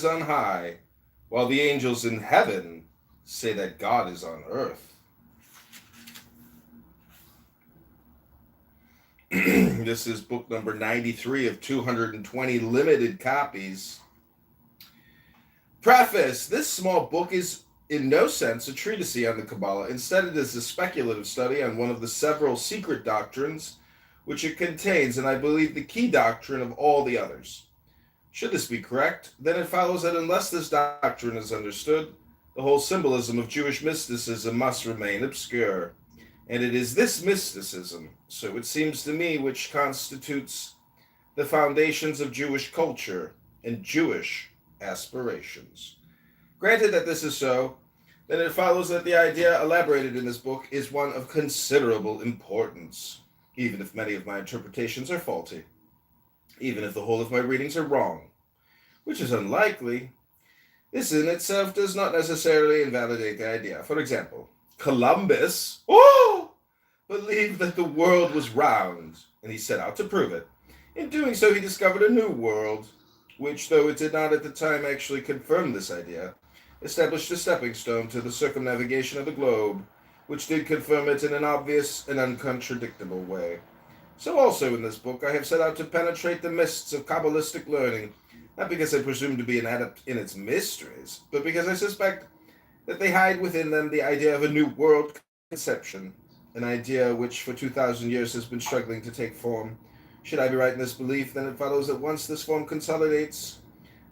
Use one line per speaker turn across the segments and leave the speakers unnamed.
on high, while the angels in heaven say that God is on earth. This is book number 93 of 220 limited copies. Preface: this small book is in no sense a treatise on the Kabbalah. Instead, it is a speculative study on one of the several secret doctrines which it contains, and I believe the key doctrine of all the others. Should this be correct, then it follows that unless this doctrine is understood, the whole symbolism of Jewish mysticism must remain obscure. And it is this mysticism, so it seems to me, which constitutes the foundations of Jewish culture and Jewish aspirations. Granted that this is so, then it follows that the idea elaborated in this book is one of considerable importance, even if many of my interpretations are faulty, even if the whole of my readings are wrong, which is unlikely. This in itself does not necessarily invalidate the idea. For example, Columbus believed that the world was round, and he set out to prove it. In doing so, he discovered a new world, which, though it did not at the time actually confirm this idea, established a stepping stone to the circumnavigation of the globe, which did confirm it in an obvious and uncontradictable way. So also in this book I have set out to penetrate the mists of Kabbalistic learning, not because I presume to be an adept in its mysteries, but because I suspect that they hide within them the idea of a new world conception, an idea which for 2,000 years has been struggling to take form. Should I be right in this belief, then it follows that once this form consolidates,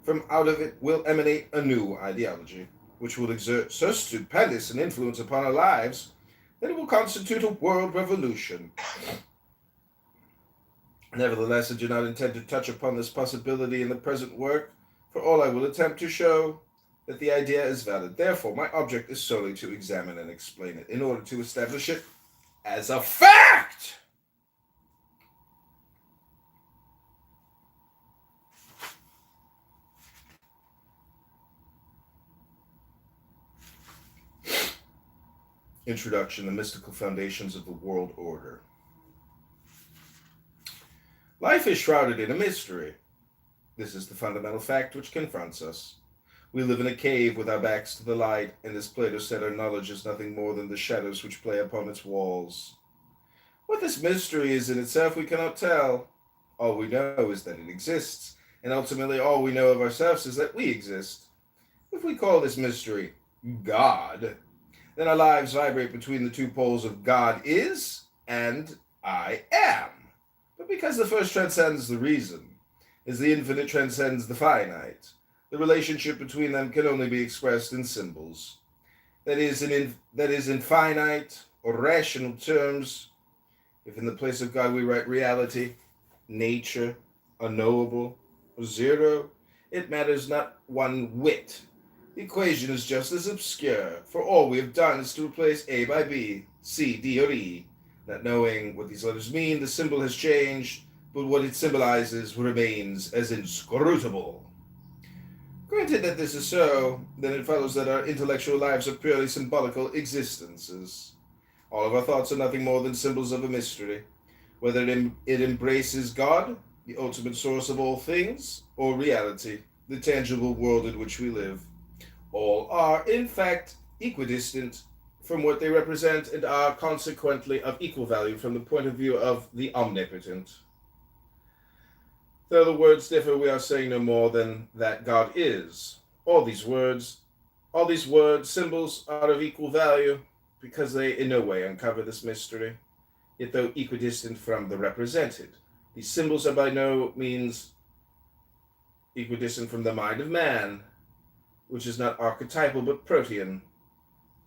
from out of it will emanate a new ideology, which will exert so stupendous an influence upon our lives that it will constitute a world revolution. Nevertheless, I do not intend to touch upon this possibility in the present work, for all I will attempt to show that the idea is valid. Therefore, my object is solely to examine and explain it in order to establish it as a fact. Introduction: The Mystical Foundations of the World Order. Life is shrouded in a mystery. This is the fundamental fact which confronts us. We live in a cave with our backs to the light, and as Plato said, our knowledge is nothing more than the shadows which play upon its walls. What this mystery is in itself we cannot tell. All we know is that it exists, and ultimately all we know of ourselves is that we exist. If we call this mystery God, then our lives vibrate between the two poles of God is and I am. But because the first transcends the reason, as the infinite transcends the finite, the relationship between them can only be expressed in symbols. That is, in finite or rational terms. If in the place of God we write reality, nature, unknowable, or zero, it matters not one whit. The equation is just as obscure, for all we have done is to replace A by B, C, D, or E. Not knowing what these letters mean, the symbol has changed, but what it symbolizes remains as inscrutable. Granted that this is so, then it follows that our intellectual lives are purely symbolical existences. All of our thoughts are nothing more than symbols of a mystery, whether it embraces God, the ultimate source of all things, or reality, the tangible world in which we live. All are, in fact, equidistant from what they represent and are consequently of equal value from the point of view of the omnipotent. Though the words differ, we are saying no more than that God is. All these words, symbols, are of equal value because they in no way uncover this mystery. Yet though equidistant from the represented, these symbols are by no means equidistant from the mind of man, which is not archetypal but protean.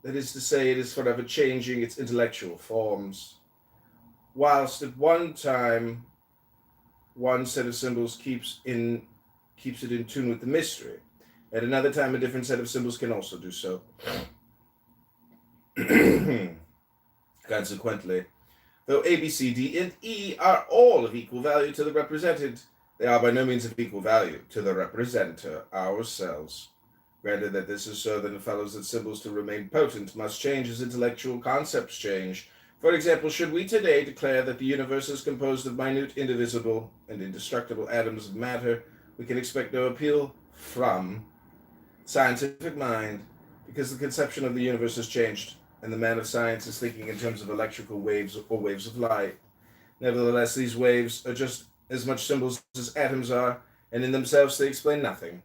That is to say, it is forever changing its intellectual forms. Whilst at one time one set of symbols keeps it in tune with the mystery, at another time a different set of symbols can also do so. Consequently, though A, B, C, D, and E are all of equal value to the represented, they are by no means of equal value to the representer, ourselves. Granted that this is so, then it follows that symbols to remain potent must change as intellectual concepts change. For example, should we today declare that the universe is composed of minute, indivisible, and indestructible atoms of matter, we can expect no appeal from scientific mind because the conception of the universe has changed, and the man of science is thinking in terms of electrical waves or waves of light. Nevertheless, these waves are just as much symbols as atoms are, and in themselves they explain nothing.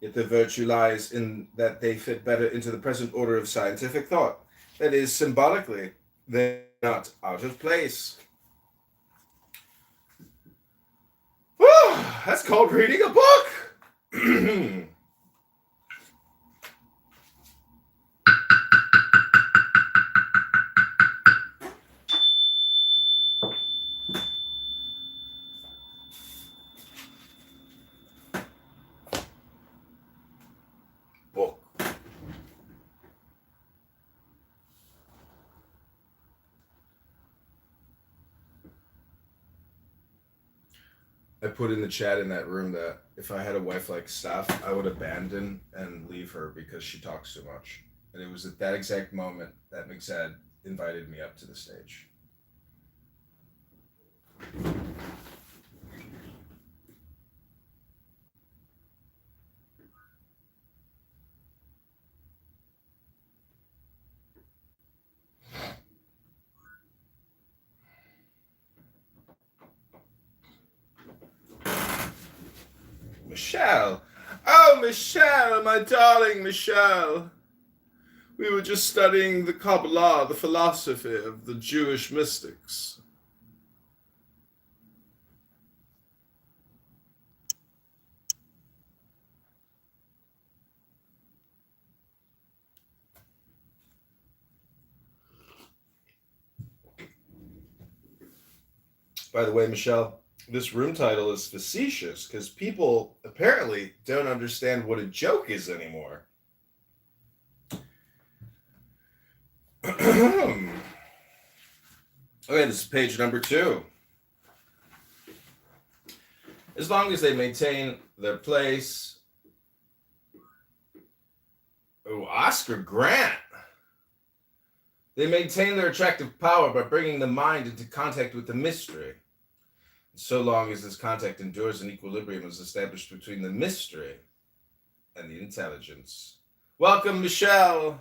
Yet their virtue lies in that they fit better into the present order of scientific thought. That is, symbolically, they're not out of place. Whew, that's called reading a book! Book. I put in the chat in that room that if I had a wife like Steph, I would abandon and leave her because she talks too much. And it was at that exact moment that McZed invited me up to the stage. Michelle! Oh, Michelle, my darling Michelle! We were just studying the Kabbalah, the philosophy of the Jewish mystics. By the way, Michelle, this room title is facetious because people apparently don't understand what a joke is anymore. Okay, this is page number 2. As long as they maintain their place. Oh, Oscar Grant. They maintain their attractive power by bringing the mind into contact with the mystery. So long as this contact endures, an equilibrium is established between the mystery and the intelligence. Welcome, Michelle.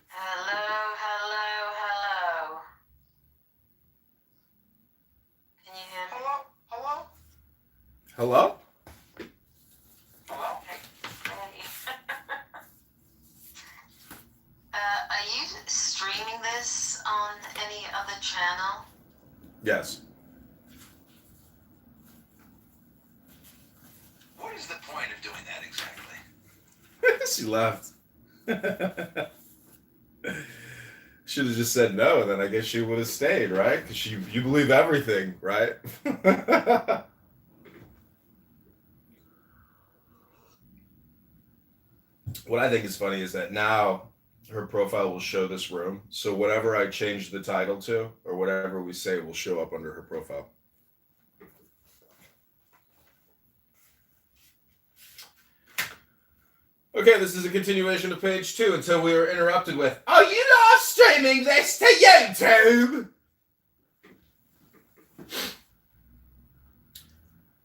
Hello. Can you hear me?
Hello?
Are you streaming this on any other channel?
Yes.
What is the point of doing that exactly?
She left. Should have just said no, then I guess she would have stayed, right? Because you believe everything, right? What I think is funny is that now her profile will show this room. So whatever I change the title to, or whatever we say, will show up under her profile. Okay, this is a continuation of page 2 until we were interrupted with, "Are you live streaming this to YouTube?"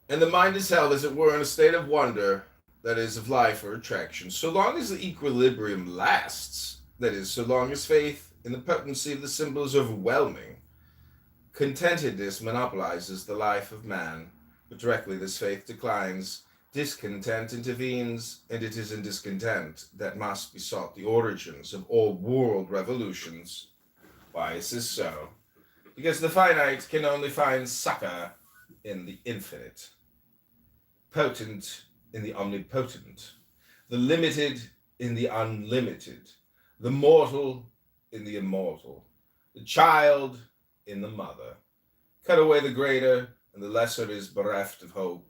And the mind is held, as it were, in a state of wonder, that is, of life or attraction, so long as the equilibrium lasts, that is, so long as faith in the potency of the symbol is overwhelming. Contentedness monopolizes the life of man, but directly this faith declines, discontent intervenes, and it is in discontent that must be sought the origins of all world revolutions. Why is this so? Because the finite can only find succor in the infinite, potent in the omnipotent, the limited in the unlimited, the mortal in the immortal, the child in the mother. Cut away the greater, and the lesser is bereft of hope.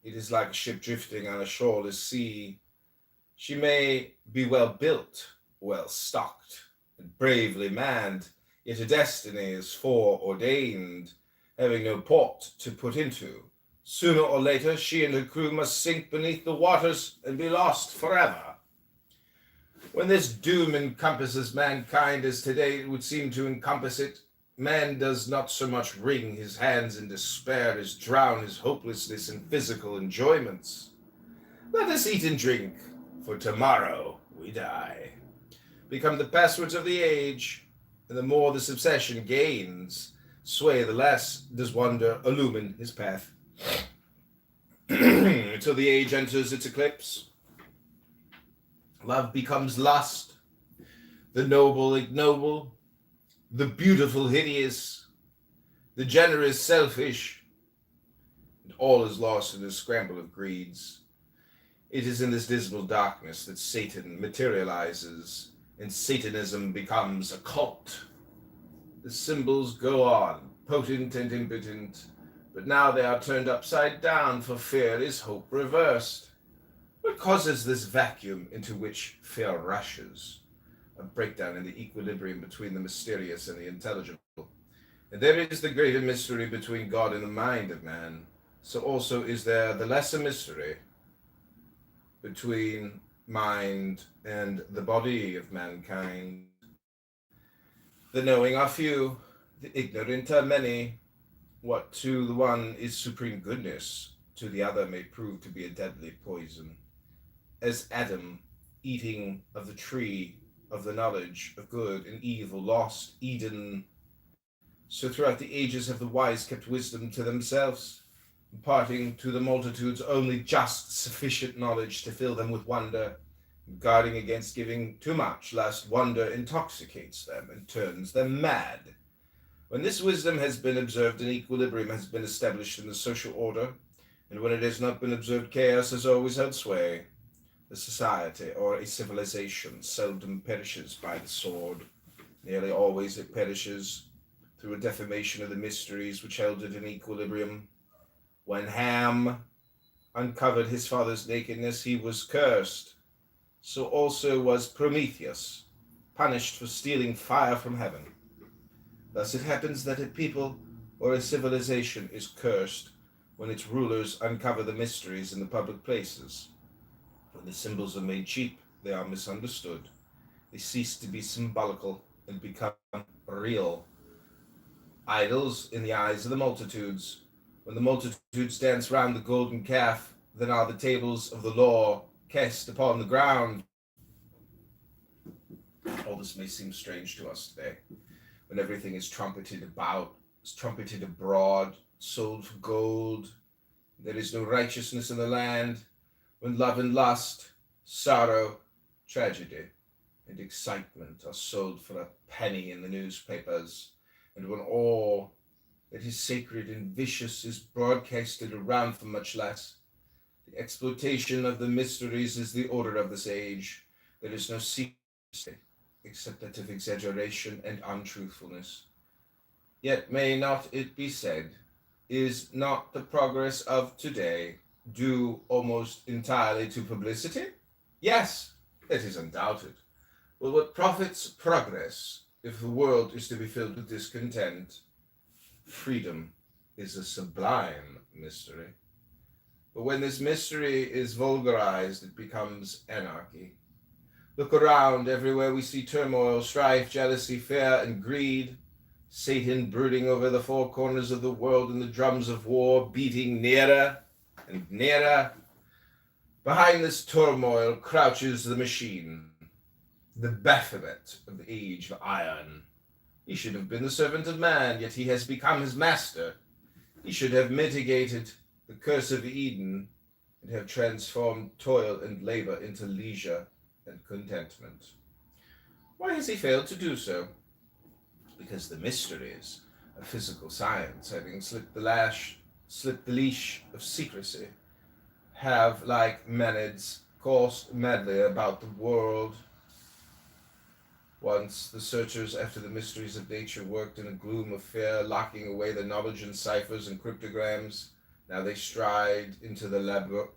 It is like a ship drifting on a shoreless sea. She may be well built, well stocked, and bravely manned, yet her destiny is foreordained, having no port to put into. Sooner or later, she and her crew must sink beneath the waters and be lost forever. When this doom encompasses mankind as today it would seem to encompass it, man does not so much wring his hands in despair as drown his hopelessness in physical enjoyments. Let us eat and drink, for tomorrow we die. Become the passwords of the age, and the more this obsession gains sway, the less does wonder illumine his path. Until the age enters its eclipse, love becomes lust, the noble ignoble, the beautiful hideous, the generous selfish, and all is lost in a scramble of greeds. It is in this dismal darkness that Satan materializes, and Satanism becomes a cult. The symbols go on, potent and impotent, but now they are turned upside down, for fear is hope reversed. What causes this vacuum into which fear rushes? A breakdown in the equilibrium between the mysterious and the intelligible. And there is the greater mystery between God and the mind of man. So also is there the lesser mystery between mind and the body of mankind. The knowing are few, the ignorant are many. What to the one is supreme goodness, to the other may prove to be a deadly poison. As Adam, eating of the tree of the knowledge of good and evil, lost Eden, so throughout the ages have the wise kept wisdom to themselves, imparting to the multitudes only just sufficient knowledge to fill them with wonder, guarding against giving too much, lest wonder intoxicates them and turns them mad. When this wisdom has been observed, an equilibrium has been established in the social order, and when it has not been observed, chaos has always held sway. A society or a civilization seldom perishes by the sword. Nearly always it perishes through a defamation of the mysteries which held it in equilibrium. When Ham uncovered his father's nakedness, he was cursed. So also was Prometheus, punished for stealing fire from heaven. Thus it happens that a people or a civilization is cursed when its rulers uncover the mysteries in the public places. When the symbols are made cheap, they are misunderstood. They cease to be symbolical and become real. Idols in the eyes of the multitudes. When the multitudes dance round the golden calf, then are the tables of the law cast upon the ground. All this may seem strange to us today, when everything is trumpeted about, is trumpeted abroad, sold for gold. There is no righteousness in the land, when love and lust, sorrow, tragedy, and excitement are sold for a penny in the newspapers, and when all that is sacred and vicious is broadcasted around for much less. The exploitation of the mysteries is the order of this age. There is no secrecy, except that of exaggeration and untruthfulness. Yet may not it be said, is not the progress of today due almost entirely to publicity? Yes, it is undoubted. But what profits progress if the world is to be filled with discontent? Freedom is a sublime mystery. But when this mystery is vulgarized, it becomes anarchy. Look around, everywhere we see turmoil, strife, jealousy, fear, and greed. Satan brooding over the four corners of the world, and the drums of war beating nearer and nearer. Behind this turmoil crouches the machine, the Baphomet of the age of iron. He should have been the servant of man, yet he has become his master. He should have mitigated the curse of Eden and have transformed toil and labor into leisure and contentment. Why has he failed to do so? Because the mysteries of physical science, having slipped the leash of secrecy, have, like Maenads, coursed madly about the world. Once the searchers after the mysteries of nature worked in a gloom of fear, locking away the knowledge in ciphers and cryptograms. Now they stride into the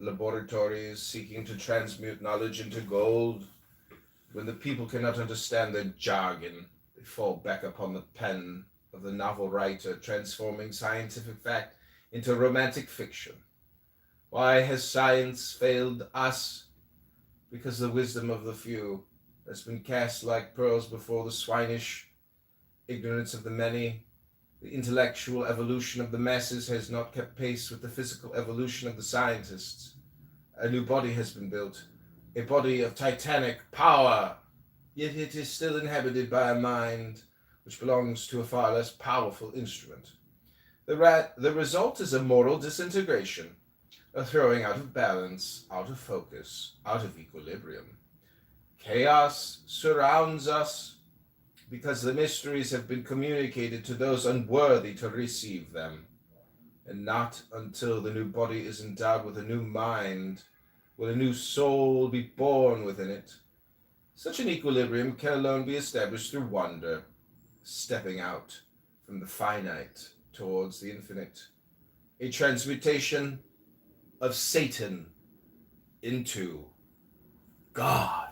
laboratories, seeking to transmute knowledge into gold. When the people cannot understand their jargon, they fall back upon the pen of the novel writer, transforming scientific fact into romantic fiction. Why has science failed us? Because the wisdom of the few has been cast like pearls before the swinish ignorance of the many. The intellectual evolution of the masses has not kept pace with the physical evolution of the scientists. A new body has been built, a body of titanic power, yet it is still inhabited by a mind which belongs to a far less powerful instrument. The result is a moral disintegration, a throwing out of balance, out of focus, out of equilibrium. Chaos surrounds us because the mysteries have been communicated to those unworthy to receive them. And not until the new body is endowed with a new mind will a new soul be born within it. Such an equilibrium can alone be established through wonder, stepping out from the finite towards the infinite, a transmutation of Satan into God.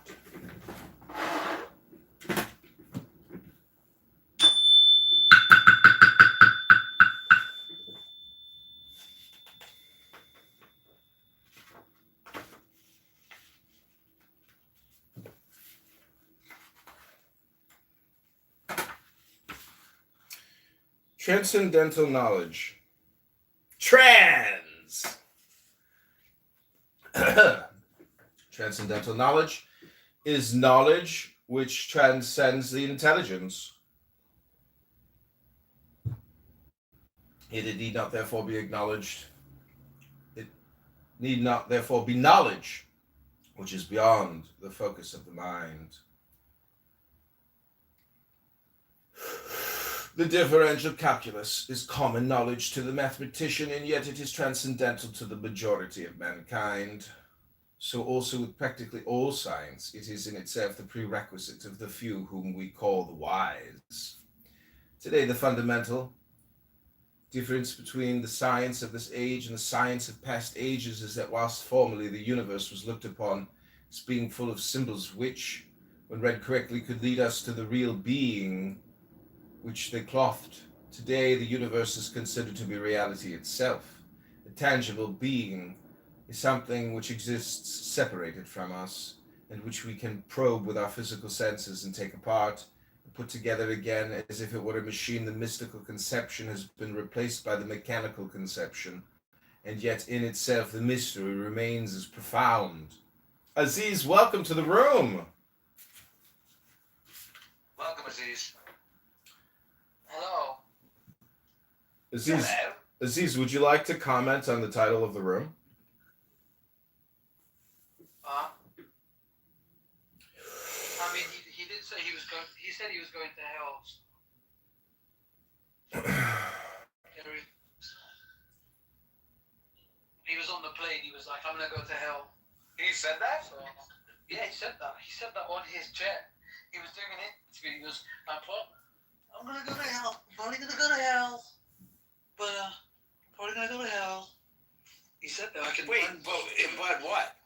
Transcendental knowledge. Transcendental knowledge is knowledge which transcends the intelligence. It need not therefore be acknowledged. It need not therefore be knowledge which is beyond the focus of the mind. The differential calculus is common knowledge to the mathematician, and yet it is transcendental to the majority of mankind. So also with practically all science, it is in itself the prerequisite of the few whom we call the wise. Today, the fundamental difference between the science of this age and the science of past ages is that whilst formerly the universe was looked upon as being full of symbols which, when read correctly, could lead us to the real being which they clothed, today the universe is considered to be reality itself. A tangible being is something which exists separated from us, and which we can probe with our physical senses and take apart and put together again as if it were a machine. The mystical conception has been replaced by the mechanical conception, and yet in itself the mystery remains as profound. Aziz, welcome to the room.
Welcome, Aziz.
Hello.
Aziz, would you like to comment on the title of the room?
I mean, he did say he was going. He said he was going to hell. He was on the plane. He was like, "I'm gonna go to hell."
He said that?
So, yeah, he said that. He said that on his jet. He was doing an interview. He goes, "I'm gonna go to hell. I'm probably gonna go to hell, but probably gonna go to hell." He said that. I can.
Wait, but what?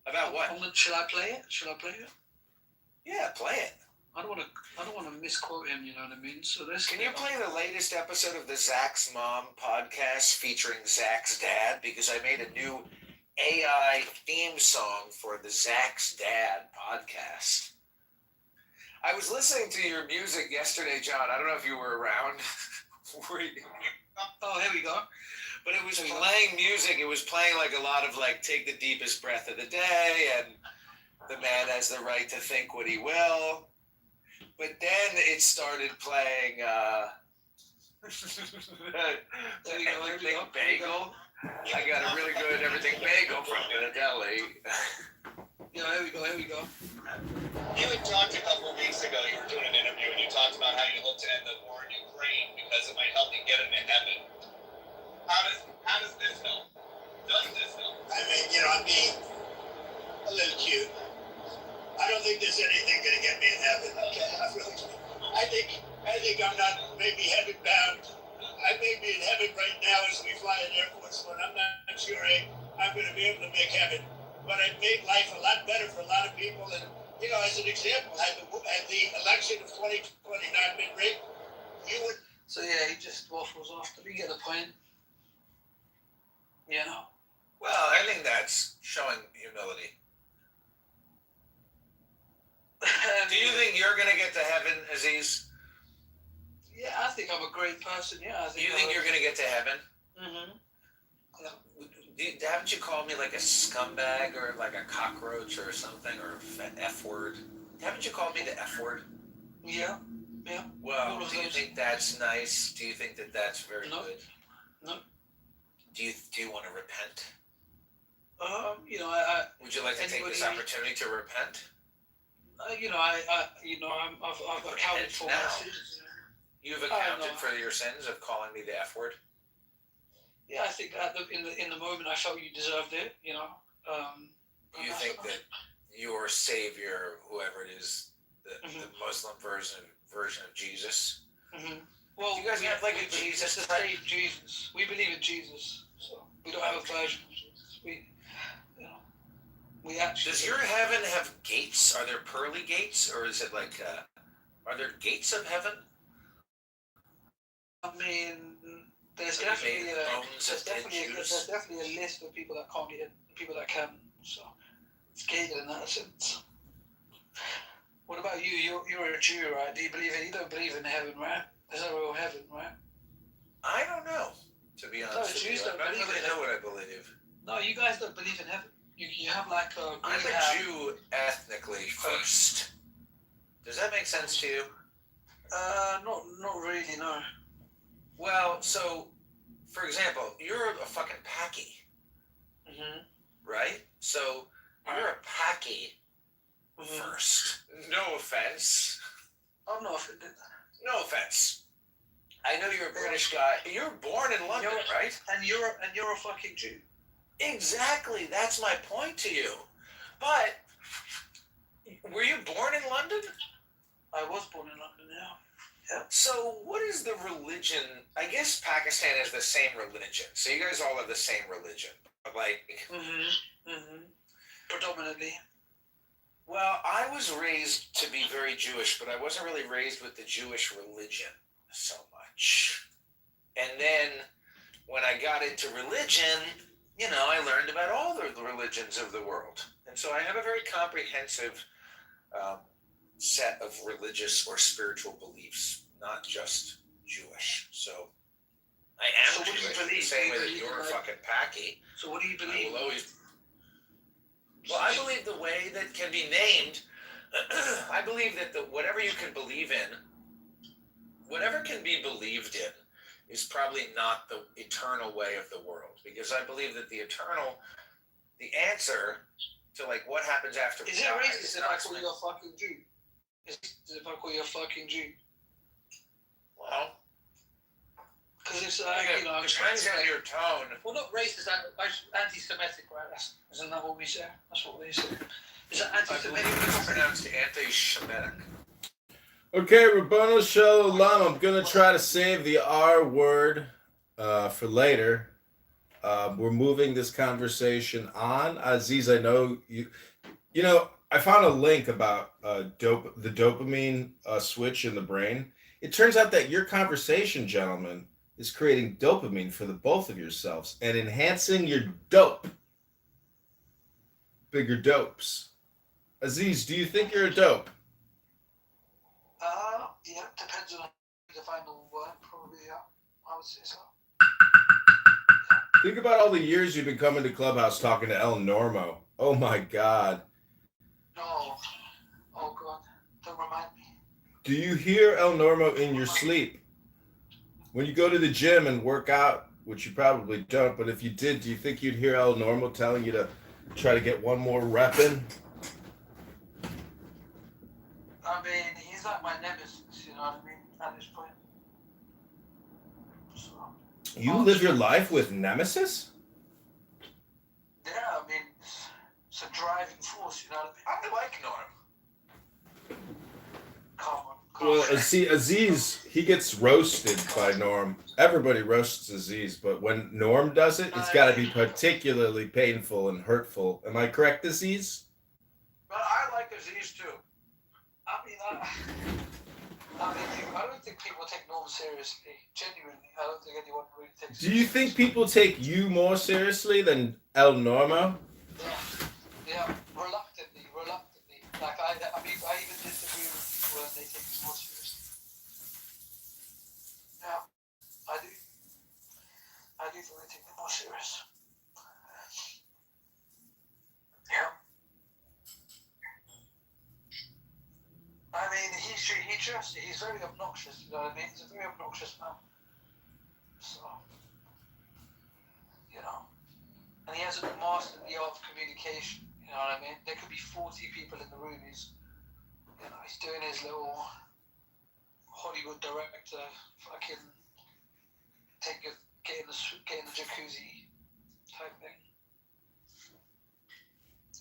About what?
Should I play it? Should I play it?
Yeah, play it.
I don't want to misquote him. You know what I mean? So this.
Can you play the latest episode of the Zach's Mom podcast featuring Zach's dad? Because I made a new AI theme song for the Zach's Dad podcast. I was listening to your music yesterday, John. I don't know if you were around.
Oh, here we go.
But it was playing music. It was playing like a lot of like Take the Deepest Breath of the Day and The Man Has the Right to Think What He Will. But then it started playing Everything Bagel. I got a really good Everything Bagel from Deli.
Yeah, here we go.
You had talked a couple of weeks ago, you were doing an interview, and you talked about how you hope to end the war in Ukraine because it might help you get into heaven. How does this help? Does this help? I mean, I'm being a little cute. I don't think there's anything going to get me in heaven. Okay, I think I'm not maybe heaven bound. I may be in heaven right now as we fly in Air Force One. I'm not sure I'm going to be able to make heaven. But I've made life a lot better for a lot of people. And, as an example, had the election of 2020 not been rigged, you would...
So, yeah, he just waffles off. Did he get the point? Yeah.
Well, I think that's showing humility. Do you think you're going to get to heaven, Aziz?
Yeah, I think think I'm a great person. Yeah, I think.
You think you're gonna get to heaven?
Mm-hmm.
Haven't you called me like a scumbag or like a cockroach or something or F word? Haven't you called me the F word?
Yeah. Yeah.
Well, do you think that's nice? Do you think that that's very good?
No.
Do you want to repent?
You know, I
Would you like to take this opportunity to repent?
I've accounted for my sins.
You've accounted for your sins of calling me the F word?
Yeah, I think in the moment I felt you deserved it, you know.
You think that your savior, whoever it is, the Muslim version of Jesus?
Mm-hmm. Well,
do you guys have like a Jesus type?
Jesus. We believe in Jesus, so we don't have a version of Jesus. We actually.
Does your heaven have gates? Are there pearly gates, or is it like? Are there gates of heaven?
I mean, there's definitely a list of people that can't get in, people that can. So it's gated in that sense. What about you? You're a Jew, right? Do you believe in? You don't believe in heaven, right? There's no real heaven, right?
I don't know. To be honest with you, I don't even know what I believe.
No, you guys don't believe in heaven. You have like a.
I'm a Jew ethnically first. Does that make sense to you?
Not really, no.
Well, so, for example, you're a fucking Paki.
Mm-hmm.
Right? So, you're a Paki first. No offense.
I'm not offended.
No offense. I know you're a British guy. You're born in London, right?
And you're a fucking Jew.
Exactly. That's my point to you. But, were you born in London?
I was born in London, yeah. Yeah.
So, what is the religion? I guess Pakistan has the same religion. So, you guys all have the same religion. Like.
Predominantly.
Well, I was raised to be very Jewish, but I wasn't really raised with the Jewish religion so much. And then, when I got into religion, you know, I learned about all the religions of the world. And so I have a very comprehensive set of religious or spiritual beliefs, not just Jewish. So I am Jewish the same way that you're a fucking Paki.
So what do you believe?
I will always... Well, I believe the way that can be named, I believe that whatever you can believe in, whatever can be believed in, is probably not the eternal way of the world. Because I believe that the answer to like what happens after we die... Is it racist if I call you a fucking Jew? If I call you a fucking Jew? Well... Because it's depends on your tone. Well, not racist, anti-Semitic, right? Isn't that what we say? That's what they say. Is that anti-Semitic? I believe it's pronounced anti-Semitic.
Okay, Rabbono Shalom. I'm gonna try to save the R word for later. We're moving this conversation on. Aziz, I know you. You know, I found a link about the dopamine switch in the brain. It turns out that your conversation, gentlemen, is creating dopamine for the both of yourselves and enhancing your dope. Bigger dopes. Aziz, do you think you're a dope?
Yeah, depends on the final word, probably, yeah. I would say so.
Think about all the years you've been coming to Clubhouse talking to El Normo. Oh my God.
No. Oh God. Don't remind me.
Do you hear El Normo in your sleep? When you go to the gym and work out, which you probably don't, but if you did, do you think you'd hear El Normo telling you to try to get one more rep in?
I mean, he's like my nemesis, you know what I mean, at this point. So,
you live your life with nemesis?
Yeah, I mean, it's a driving force, you know what I mean? I like Norm. Come on.
Well, Aziz, he gets roasted by Norm. Everybody roasts Aziz, but when Norm does it, it's got to be particularly painful and hurtful. Am I correct, Aziz?
But I like Aziz too. I don't think people take Norm seriously. Genuinely, I don't think anyone really takes.
Do you think people take you more seriously than El Normo?
Yeah, reluctantly. Like I even disagree when they take me more seriously. Yeah. just, he's very obnoxious, you know what I mean? He's a very obnoxious man. So, you know. And he hasn't mastered the art of communication, you know what I mean? There could be 40 people in the room. He's doing his little Hollywood director fucking get in the jacuzzi type thing.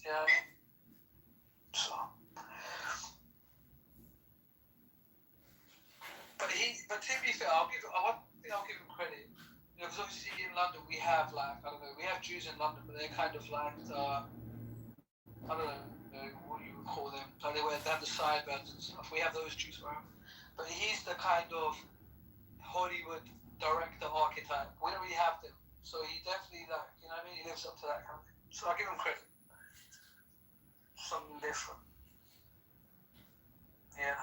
Yeah. So. But to be fair, I'll give him credit. You know, because obviously in London we have we have Jews in London, but they're kind of like I don't know what you would call them. Like they have the sideburns and stuff. We have those Jews around. But he's the kind of Hollywood director archetype. We don't really have them. So he definitely you know what I mean? He lives up to that kind of thing. So I'll give him credit. Something different. Yeah.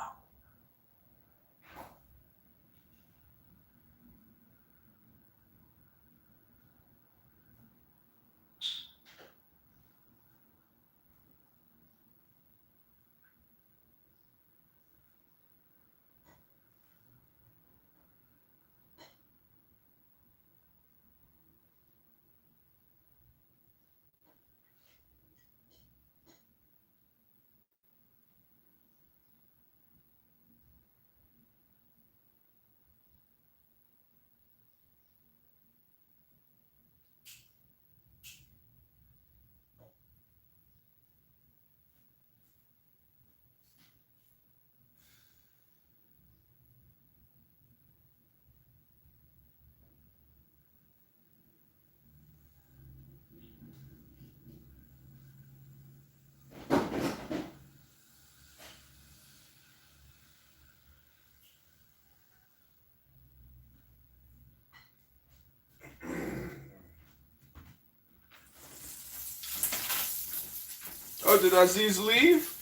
Oh, did Aziz leave?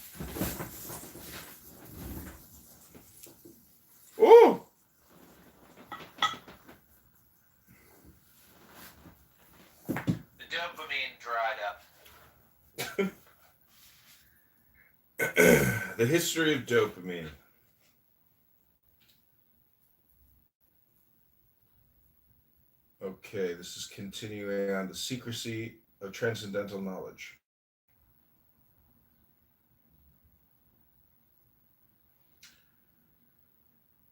Oh!
The dopamine dried up.
The history of dopamine. Okay, this is continuing on the secrecy of transcendental knowledge.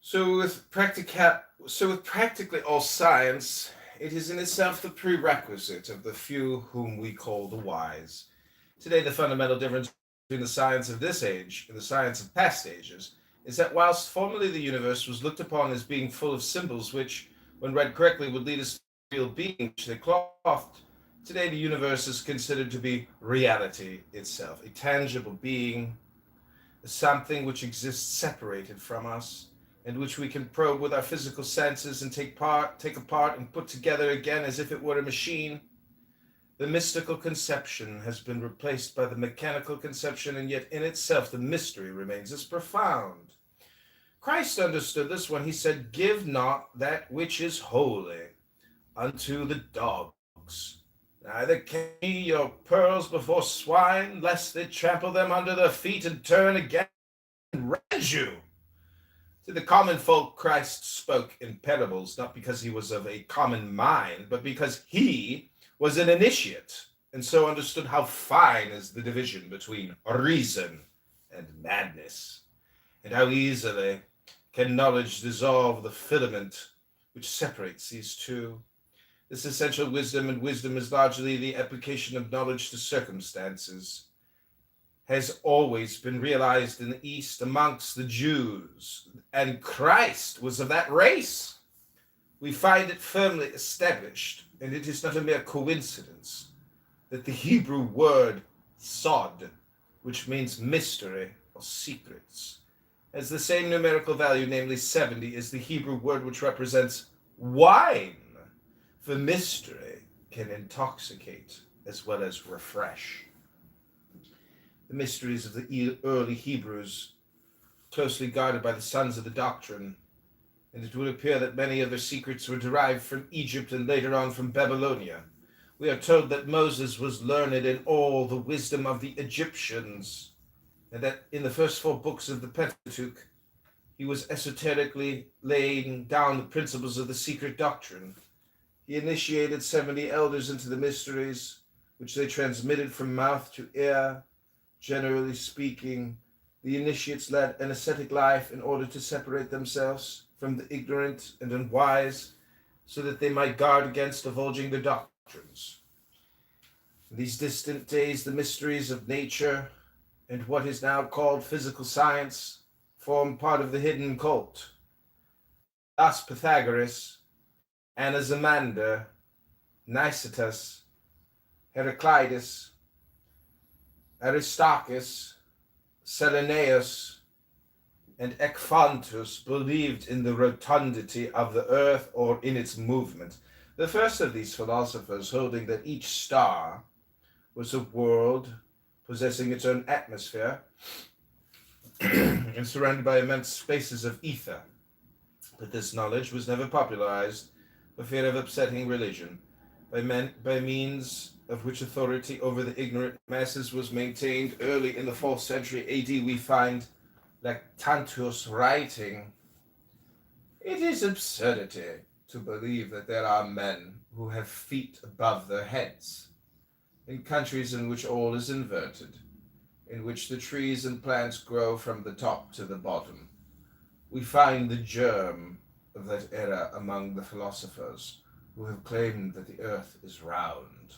So with practically all science, it is in itself the prerequisite of the few whom we call the wise. Today, the fundamental difference between the science of this age and the science of past ages is that whilst formerly the universe was looked upon as being full of symbols which, when read correctly, would lead us to real being which they clothed, today the universe is considered to be reality itself, a tangible being, something which exists separated from us, and which we can probe with our physical senses and take apart and put together again as if it were a machine. The mystical conception has been replaced by the mechanical conception, and yet in itself the mystery remains as profound. Christ understood this when he said, "Give not that which is holy unto the dogs, neither carry your pearls before swine, lest they trample them under their feet and turn again and rend you." To the common folk, Christ spoke in parables, not because he was of a common mind, but because he was an initiate, and so understood how fine is the division between reason and madness, and how easily can knowledge dissolve the filament which separates these two. This essential wisdom, and wisdom is largely the application of knowledge to circumstances, has always been realized in the East amongst the Jews, and Christ was of that race. We find it firmly established, and it is not a mere coincidence, that the Hebrew word sod, which means mystery or secrets, has the same numerical value, namely 70, as the Hebrew word which represents wine, for mystery can intoxicate as well as refresh. The mysteries of the early Hebrews, closely guarded by the sons of the doctrine, and it would appear that many of their secrets were derived from Egypt and later on from Babylonia. We are told that Moses was learned in all the wisdom of the Egyptians, and that in the first 4 books of the Pentateuch, He was esoterically laying down the principles of the secret doctrine. He initiated 70 elders into the mysteries, which they transmitted from mouth to ear. Generally speaking, the initiates led an ascetic life in order to separate themselves from the ignorant and unwise, so that they might guard against divulging their doctrines. In these distant days, the mysteries of nature and what is now called physical science formed part of the hidden cult. Thus Pythagoras, Anaximander, Nicetas, Heraclitus, Aristarchus, Seleneus, and Ecphantus believed in the rotundity of the earth or in its movement. The first of these philosophers holding that each star was a world possessing its own atmosphere and surrounded by immense spaces of ether. But this knowledge was never popularized for fear of upsetting religion, by means of which authority over the ignorant masses was maintained. Early in the 4th century AD, we find Lactantius writing, "It is absurdity to believe that there are men who have feet above their heads. In countries in which all is inverted, in which the trees and plants grow from the top to the bottom, we find the germ of that error among the philosophers who have claimed that the earth is round."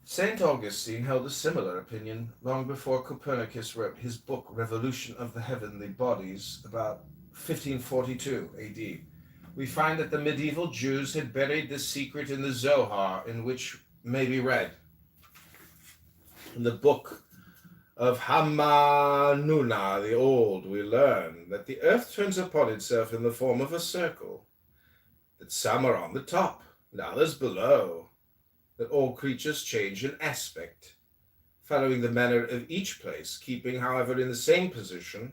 St. Augustine held a similar opinion long before Copernicus wrote his book Revolution of the Heavenly Bodies about 1542 AD. We find that the medieval Jews had buried this secret in the Zohar, in which may be read, in the book of Hamanuna the Old, we learn that the earth turns upon itself in the form of a circle, that some are on the top and others below, that all creatures change in aspect, following the manner of each place, keeping, however, in the same position,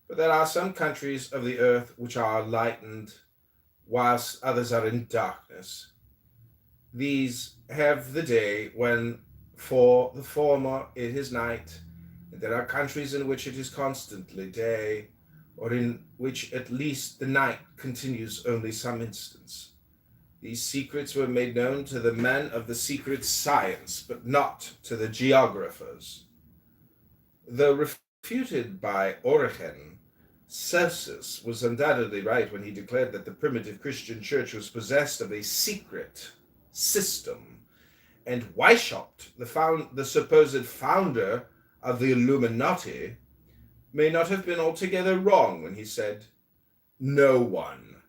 but there are some countries of the earth which are lightened, whilst others are in darkness. These have the day when for the former it is night, and there are countries in which it is constantly day, or in which at least the night continues only some instants. These secrets were made known to the men of the secret science, but not to the geographers. Though refuted by Origen, Celsus was undoubtedly right when he declared that the primitive Christian church was possessed of a secret system, and Weishaupt, the supposed founder of the Illuminati, may not have been altogether wrong when he said, "No one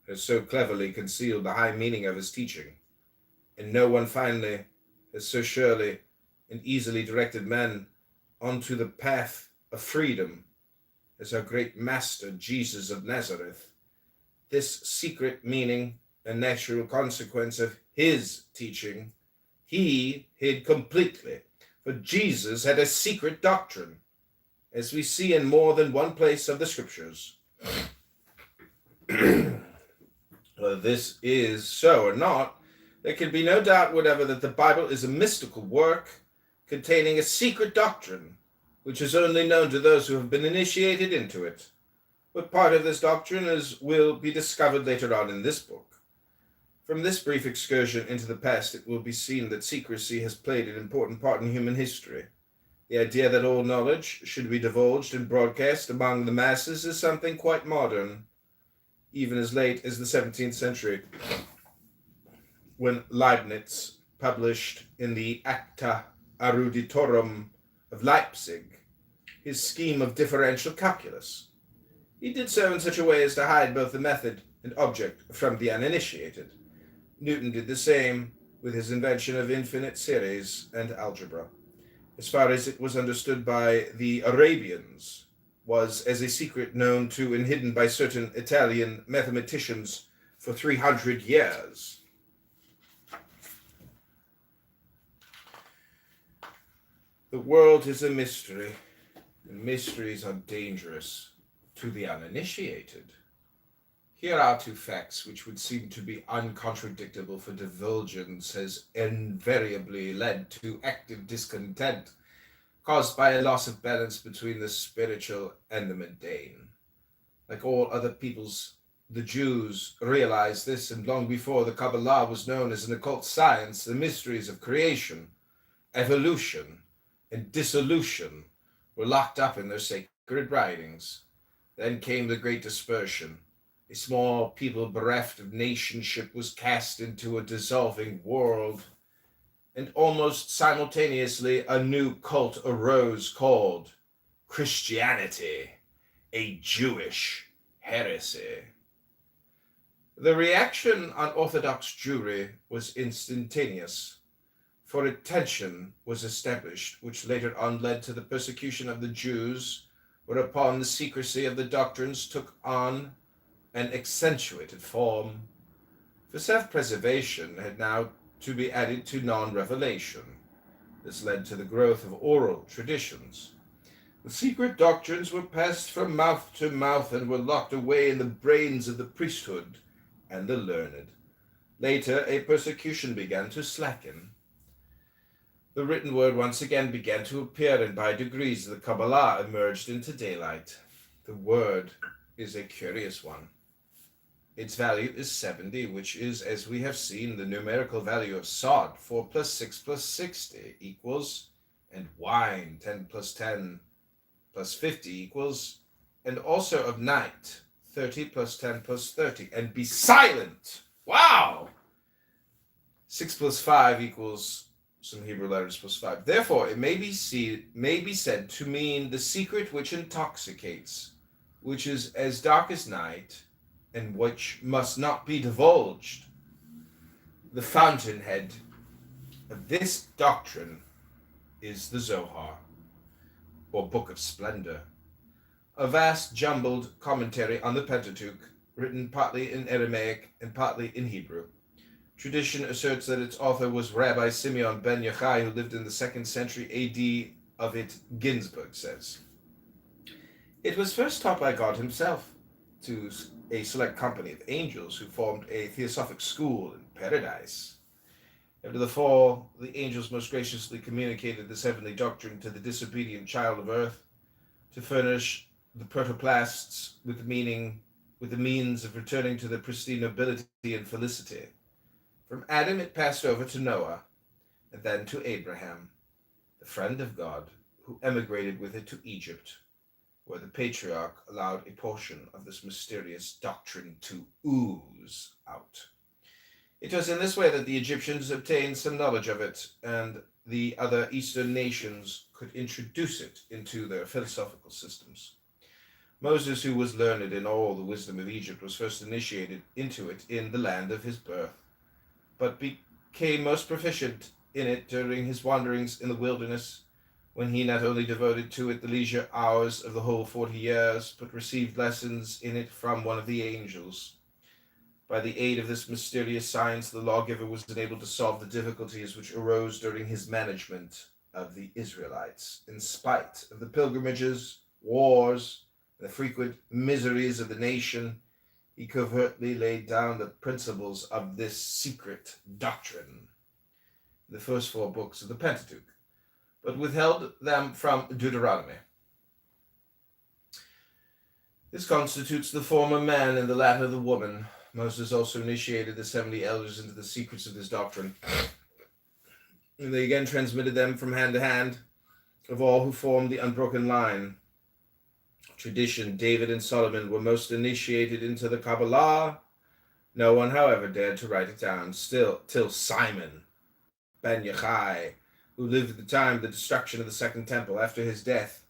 has so cleverly concealed the high meaning of his teaching, and no one finally has so surely and easily directed men onto the path of freedom as our great master Jesus of Nazareth. This secret meaning, a natural consequence of his teaching, he hid completely, for Jesus had a secret doctrine, as we see in more than one place of the scriptures." Whether this is so or not, there can be no doubt whatever that the Bible is a mystical work containing a secret doctrine, which is only known to those who have been initiated into it. What part of this doctrine will be discovered later on in this book. From this brief excursion into the past, it will be seen that secrecy has played an important part in human history. The idea that all knowledge should be divulged and broadcast among the masses is something quite modern, even as late as the 17th century, when Leibniz published in the Acta Eruditorum of Leipzig his scheme of differential calculus. He did so in such a way as to hide both the method and object from the uninitiated. Newton did the same with his invention of infinite series and algebra, as far as it was understood by the Arabians, was as a secret known to and hidden by certain Italian mathematicians for 300 years. The world is a mystery, and mysteries are dangerous to the uninitiated. Here are two facts which would seem to be uncontradictable, for divulgence has invariably led to active discontent. caused by a loss of balance between the spiritual and the mundane. Like all other peoples, the Jews realized this, and long before the Kabbalah was known as an occult science, the mysteries of creation, evolution, and dissolution were locked up in their sacred writings. Then came the Great Dispersion. A small people bereft of nationship was cast into a dissolving world, and almost simultaneously a new cult arose called Christianity, a Jewish heresy. The reaction on Orthodox Jewry was instantaneous, for a tension was established, which later on led to the persecution of the Jews, whereupon the secrecy of the doctrines took on an accentuated form. For self-preservation had now to be added to non-revelation. This led to the growth of oral traditions. The secret doctrines were passed from mouth to mouth and were locked away in the brains of the priesthood and the learned. Later, a persecution began to slacken. The written word once again began to appear, and by degrees the Kabbalah emerged into daylight. The word is a curious one. Its value is 70, which is, as we have seen, the numerical value of sod, 4 plus 6 plus 60 equals, and wine, 10 plus 10 plus 50 equals, and also of night, 30 plus 10 plus 30, and be silent. Wow! 6 plus 5 equals some Hebrew letters plus 5. Therefore, it may be said to mean the secret which intoxicates, which is as dark as night, and which must not be divulged. The fountainhead of this doctrine is the Zohar, or Book of Splendor, a vast jumbled commentary on the Pentateuch, written partly in Aramaic and partly in Hebrew. Tradition asserts that its author was Rabbi Simeon ben Yochai, who lived in the 2nd century A.D. of it, Ginsburg says. It was first taught by God himself to a select company of angels who formed a theosophic school in paradise. After the fall, the angels most graciously communicated this heavenly doctrine to the disobedient child of earth to furnish the protoplasts with the means of returning to their pristine nobility and felicity. From Adam it passed over to Noah, and then to Abraham, the friend of God, who emigrated with it to Egypt, where the patriarch allowed a portion of this mysterious doctrine to ooze out. It was in this way that the Egyptians obtained some knowledge of it, and the other Eastern nations could introduce it into their philosophical systems. Moses, who was learned in all the wisdom of Egypt, was first initiated into it in the land of his birth, but became most proficient in it during his wanderings in the wilderness, when he not only devoted to it the leisure hours of the whole 40 years, but received lessons in it from one of the angels. By the aid of this mysterious science, the lawgiver was enabled to solve the difficulties which arose during his management of the Israelites. In spite of the pilgrimages, wars, and the frequent miseries of the nation, he covertly laid down the principles of this secret doctrine, the first 4 books of the Pentateuch, but withheld them from Deuteronomy. This constitutes the former man and the latter the woman. Moses also initiated the 70 elders into the secrets of this doctrine, and they again transmitted them from hand to hand of all who formed the unbroken line. Tradition, David and Solomon were most initiated into the Kabbalah. No one, however, dared to write it down, till Simon ben Yochai, who lived at the time of the destruction of the Second Temple after his death.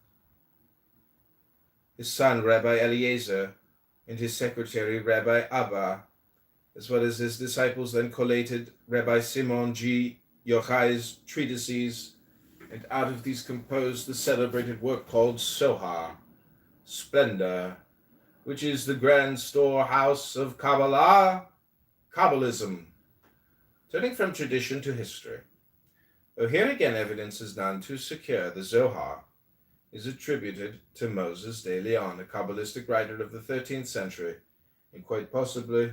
His son, Rabbi Eliezer, and his secretary, Rabbi Abba, as well as his disciples, then collated Rabbi Simon G. Yochai's treatises, and out of these composed the celebrated work called Zohar, Splendor, which is the grand storehouse of Kabbalah, Kabbalism. Turning from tradition to history, though here again evidence is none too secure, the Zohar is attributed to Moses de Leon, a Kabbalistic writer of the 13th century, and quite possibly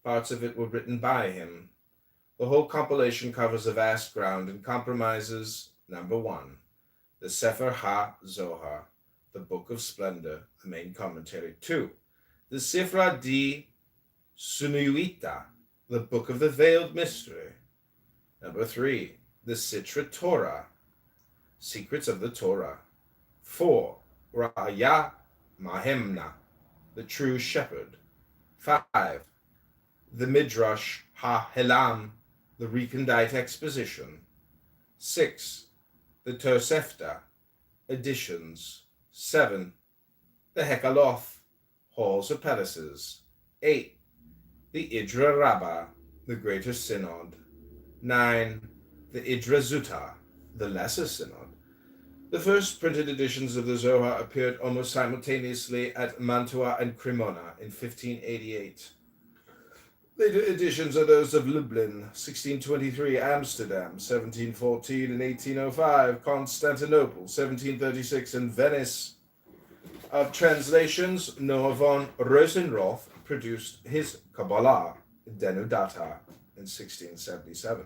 parts of it were written by him. The whole compilation covers a vast ground and comprises, number 1, The Sefer HaZohar, the Book of Splendor, the main commentary. 2. The Sifra di Sunuita, the Book of the Veiled Mystery. Number 3. The Sitra Torah, Secrets of the Torah. 4. Ra'aya Mahemna, the True Shepherd. 5. The Midrash HaHelam, the Recondite Exposition. 6. The Tosefta, Editions. 7. The Hekaloth, Halls of Palaces. 8. The Idra Rabbah, the Greater Synod. 9. The Idra Zuta, the Lesser Synod. The first printed editions of the Zohar appeared almost simultaneously at Mantua and Cremona in 1588. Later editions are those of Lublin, 1623, Amsterdam, 1714 and 1805, Constantinople, 1736, and Venice. Of translations, Noah von Rosenroth produced his Kabbalah, Denudata, in 1677,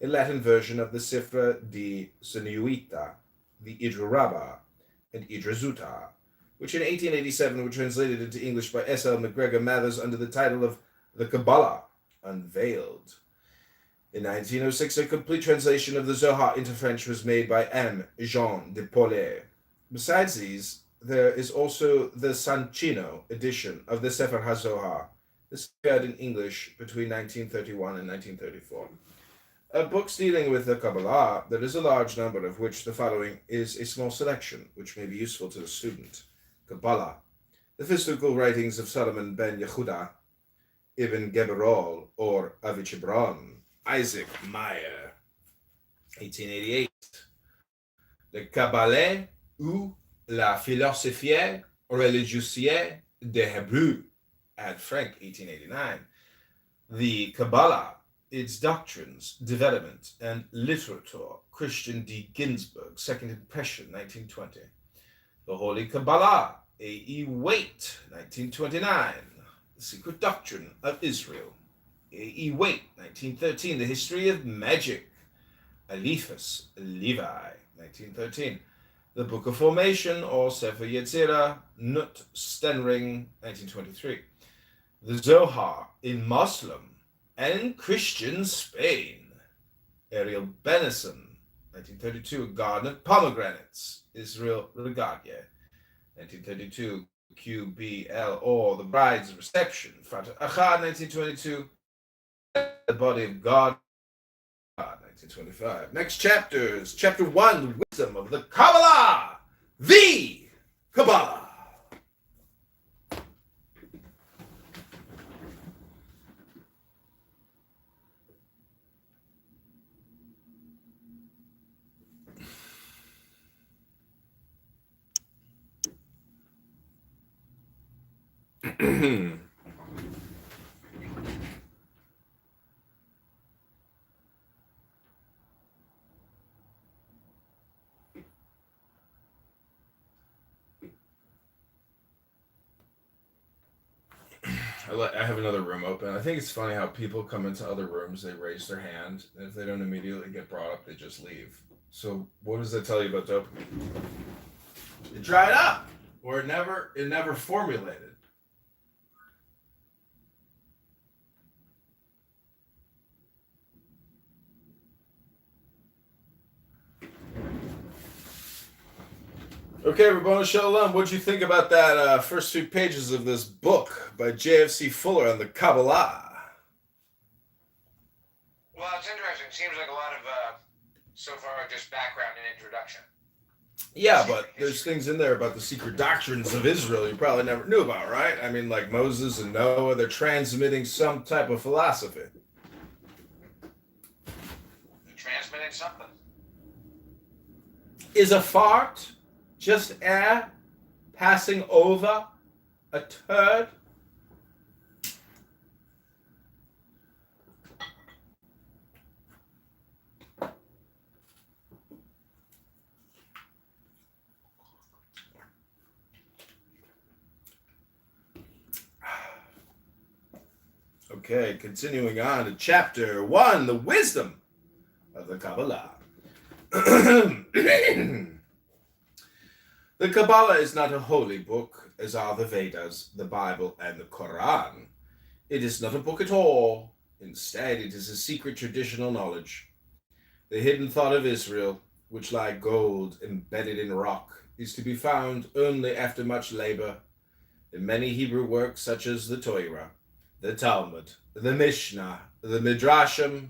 a Latin version of the Sifra di Sunuita, the Idra Rabbah, and Idra Zuta, which in 1887 were translated into English by S. L. McGregor Mathers under the title of The Kabbalah Unveiled. In 1906, a complete translation of the Zohar into French was made by M. Jean de Paulet. Besides these, there is also the Sancino edition of the Sefer HaZohar. This appeared in English between 1931 and 1934. Of books dealing with the Kabbalah, there is a large number, of which the following is a small selection, which may be useful to the student. Kabbalah, the physical writings of Solomon ben Yehuda, Ibn Geberol, or Avichibron, Isaac Meyer, 1888. Le Kabbalah ou la philosophie religieuse des Hébreux, Anne Frank, 1889. The Kabbalah, its doctrines, development, and literature, Christian D. Ginsburg, Second Impression, 1920. The Holy Kabbalah, A.E. Waite, 1929. The Secret Doctrine of Israel, A.E. Waite, 1913. The History of Magic, Eliphas Levi, 1913. The Book of Formation, or Sefer Yetzirah, Nut Stenring, 1923. The Zohar in Muslim and Christian Spain, Ariel Benison, 1932. Garden of Pomegranates, Israel Regalia, 1932. QBL, or The Bride's Reception, Fatah Achad, 1922. The Body of God, 1925. Next chapters. Chapter 1, The Wisdom of the Kabbalah. The Kabbalah. I have another room open. I think it's funny how people come into other rooms, they raise their hand, and if they don't immediately get brought up, they just leave. So what does that tell you about dopamine? It dried up, or it never formulated. Okay, Rabboni Shalom, what'd you think about that first 2 pages of this book by J.F.C. Fuller on the Kabbalah?
Well, it's interesting. Seems like a lot of, so far, just background and introduction.
Yeah, but there's things in there about the secret doctrines of Israel you probably never knew about, right? I mean, like Moses and Noah, they're transmitting some type of philosophy.
They're transmitting something.
Is a fart just air passing over a turd? Okay, continuing on to chapter 1, the wisdom of the Kabbalah. The Kabbalah is not a holy book, as are the Vedas, the Bible, and the Quran. It is not a book at all. Instead, it is a secret traditional knowledge. The hidden thought of Israel, which like gold embedded in rock, is to be found only after much labor in many Hebrew works such as the Torah, the Talmud, the Mishnah, the Midrashim,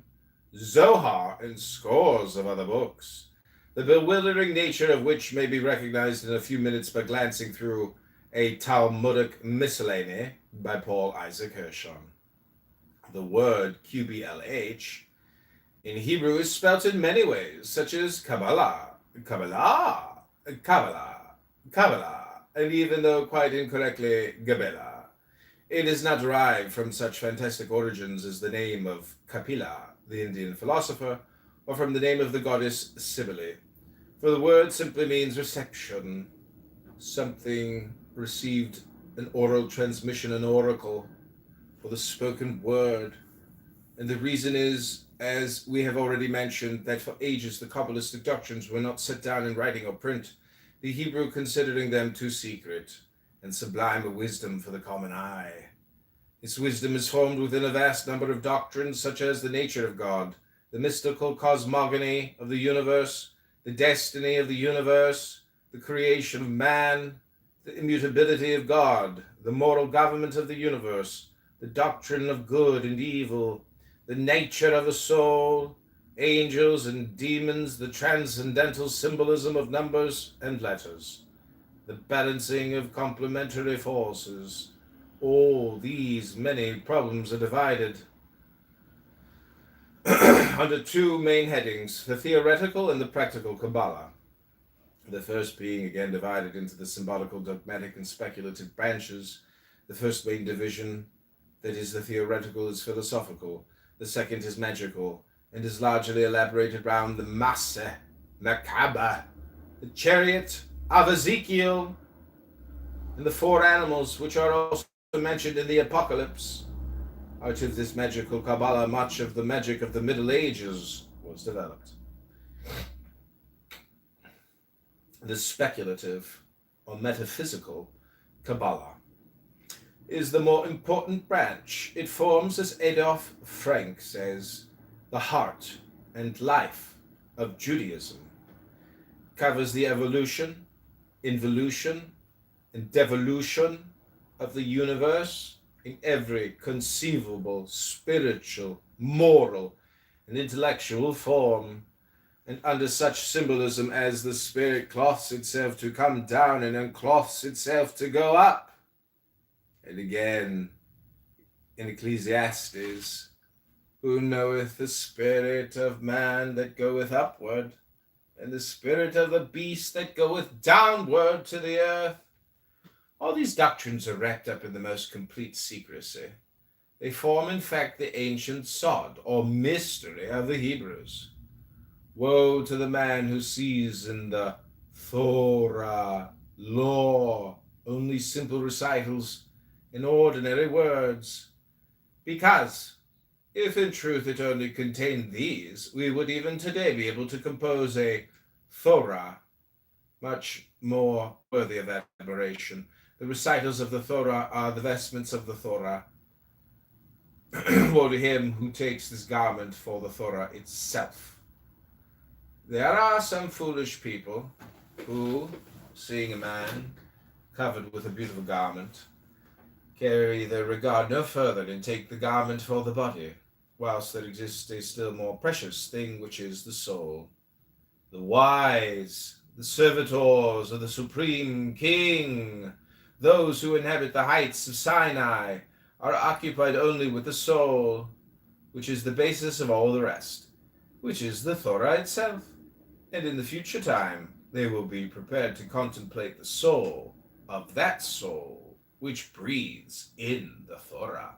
Zohar, and scores of other books, the bewildering nature of which may be recognized in a few minutes by glancing through a Talmudic miscellany by Paul Isaac Hirschon. The word QBLH in Hebrew is spelt in many ways, such as Kabbalah, Kabbalah, Kabbalah, Kabbalah, and even though quite incorrectly, Gabela. It is not derived from such fantastic origins as the name of Kapila, the Indian philosopher, or from the name of the goddess Cybele, for the word simply means reception, something received, an oral transmission, an oracle, or the spoken word. And the reason is, as we have already mentioned, that for ages the Kabbalistic doctrines were not set down in writing or print, the Hebrew considering them too secret and sublime a wisdom for the common eye. This wisdom is formed within a vast number of doctrines, such as the nature of God, the mystical cosmogony of the universe, the destiny of the universe, the creation of man, the immutability of God, the moral government of the universe, the doctrine of good and evil, the nature of the soul, angels and demons, the transcendental symbolism of numbers and letters, the balancing of complementary forces. All these many problems are divided under two main headings, the theoretical and the practical Kabbalah. The first being again divided into the symbolical, dogmatic, and speculative branches. The first main division, that is the theoretical, is philosophical. The second is magical, and is largely elaborated around the Masseh, Merkabah, the chariot of Ezekiel, and the four animals which are also mentioned in the Apocalypse. Out of this magical Kabbalah, much of the magic of the Middle Ages was developed. The speculative or metaphysical Kabbalah is the more important branch. It forms, as Adolf Frank says, the heart and life of Judaism. Covers the evolution, involution, and devolution of the universe in every conceivable, spiritual, moral, and intellectual form, and under such symbolism as the spirit cloths itself to come down and uncloths itself to go up. And again, in Ecclesiastes, who knoweth the spirit of man that goeth upward, and the spirit of the beast that goeth downward to the earth? All these doctrines are wrapped up in the most complete secrecy. They form, in fact, the ancient sod, or mystery of the Hebrews. Woe to the man who sees in the Torah, law, only simple recitals in ordinary words, because if in truth it only contained these, we would even today be able to compose a Torah much more worthy of admiration. The recitals of the Torah are the vestments of the Torah. Woe to him who takes this garment for the Torah itself. There are some foolish people who, seeing a man covered with a beautiful garment, carry their regard no further and take the garment for the body, whilst there exists a still more precious thing, which is the soul. The wise, the servitors of the Supreme King, those who inhabit the heights of Sinai, are occupied only with the soul, which is the basis of all the rest, which is the Torah itself. And in the future time, they will be prepared to contemplate the soul of that soul which breathes in the Torah.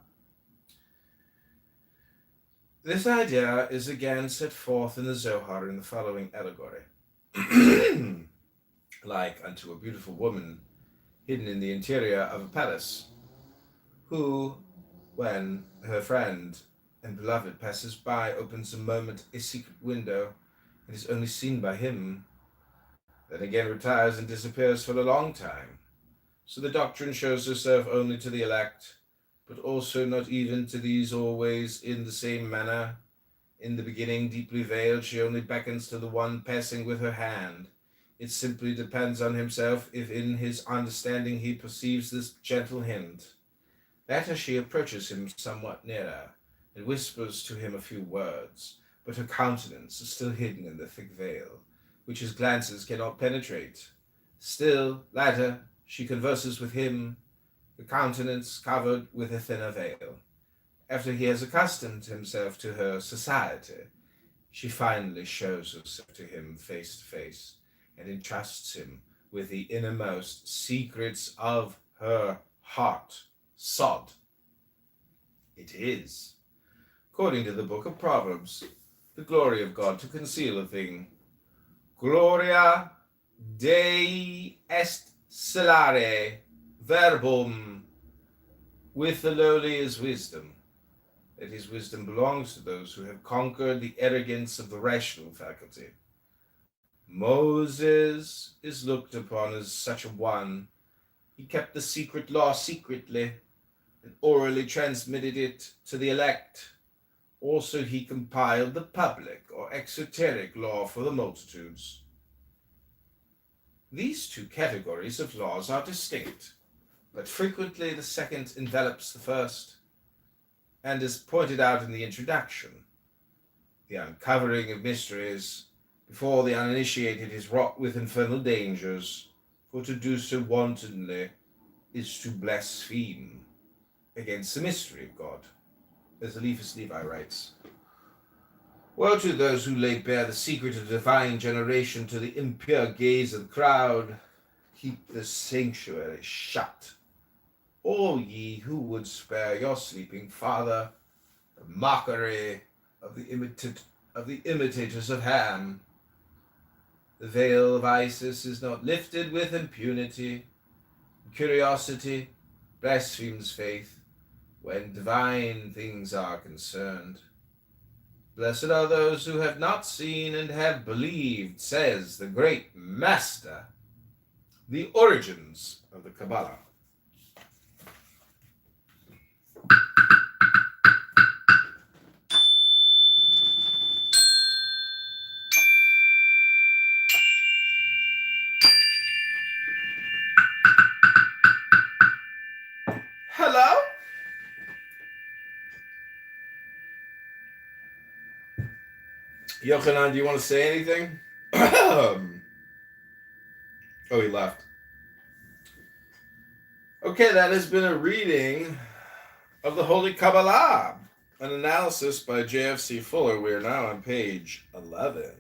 This idea is again set forth in the Zohar in the following allegory. Like unto a beautiful woman hidden in the interior of a palace, who, when her friend and beloved passes by, opens a moment a secret window, and is only seen by him. then again retires and disappears for a long time. So the doctrine shows herself only to the elect, but also not even to these always in the same manner. In the beginning, deeply veiled, she only beckons to the one passing with her hand. It simply depends on himself if in his understanding he perceives this gentle hint. Later she approaches him somewhat nearer, and whispers to him a few words, but her countenance is still hidden in the thick veil, which his glances cannot penetrate. Still, later, she converses with him, the countenance covered with a thinner veil. After he has accustomed himself to her society, she finally shows herself to him face to face, and entrusts him with the innermost secrets of her heart. Sod. It is, according to the book of Proverbs, the glory of God to conceal a thing. Gloria Dei est celare verbum. With the lowly is wisdom. That his wisdom belongs to those who have conquered the arrogance of the rational faculty. Moses is looked upon as such a one. He kept the secret law secretly and orally transmitted it to the elect. Also, he compiled the public or exoteric law for the multitudes. These two categories of laws are distinct, but frequently the second envelops the first, and is pointed out in the introduction. The uncovering of mysteries before the uninitiated is wrought with infernal dangers, for to do so wantonly is to blaspheme against the mystery of God, as Eliphas Levi writes. Woe to those who lay bare the secret of divine generation to the impure gaze of the crowd. Keep the sanctuary shut, all ye who would spare your sleeping father the mockery of the imitators of Ham. The veil of Isis is not lifted with impunity. Curiosity blasphemes faith when divine things are concerned. Blessed are those who have not seen and have believed, says the great master. The origins of the Kabbalah. Hello? Yochanan, do you want to say anything? Oh, he left. Okay, that has been a reading of the Holy Kabbalah, an analysis by J.F.C. Fuller. We are now on page 11.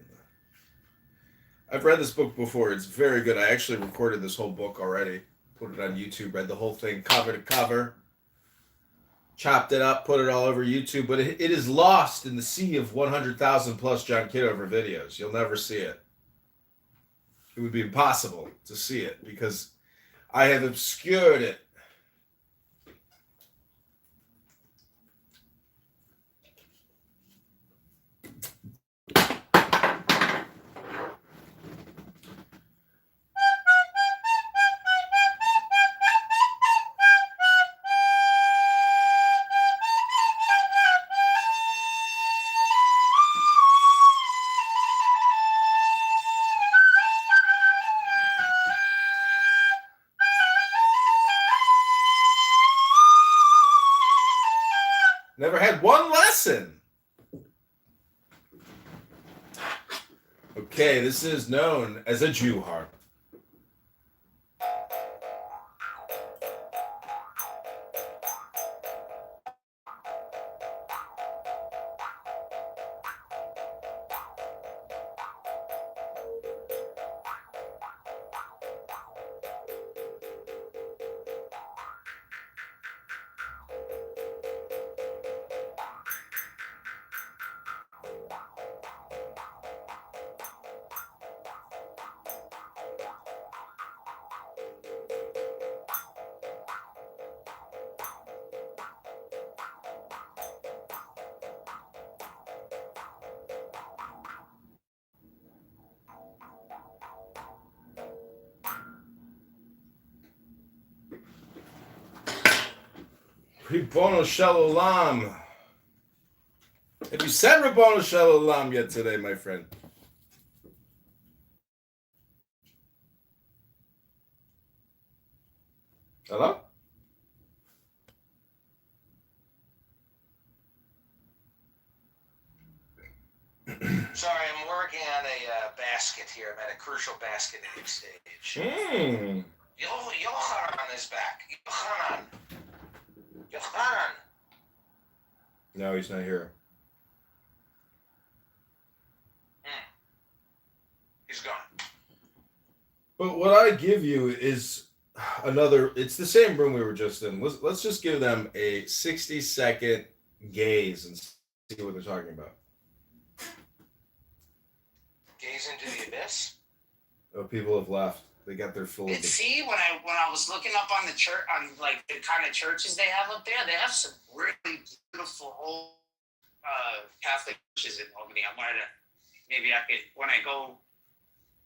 I've read this book before. It's very good. I actually recorded this whole book already, put it on YouTube, read the whole thing cover to cover, chopped it up, put it all over YouTube, but it is lost in the sea of 100,000 plus John Kitover videos. You'll never see it. It would be impossible to see it because I have obscured it. Never had one lesson. Okay, this is known as a Jew harp. Ribono Shalom. Have you said Ribono Shalom yet today, my friend? Hello?
Sorry, I'm working on a basket here. I'm at a crucial basketing stage. Yochanan is back. Yochanan.
No, he's not here.
He's gone.
But what I give you is another. It's the same room we were just in. Let's just give them a 60-second gaze and see what they're talking about.
Gaze into the abyss.
Oh, people have left. They got their full.
See, when I was looking up on the church, on like the kind of churches they have up there, they have some really beautiful old Catholic churches in Albany. I wanted to, maybe I could, when I go,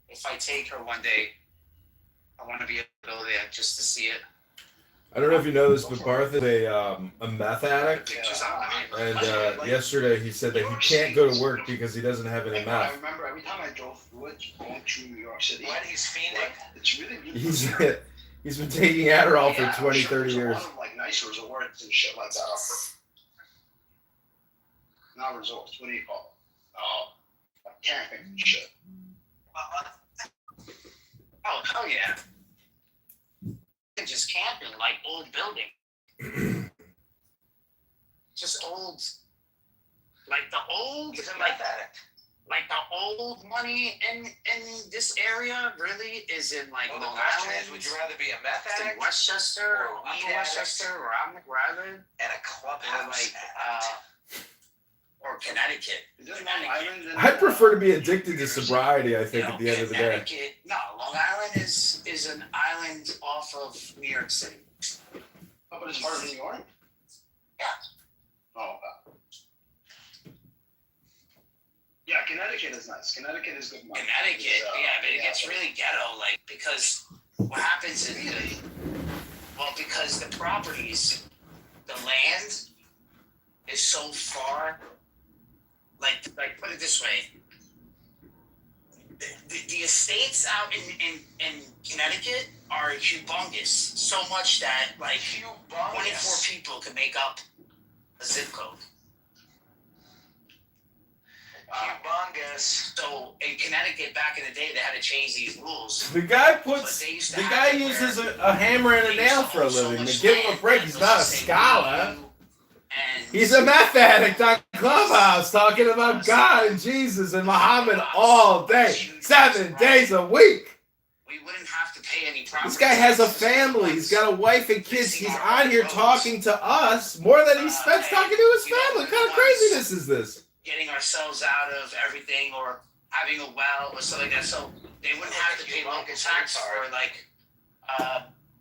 if I take her one day, I want to be able to go there just to see it.
I don't know if you know this, but Barth is a meth addict, and yesterday he said that he can't go to work because he doesn't have any
I
meth.
remember every time I drove through it, going through New York City.
What? He's fiending?
It's really beautiful.
He's been taking Adderall for 20, 30 years.
There's a lot of like nice resorts and shit like that up there. Not resorts. What do you call them? Oh, camping and shit.
Oh, hell yeah. Just camping, like old building. Just old, like the old, like the old money in this area really is in like
Well, the
Long
question
Island.
is, would you rather be a meth
It's in
addict
Westchester
or
or
weed
Upper Westchester or where I live,
and a
or
clubhouse
like
addict?
or Connecticut.
Is there Long Island?
I'd prefer to be addicted to sobriety, I think, at the end of the day.
Connecticut. No, Long Island is an island off of New York City.
Oh, but it's part of New York?
Yeah.
Oh, okay. Yeah, Connecticut is nice. Connecticut is good money.
Connecticut, but it gets really ghetto, like, because what happens is, because the properties, the land is so far, like put it this way, the estates out in Connecticut are humongous, so much that like 24 people can make up a zip code.
Humongous.
So in Connecticut back in the day, they had to change these rules.
The guy uses a hammer and a nail for a living. To give him a break, he's not a scholar. He's a meth addict on Clubhouse talking about God and Jesus and Muhammad all day, 7 days a week.
We wouldn't have to pay any property.
This guy has a family. He's got a wife and kids. He's on here talking to us more than he spends talking to his family. What kind of craziness is this?
Getting ourselves out of everything or having a well or something like that. So they wouldn't have to pay local tax for like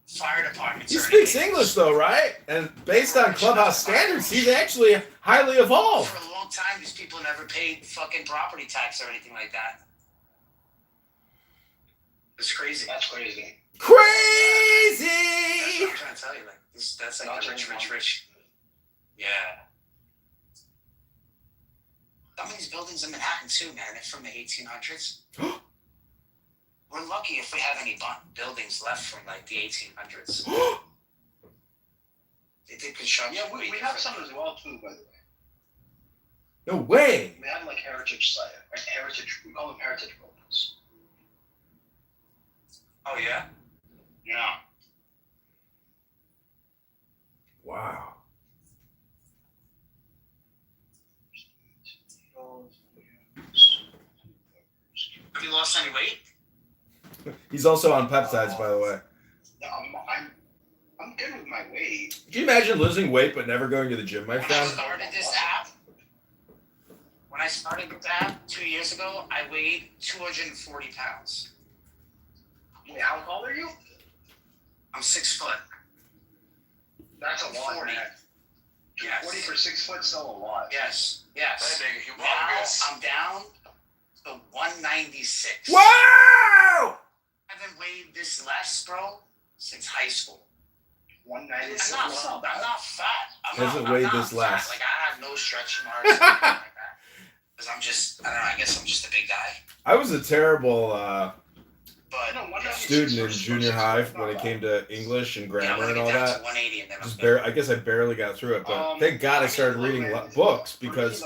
fire departments.
He speaks English though, right? And based on Clubhouse standards, he's actually highly evolved.
For a long time, these people never paid fucking property tax or anything like that. It's crazy.
That's crazy.
Crazy!
That's what I'm trying to tell you. Like this, that's like the rich. Yeah. Some of these buildings in Manhattan too, man, they're from the 1800s. We're lucky if we have any buildings left from like the 1800s. They did construction.
Yeah, we have some as well too, by the way.
No way!
We have like heritage site, we call them heritage buildings.
Oh yeah.
Yeah.
Wow.
Have you lost any weight?
He's also on peptides, by the way.
I'm good with my weight.
Can you imagine losing weight but never going to the gym, my
When I
friend?
started this app 2 years ago, I weighed 240 pounds.
Wait, how tall are you?
I'm 6 foot.
That's a lot,
40.
man.
Yes.
40 for 6 foot, still a lot.
Yes.
That big,
Now
humongous.
I'm down to 196.
Wow!
I haven't weighed this less, bro, since high school.
190.
I'm not fat.
Hasn't
I'm
weighed
not
this
fat.
last.
Like I have no stretch marks or anything like that. Because I don't know. I guess I'm just a big guy.
I was a terrible
But
student in junior high when it came to English and grammar and all that.
180 and then
I guess I barely got through it, but thank God I started reading books, because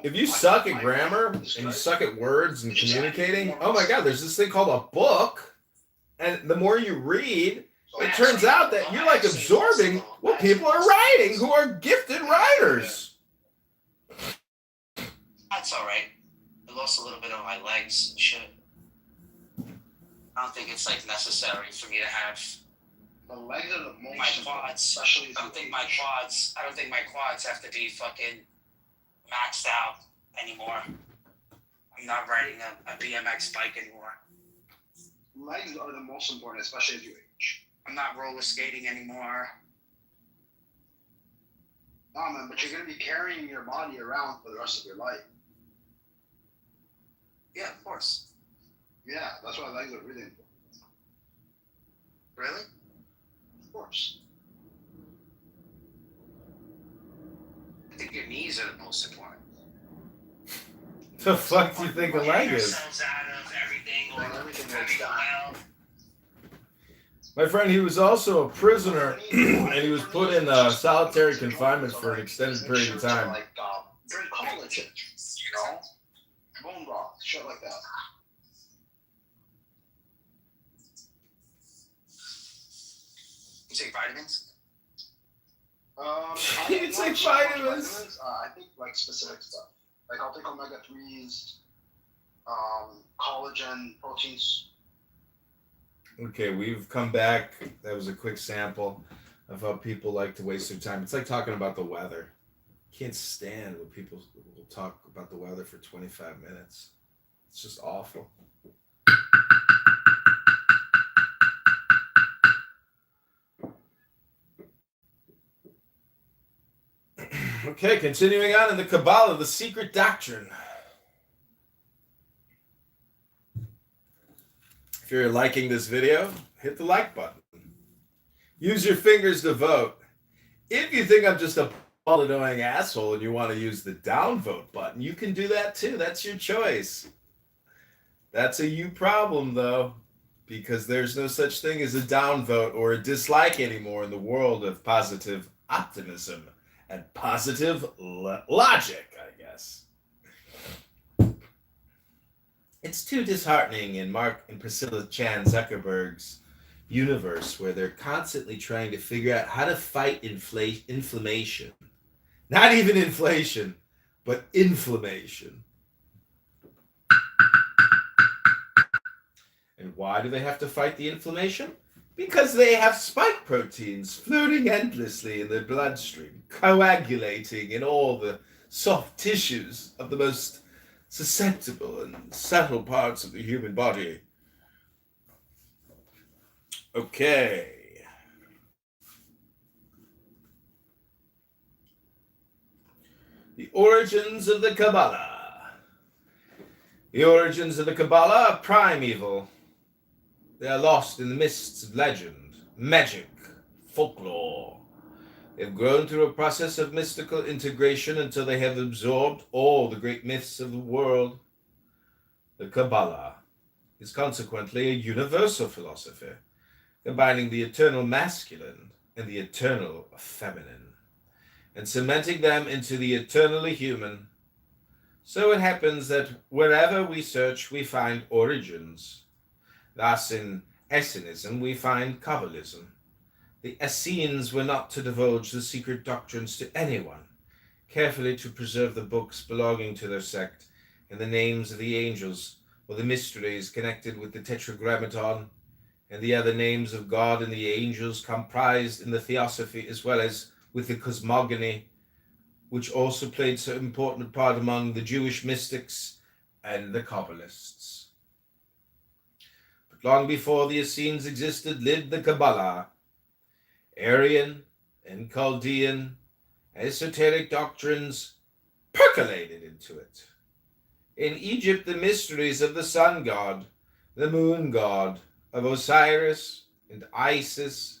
if you suck at grammar and you suck at words and communicating, oh my God, there's this thing called a book, and the more you read, it turns out that you're like absorbing what people are writing who are gifted writers.
That's all right. I lost a little bit of my legs and shit. I don't think it's like necessary for me to have
The legs are the most
my quads.
especially.
I don't think my quads have to be fucking maxed out anymore. I'm not riding a BMX bike anymore.
Legs are the most important, especially as you age.
I'm not roller skating anymore.
Nah, man, but you're gonna be carrying your body around for the rest of your life.
Yeah, of course.
Yeah, that's why legs are really important.
Really?
Of course.
I think your knees are the most important.
The fuck do you think a leg is?
Yourselves out of everything or
Everything
having
works
a
down.
well.
My friend, he was also a prisoner, and he was put in solitary confinement for an extended period of time.
Like, drink collagen, you know? Bone broth, shit like that.
You take vitamins?
You take vitamins?
I think like specific stuff. Like I'll take omega-3s, collagen, proteins.
Okay, we've come back. That was a quick sample of how people like to waste their time. It's like talking about the weather. Can't stand when people will talk about the weather for 25 minutes. It's just awful. Okay, continuing on in the Kabbalah, the secret doctrine. If you're liking this video, hit the like button. Use your fingers to vote. If you think I'm just a bald annoying asshole and you want to use the downvote button, you can do that too. That's your choice. That's a you problem though, because there's no such thing as a downvote or a dislike anymore in the world of positive optimism and positive logic, I guess. It's too disheartening in Mark and Priscilla Chan Zuckerberg's universe, where they're constantly trying to figure out how to fight inflammation. Not even inflation, but inflammation. And why do they have to fight the inflammation? Because they have spike proteins floating endlessly in their bloodstream, coagulating in all the soft tissues of the most susceptible and subtle parts of the human body. Okay. The origins of the Kabbalah. The origins of the Kabbalah are primeval. They are lost in the mists of legend, magic, folklore. They've grown through a process of mystical integration until they have absorbed all the great myths of the world. The Kabbalah is consequently a universal philosophy, combining the eternal masculine and the eternal feminine, and cementing them into the eternally human. So it happens that wherever we search, we find origins. Thus, in Essenism, we find Kabbalism. The Essenes were not to divulge the secret doctrines to anyone, carefully to preserve the books belonging to their sect and the names of the angels or the mysteries connected with the Tetragrammaton and the other names of God and the angels comprised in the Theosophy, as well as with the cosmogony, which also played so important a part among the Jewish mystics and the Kabbalists. But long before the Essenes existed lived the Kabbalah. Aryan and Chaldean esoteric doctrines percolated into it. In Egypt, the mysteries of the sun god, the moon god, of Osiris and Isis,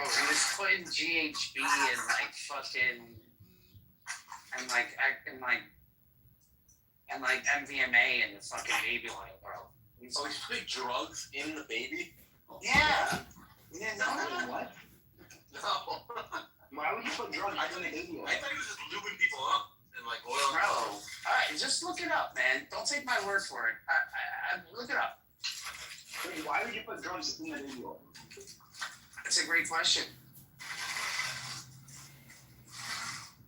he was putting GHB and like fucking and like MDMA in the fucking baby oil, bro.
He's putting drugs in the baby?
Yeah. You didn't know that?
What?
No.
Why would you put drugs in the baby oil?
I thought he was just lubing people up and like oil.
Bro, all right, just look it up, man. Don't take my word for it. I look it up.
Wait, why would you put drugs in the baby oil?
That's a great question.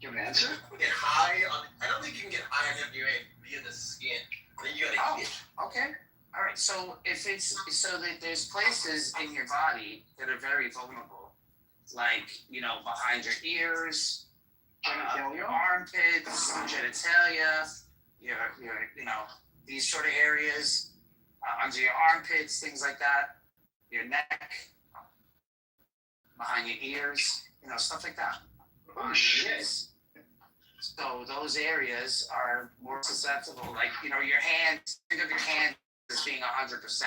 Do you have an answer?
Get high on. I don't think you can get high on MDMA via the skin. I think you gotta eat it.
Okay. All right. So if it's so that there's places in your body that are very vulnerable, like behind your ears, your armpits, genitalia, your these sort of areas, under your armpits, things like that, your neck, behind your ears, stuff like that.
Oh shit.
So those areas are more susceptible. Like your hands. Think of your hands as being 100%.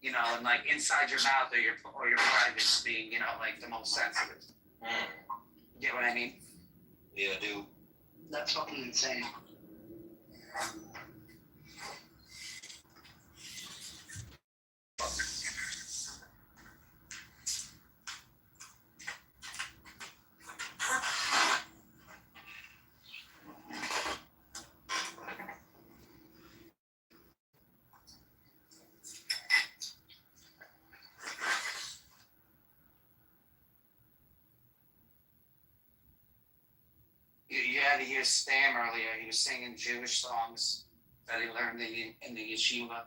And like inside your mouth or your privates being like the most sensitive. You get what I mean?
Yeah, I do.
That's fucking insane.
You had to hear Stam earlier. He was singing Jewish songs that he learned in the yeshiva.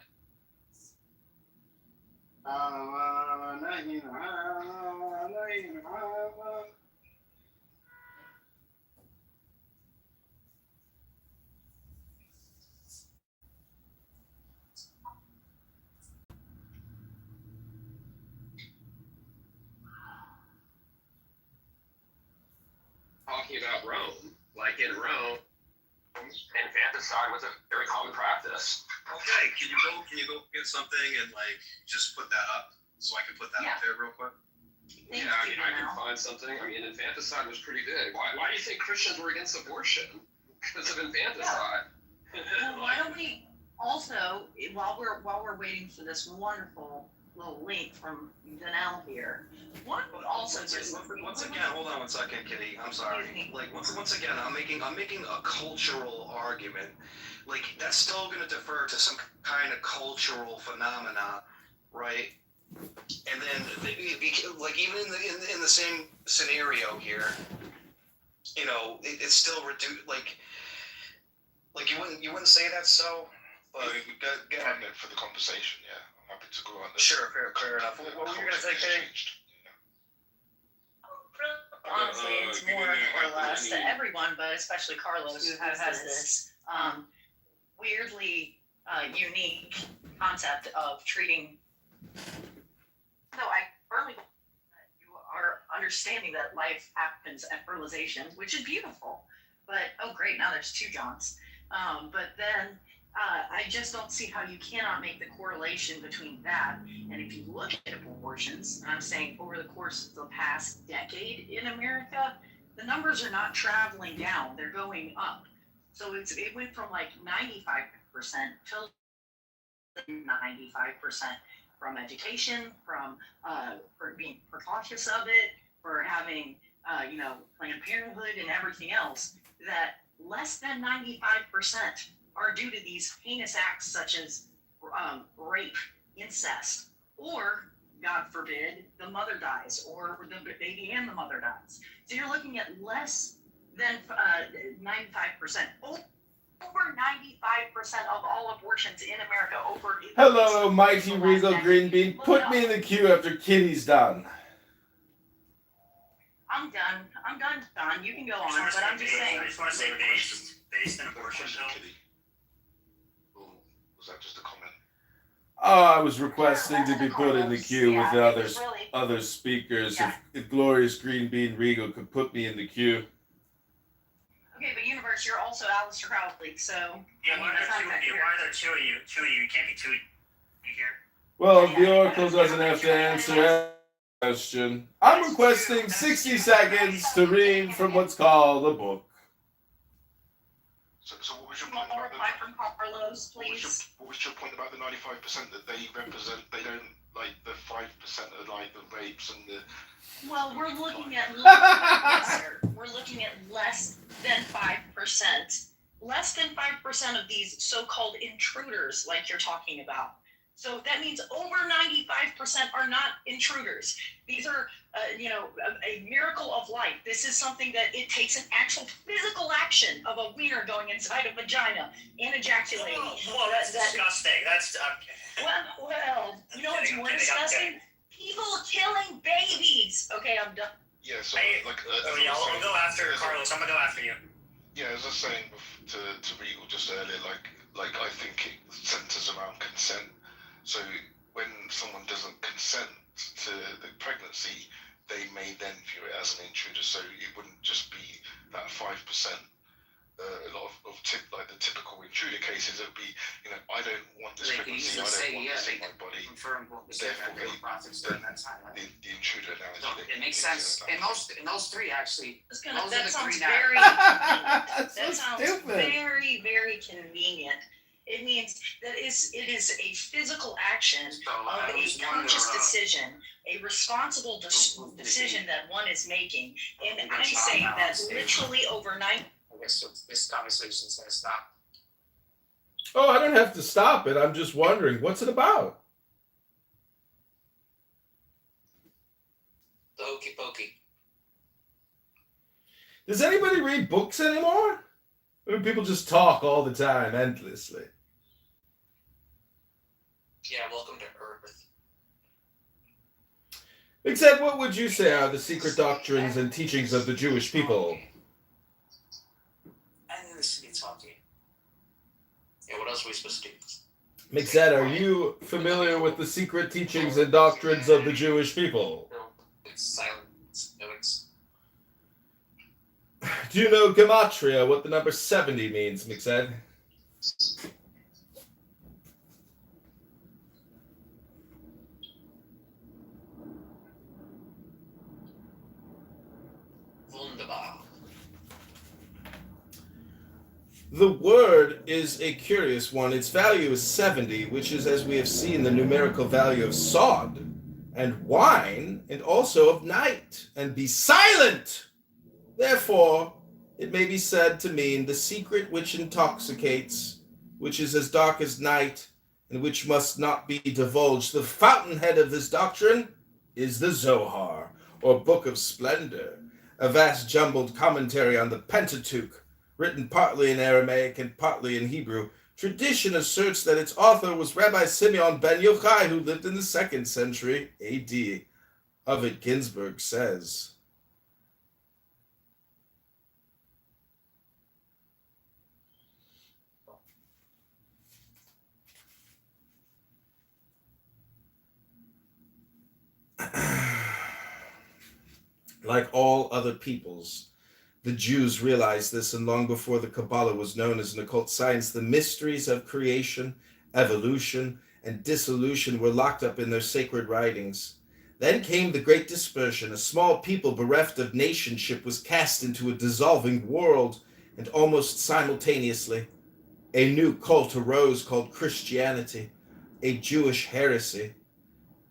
Talking about Rome, like in Rome, infanticide was a very common practice. Okay, can you go get something and like just put that up so I can put that up there real quick?
Yeah, I can find something. I mean, infanticide was pretty big. Why do you think Christians were against abortion? Because of infanticide.
Well, why don't we also, while we're waiting for this wonderful little link from Danelle here, why don't we also just
once again, hold on one second, Kitty. I'm sorry. Like once again, I'm making a cultural argument. Like that's still going to defer to some kind of cultural phenomena, right? And then, like even in the same scenario here, it's still reduced. Like you wouldn't say that so. But
we get on it for the conversation. Yeah, I'm happy to go on.
Sure, fair enough. What were you gonna say, Kitty?
honestly, it's more or less to everyone, but especially Carlos, who has this weirdly unique concept of treating. So I firmly believe that you are understanding that life happens at fertilization, which is beautiful. But oh, great! Now there's two Johns. But then I just don't see how you cannot make the correlation between that. And if you look at abortions, and I'm saying over the course of the past decade in America, the numbers are not traveling down; they're going up. So it went from like 95% to 95% from education, from for being precautious of it, for having Planned Parenthood and everything else. That less than 95% are due to these heinous acts such as rape, incest, or, God forbid, the mother dies, or the baby and the mother dies. So you're looking at less than 95%. Over 95% of all abortions in America.
Hello, mighty Regal Green Bean. Put me in the queue after Kitty's done.
I'm done, Don. You can go on, but I'm just saying.
I just want to say based on abortion bill.
Was that just a comment?
Oh, I was requesting to be put in the queue with the other speakers.
Yeah.
If Glorious Green Bean Regal could put me in the queue.
Okay, but Universe, you're also Aleister Crowley, so.
Yeah, why are there two of you? You can't be two here.
Well, the Oracle doesn't have to answer question. I'm requesting 60 seconds to read from what's called a book.
So what was your
One
point
more
about
reply from Carlos,
what was your point about the 95% that they represent? They don't like the 5% of like the rapes and the.
Well, we're looking at yes, sir. We're looking at less than 5%. Less than 5% of these so-called intruders, like you're talking about. So that means over 95% are not intruders. These are, a miracle of life. This is something that it takes an actual physical action of a wiener going inside a vagina and ejaculating.
Well, that's disgusting. That's
Well, you know what's more disgusting? People killing babies. Okay, I'm done.
Yeah, so
I'll go after Carlos. I'm gonna go after you.
Yeah, as I was saying to Regal just earlier, like I think it centers around consent. So when someone doesn't consent to the pregnancy, they may then view it as an intruder. So it wouldn't just be that 5%. A lot of the typical intruder cases, it would be, I don't want this pregnancy, I don't want this in my body. Therefore, the intruder analogy.
It makes sense. In those three, actually.
That sounds very very, very convenient. It means that it is a physical action of a conscious decision, a responsible decision that one is making. And I'm saying that literally overnight.
I guess this conversation's gonna stop.
Oh, I don't have to stop it. I'm just wondering, what's it about?
The hokey pokey.
Does anybody read books anymore? Or do people just talk all the time, endlessly?
Yeah, welcome to Earth.
Except, what would you say are the secret doctrines and teachings of the Jewish people?
I knew this would be talking.
Yeah, what else are we supposed to do?
Mixed, are you familiar with the secret teachings and doctrines of the Jewish people?
It's silence. No, it's.
Do you know gematria, what the number 70 means, Mixed?
Wunderbar.
The word is a curious one. Its value is 70, which is, as we have seen, the numerical value of sod and wine, and also of night. And be silent! Therefore, it may be said to mean the secret which intoxicates, which is as dark as night, and which must not be divulged. The fountainhead of this doctrine is the Zohar, or Book of Splendor, a vast jumbled commentary on the Pentateuch, written partly in Aramaic and partly in Hebrew. Tradition asserts that its author was Rabbi Simeon ben Yochai, who lived in the 2nd century A.D. Ovid Ginsburg says, like all other peoples, the Jews realized this, and long before the Kabbalah was known as an occult science, the mysteries of creation, evolution, and dissolution were locked up in their sacred writings. Then came the Great Dispersion. A small people bereft of nationship was cast into a dissolving world, and almost simultaneously, a new cult arose called Christianity, a Jewish heresy.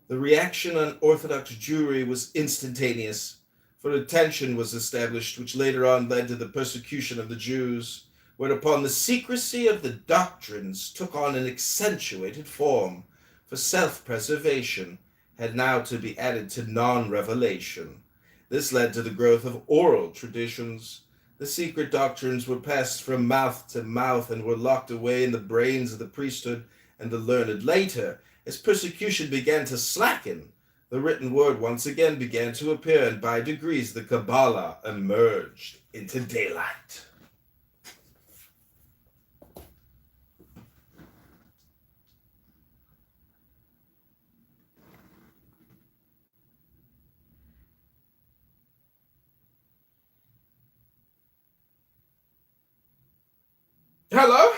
The reaction on Orthodox Jewry was instantaneous, for a tension was established, which later on led to the persecution of the Jews, whereupon the secrecy of the doctrines took on an accentuated form, for self-preservation had now to be added to non-revelation. This led to the growth of oral traditions. The secret doctrines were passed from mouth to mouth and were locked away in the brains of the priesthood and the learned. Later, as persecution began to slacken, the written word once again began to appear, and by degrees the Kabbalah emerged into daylight. Hello?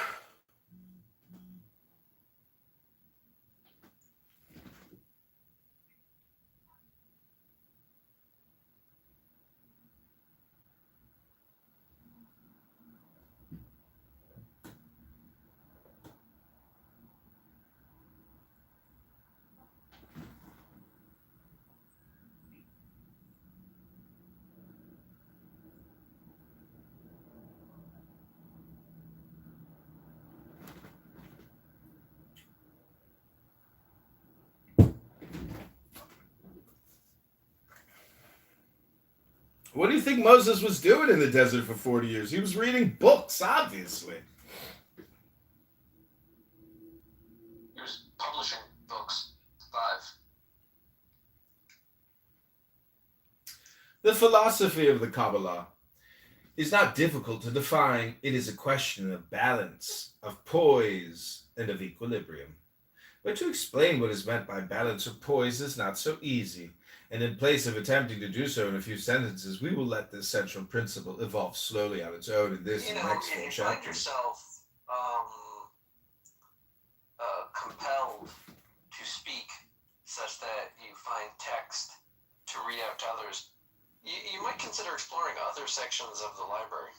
What do you think Moses was doing in the desert for 40 years? He was reading books, obviously.
He was publishing books. 5.
The philosophy of the Kabbalah is not difficult to define. It is a question of balance, of poise, and of equilibrium. But to explain what is meant by balance or poise is not so easy, and in place of attempting to do so in a few sentences, we will let this central principle evolve slowly on its own in this and the next 4
if you find
chapters.
yourself compelled to speak such that you find text to read out to others, you might consider exploring other sections of the library.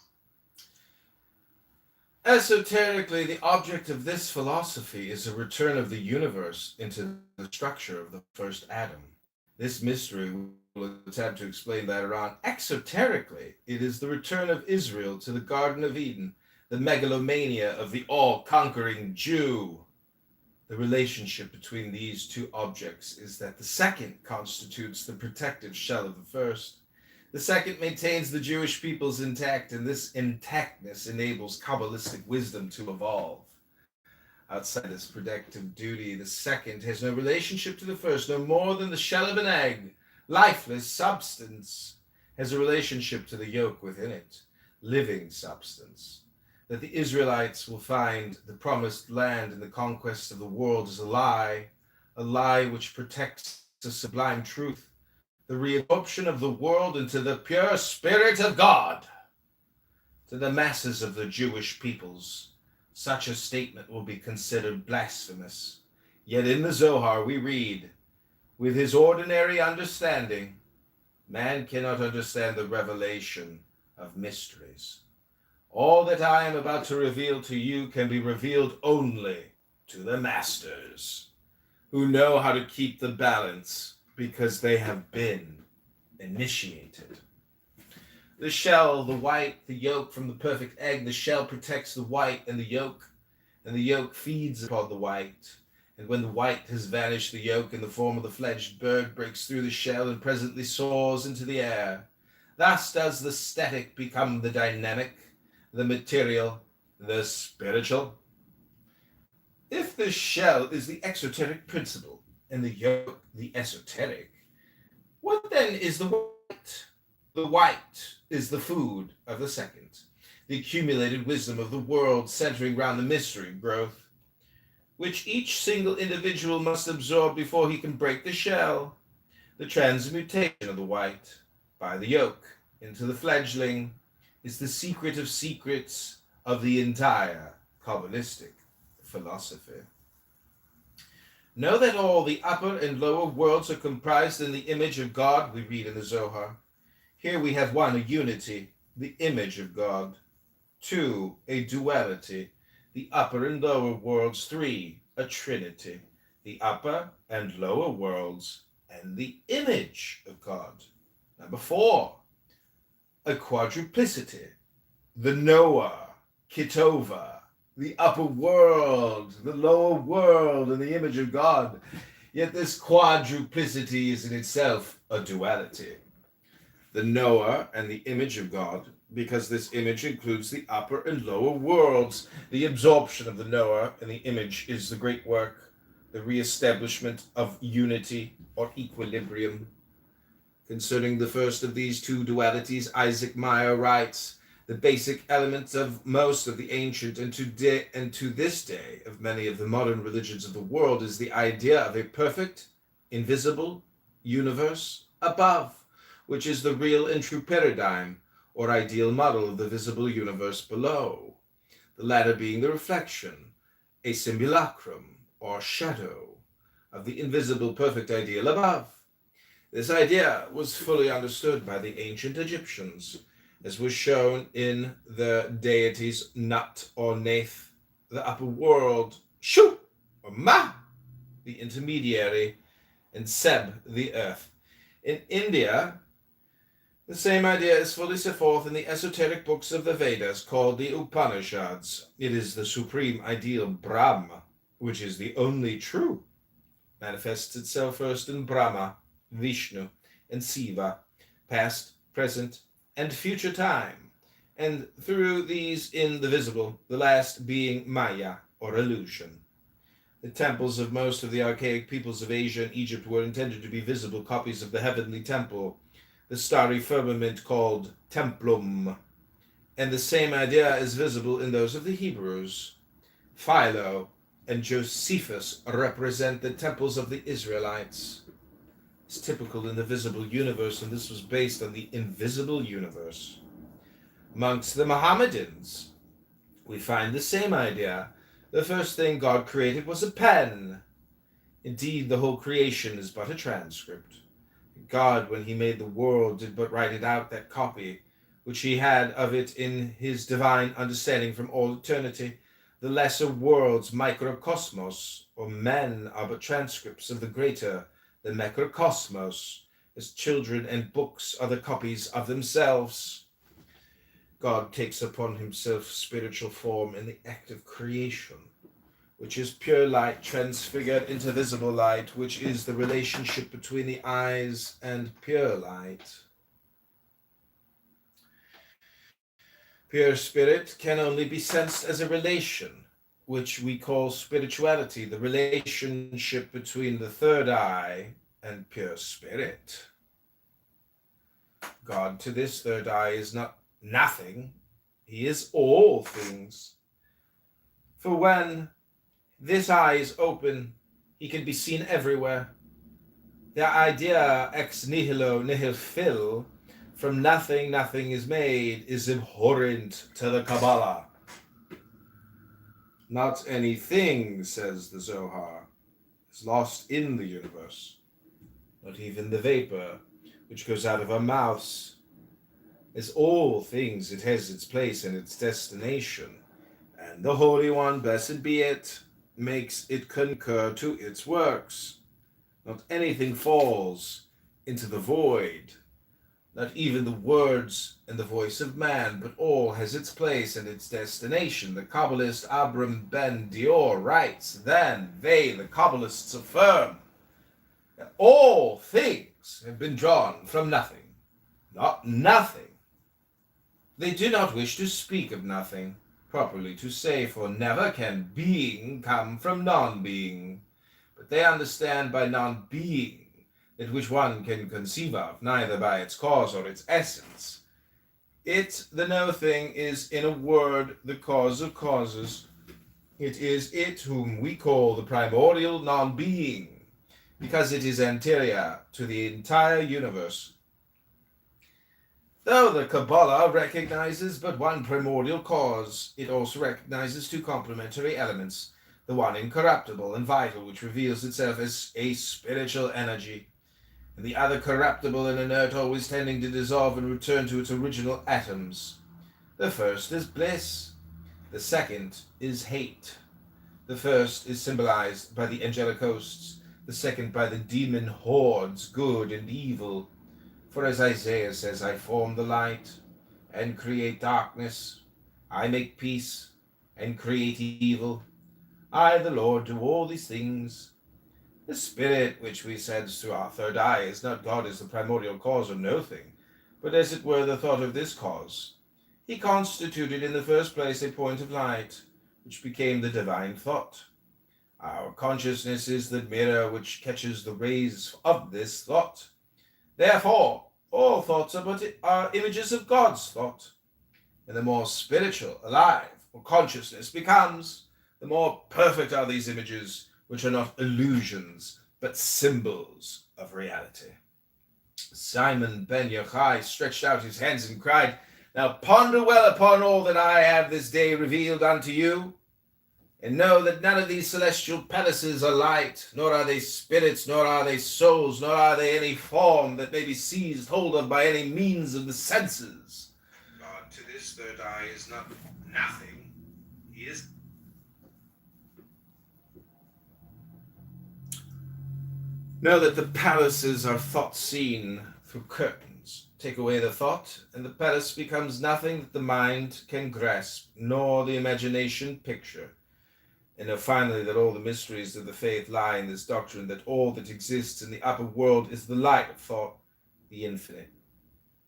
Esoterically, the object of this philosophy is a return of the universe into the structure of the first atom. This mystery will attempt to explain later on. Exoterically, it is the return of Israel to the Garden of Eden, the megalomania of the all-conquering Jew. The relationship between these two objects is that the second constitutes the protective shell of the first. The second maintains the Jewish peoples intact, and this intactness enables Kabbalistic wisdom to evolve. Outside this protective duty, the second has no relationship to the first, no more than the shell of an egg, lifeless substance, has a relationship to the yolk within it, living substance. That the Israelites will find the promised land and the conquest of the world is a lie which protects the sublime truth, the reabsorption of the world into the pure Spirit of God. To the masses of the Jewish peoples, such a statement will be considered blasphemous. Yet in the Zohar we read, with his ordinary understanding, man cannot understand the revelation of mysteries. All that I am about to reveal to you can be revealed only to the masters, who know how to keep the balance because they have been initiated. The shell, the white, the yolk from the perfect egg, the shell protects the white and the yolk feeds upon the white. And when the white has vanished, the yolk in the form of the fledged bird breaks through the shell and presently soars into the air. Thus does the static become the dynamic, the material, the spiritual. If the shell is the exoteric principle and the yolk the esoteric, what then is the white? The white is the food of the second, the accumulated wisdom of the world centering round the mystery growth, which each single individual must absorb before he can break the shell, the transmutation of the white by the yolk into the fledgling is the secret of secrets of the entire Kabbalistic philosophy. Know that all the upper and lower worlds are comprised in the image of God, we read in the Zohar. Here we have 1, a unity, the image of God. 2, a duality, the upper and lower worlds. 3, a trinity, the upper and lower worlds and the image of God. Number 4, a quadruplicity, the Noah, Kitover, the upper world, the lower world, and the image of God. Yet this quadruplicity is in itself a duality. The Noah and the image of God, because this image includes the upper and lower worlds. The absorption of the Noah and the image is the great work, the reestablishment of unity or equilibrium. Concerning the first of these two dualities, Isaac Meyer writes, the basic element of most of the ancient and to this day of many of the modern religions of the world is the idea of a perfect, invisible universe above, which is the real and true paradigm or ideal model of the visible universe below, the latter being the reflection, a simulacrum or shadow of the invisible perfect ideal above. This idea was fully understood by the ancient Egyptians, as was shown in the deities Nut or Nath, the upper world, Shu or Ma, the intermediary, and Seb, the earth. In India, the same idea is fully set forth in the esoteric books of the Vedas called the Upanishads. It is the supreme ideal Brahma, which is the only true, manifests itself first in Brahma, Vishnu, and Siva, past, present, and future time, and through these in the visible, the last being Maya, or illusion. The temples of most of the archaic peoples of Asia and Egypt were intended to be visible copies of the heavenly temple, the starry firmament called templum, and the same idea is visible in those of the Hebrews. Philo and Josephus represent the temples of the Israelites. It's typical in the visible universe, and this was based on the invisible universe. Amongst the Mohammedans, we find the same idea. The first thing God created was a pen. Indeed, the whole creation is but a transcript. God, when he made the world, did but write it out, that copy, which he had of it in his divine understanding from all eternity. The lesser worlds, microcosmos, or men, are but transcripts of the greater, the macrocosmos, as children and books are the copies of themselves. God takes upon himself spiritual form in the act of creation, which is pure light transfigured into visible light, which is the relationship between the eyes and pure light. Pure spirit can only be sensed as a relation, which we call spirituality, the relationship between the third eye and pure spirit. God to this third eye is not nothing, he is all things. For when this eye is open, he can be seen everywhere. The idea ex nihilo nihil fil, from nothing nothing is made, is abhorrent to the Kabbalah. Not anything, says the Zohar, is lost in the universe. Not even the vapor which goes out of our mouths. As all things, it has its place and its destination, and the Holy One, blessed be it, makes it concur to its works. Not anything falls into the void, not even the words and the voice of man, but all has its place and its destination. The Kabbalist Abram Ben Dior writes, then they, the Kabbalists, affirm that all things have been drawn from nothing, not nothing. They do not wish to speak of nothing, properly to say, for never can being come from non-being. But they understand by non-being that which one can conceive of, neither by its cause or its essence. It, the no-thing, is in a word the cause of causes. It is it whom we call the primordial non-being, because it is anterior to the entire universe. Though the Kabbalah recognizes but one primordial cause, it also recognizes two complementary elements, the one incorruptible and vital, which reveals itself as a spiritual energy, and the other corruptible and inert, always tending to dissolve and return to its original atoms. The first is bliss, the second is hate. The first is symbolized by the angelic hosts, the second by the demon hordes, good and evil. For as Isaiah says, I form the light and create darkness. I make peace and create evil. I, the Lord, do all these things. The spirit which we sense through our third eye is not God as the primordial cause of no thing, but as it were the thought of this cause. He constituted in the first place a point of light, which became the divine thought. Our consciousness is the mirror which catches the rays of this thought. Therefore, all thoughts are images of God's thought. And the more spiritual, alive, or consciousness becomes, the more perfect are these images, which are not illusions, but symbols of reality. Simon ben Yochai stretched out his hands and cried, Now ponder well upon all that I have this day revealed unto you, and know that none of these celestial palaces are light, nor are they spirits, nor are they souls, nor are they any form that may be seized hold of by any means of the senses. God to this third eye is not nothing. He is. Know that the palaces are thought seen through curtains. Take away the thought, and the palace becomes nothing that the mind can grasp, nor the imagination picture. And know finally that all the mysteries of the faith lie in this doctrine, that all that exists in the upper world is the light of thought, the infinite.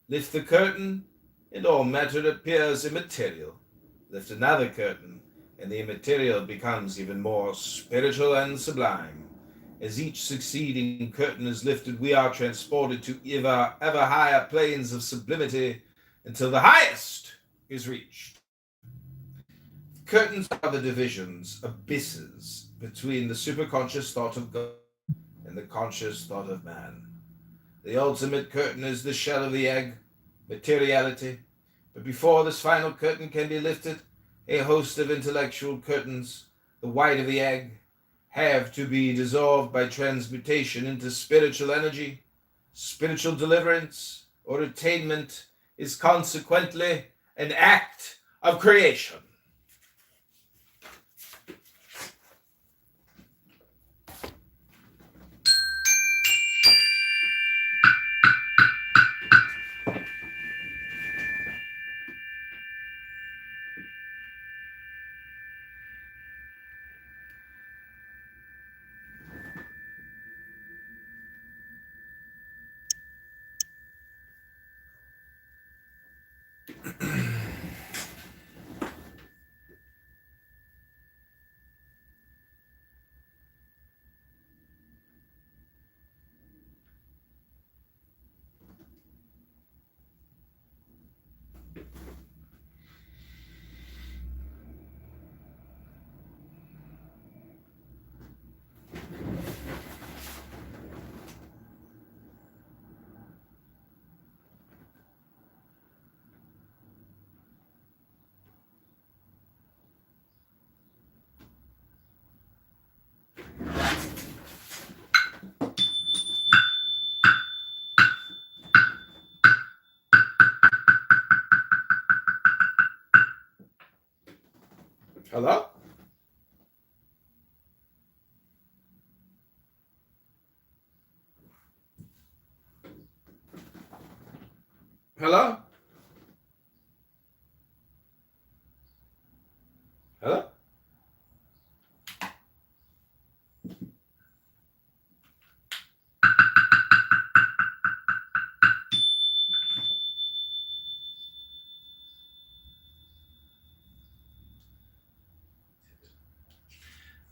Lift the curtain, and all matter appears immaterial. Lift another curtain, and the immaterial becomes even more spiritual and sublime. As each succeeding curtain is lifted, we are transported to ever higher planes of sublimity until the highest is reached. Curtains are the divisions, abysses, between the superconscious thought of God and the conscious thought of man. The ultimate curtain is the shell of the egg, materiality. But before this final curtain can be lifted, a host of intellectual curtains, the white of the egg, have to be dissolved by transmutation into spiritual energy. Spiritual deliverance or attainment is consequently an act of creation. Hello? Hello? Hello?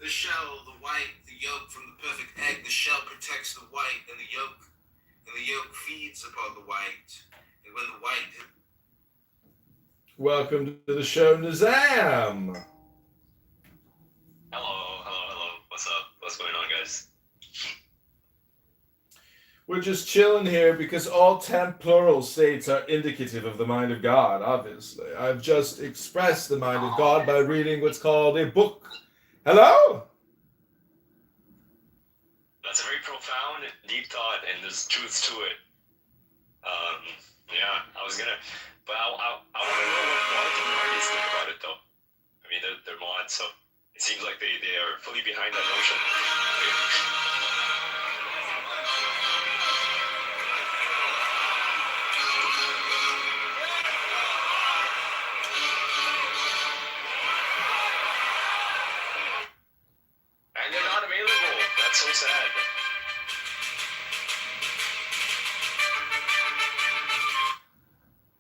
The shell, the white, the yolk from the perfect egg, the shell protects the white and the yolk feeds upon the white. And when the white... Welcome to the show, Nizam!
Hello. What's up? What's going on, guys?
We're just chilling here because all 10 plural states are indicative of the mind of God, obviously. I've just expressed the mind of God by reading what's called a book. Hello?
That's a very profound, deep thought, and there's truth to it. Yeah, I was gonna, but I want to know what the artists think about it, though. I mean, they're mods, so it seems like they are fully behind that notion. And they're not available. That's so sad.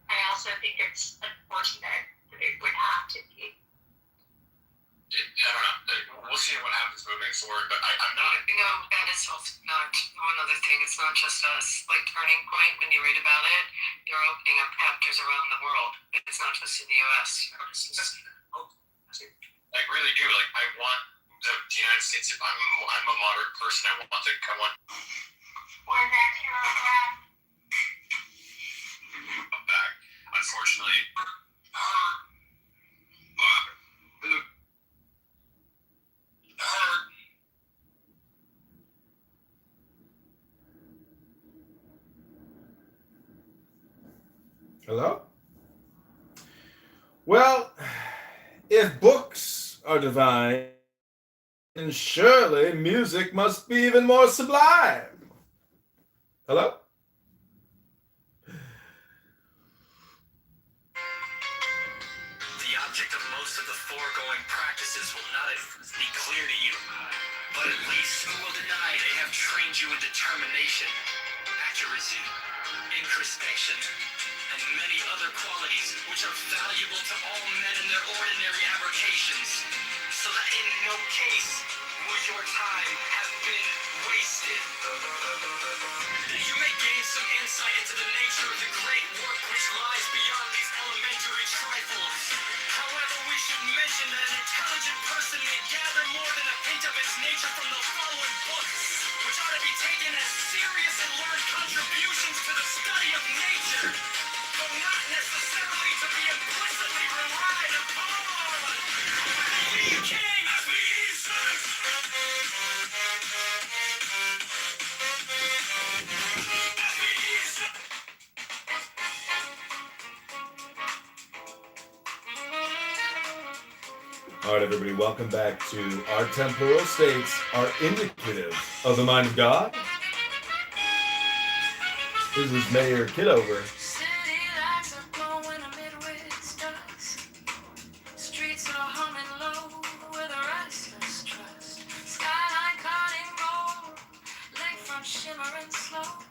I also think it's unfortunate that it would have to be.
I don't know. We'll see what happens moving forward, but I'm not.
That is also not one other thing. It's not just us. Like Turning Point, when you read about it, you're opening up chapters around the world. It's not just in the U.S.
I really do. Like, I want the United States. If I'm a moderate person, I want to come on.
Where's that kilogram?
Back. Unfortunately.
Hello? Well, if books are divine, then surely music must be even more sublime. Hello?
The object of most of the foregoing practices will not be clear to you, but at least who will deny they have trained you in determination, accuracy, introspection, and
and many other qualities which are valuable to all men in their ordinary avocations, so that in no case would your time have been wasted. You may gain some insight into the nature of the great work which lies beyond these elementary trifles. However, we should mention that an intelligent person may gather more than a hint of its nature from the following books, which are to be taken as serious and learned contributions to the study of nature, though not necessarily to be implicitly relied upon. We king of pieces!
All right, everybody, welcome back to Our Temporal States are indicative of the mind of God. This is Mayor Kitover.
City lights are glowing amid with dusk. Streets are humming low with a restless trust. Skyline cutting gold, lakefront shimmering slow.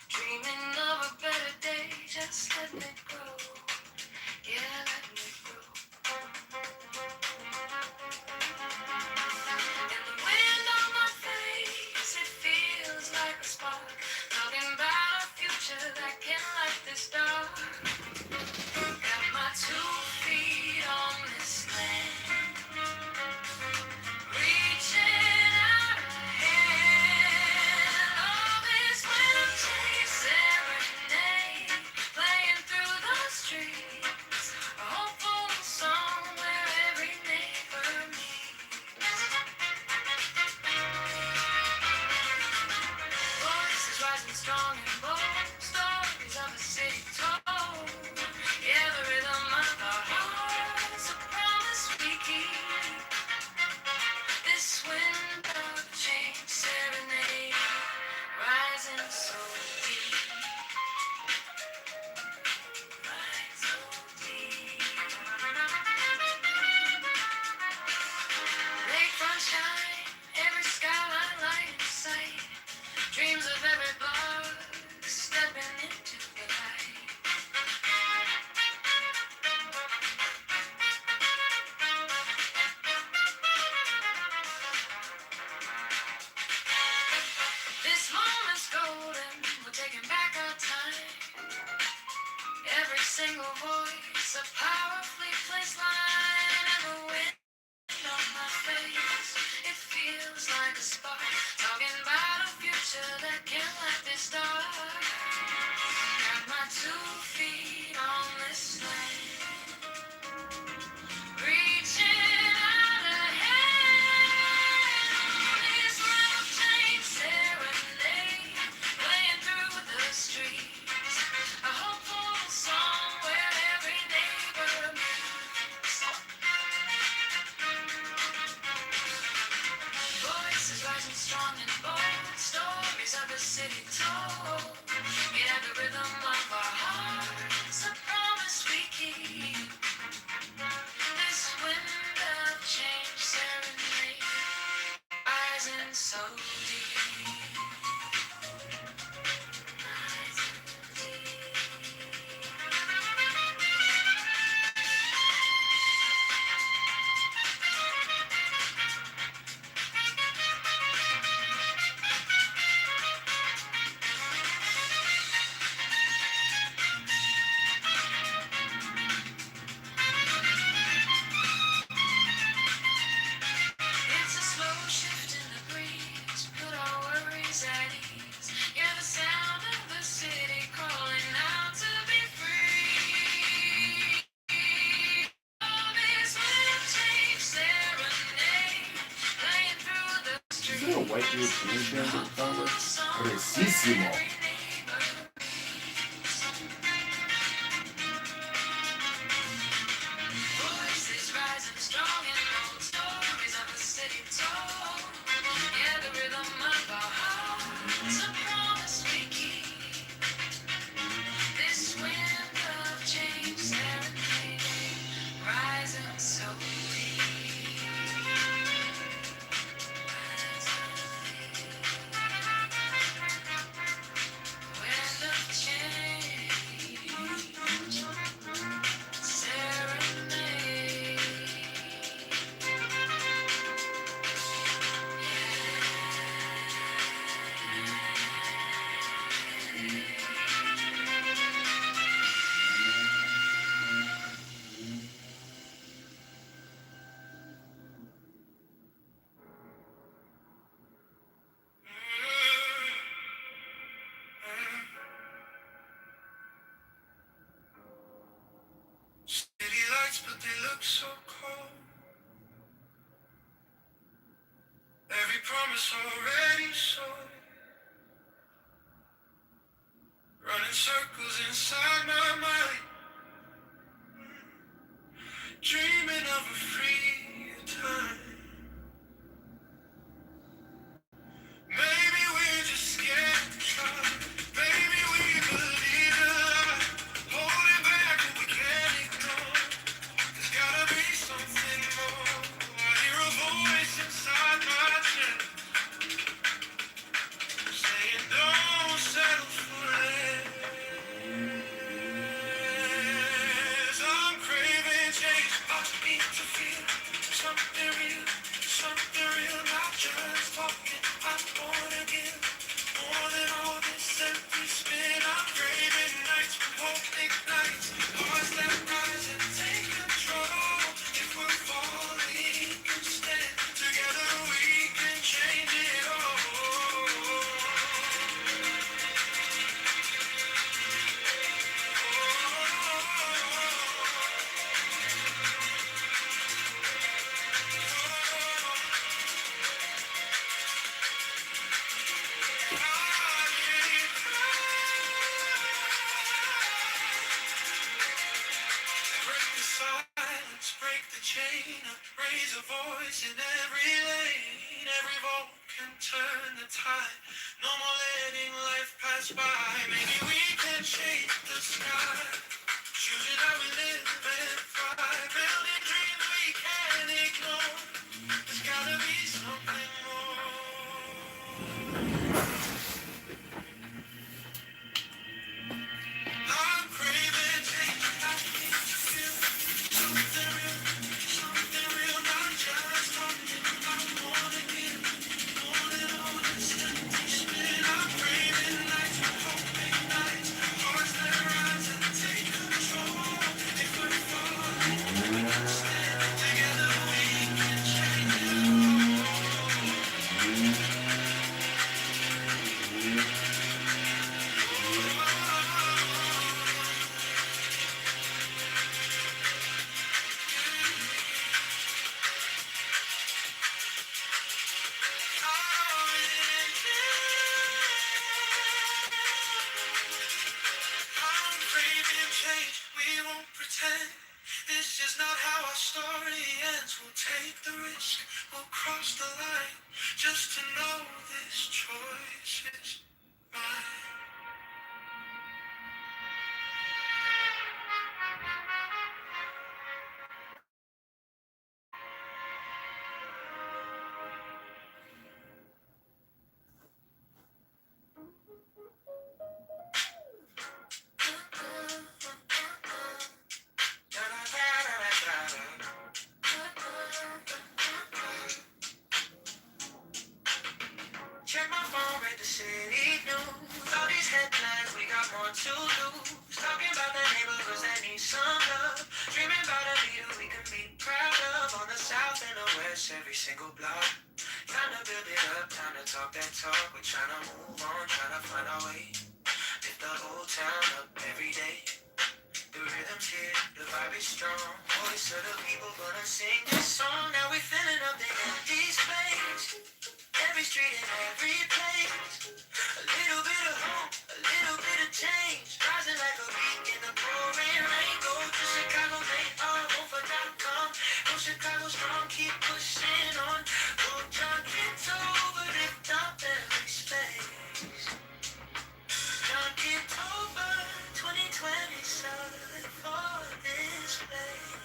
Dreaming of a better day, just let me grow. Yeah, let me grow. And the wind on my face, it feels like a spark. Talking about a future that can light this dark. Got my 2 feet on this land, reaching out a hand. Love is when I'm serenade, playing through the streets. A hopeful song where every neighbor meets. Voices rising strong and bold, stories of a city told. Yeah, the rhythm of our hearts, a promise we keep. This wind of change serenade, rising so deep, rising so deep. Lakefront shine, every skyline light in sight. Dreams of every bar stepping into the light. This moment's golden, we're taking back our time. Every single voice, a powerfully placed line. And the wind on my face, it feels like a spark. Talking about a future that can't light this dark. Got my 2 feet on this land, reaching out a hand. This love chain serenade, playing through the streets. A hopeful song where every neighbor meets. Voices rising strong and bold, stories of a city told. Yeah, the rhythm of our hearts, a promise we keep. This wind of change serenade, rising so deep. Rising deep. It's a slow shift in the breeze, put our worries at ease. Yeah, the sound of the city calling out to be free. Love is when change serenade, playing through the streets.
Is there a white European band in Congress? Precisimo.
Voices rising strong and bold, stories of a city told. Yeah, the rhythm of our hearts, a promise we keep. This wind of change serenade, rising so deep. Rising deep.
harvest already sown. Running circles inside my mind. Dreaming of a freer time. Maybe we're just scared to try. Maybe we believe a lie. Holding back what we can't ignore. There's gotta be something more. I hear a voice inside my chest saying don't settle for less. I'm craving change. I need to feel something real, not just talking. I wanna give more than all this empty spin. I'm craving nights when hope ignites, hearts that rise and take control. If we're falling, can stand together, we can change it all. Break the silence, break the chain, raise a voice in every lane. Every vote can turn the tide. No more letting life pass by. Maybe we can shape the sky. Choosing how we live and thrive. Building dreams we can't ignore. There's gotta be something more. I'm craving change. I need to feel something real, not just talking. I wanna give more than all this empty spin. I'm craving nights with hope ignites, hearts that rise and take control. If we're falling, we can stand together. We can change it I'm craving change, we won't pretend. This is not how our story ends. We'll take the risk, we'll cross the line, just to know this choice is mine. Check my phone, read the city news. All these headlines, we got more to lose. Talking about the neighborhoods that need some love. Dreaming about a leader we can be proud of. On the south and the west, every single block. Time to build it up, time to talk that talk. We're trying to move on, trying to find our way. Lift the whole town up every day. The rhythm's here, the vibe is strong. Voice of the people gonna sing this song. Now we're filling up the empty space. Every street and every place. A little bit of hope, a little bit of change. Rising like a week in the pouring rain. Go to Chicago, they are over.com. Go Chicago strong, keep pushing on. Go John Kitover, lift up every space. John Kitover, 2020 solid for this place.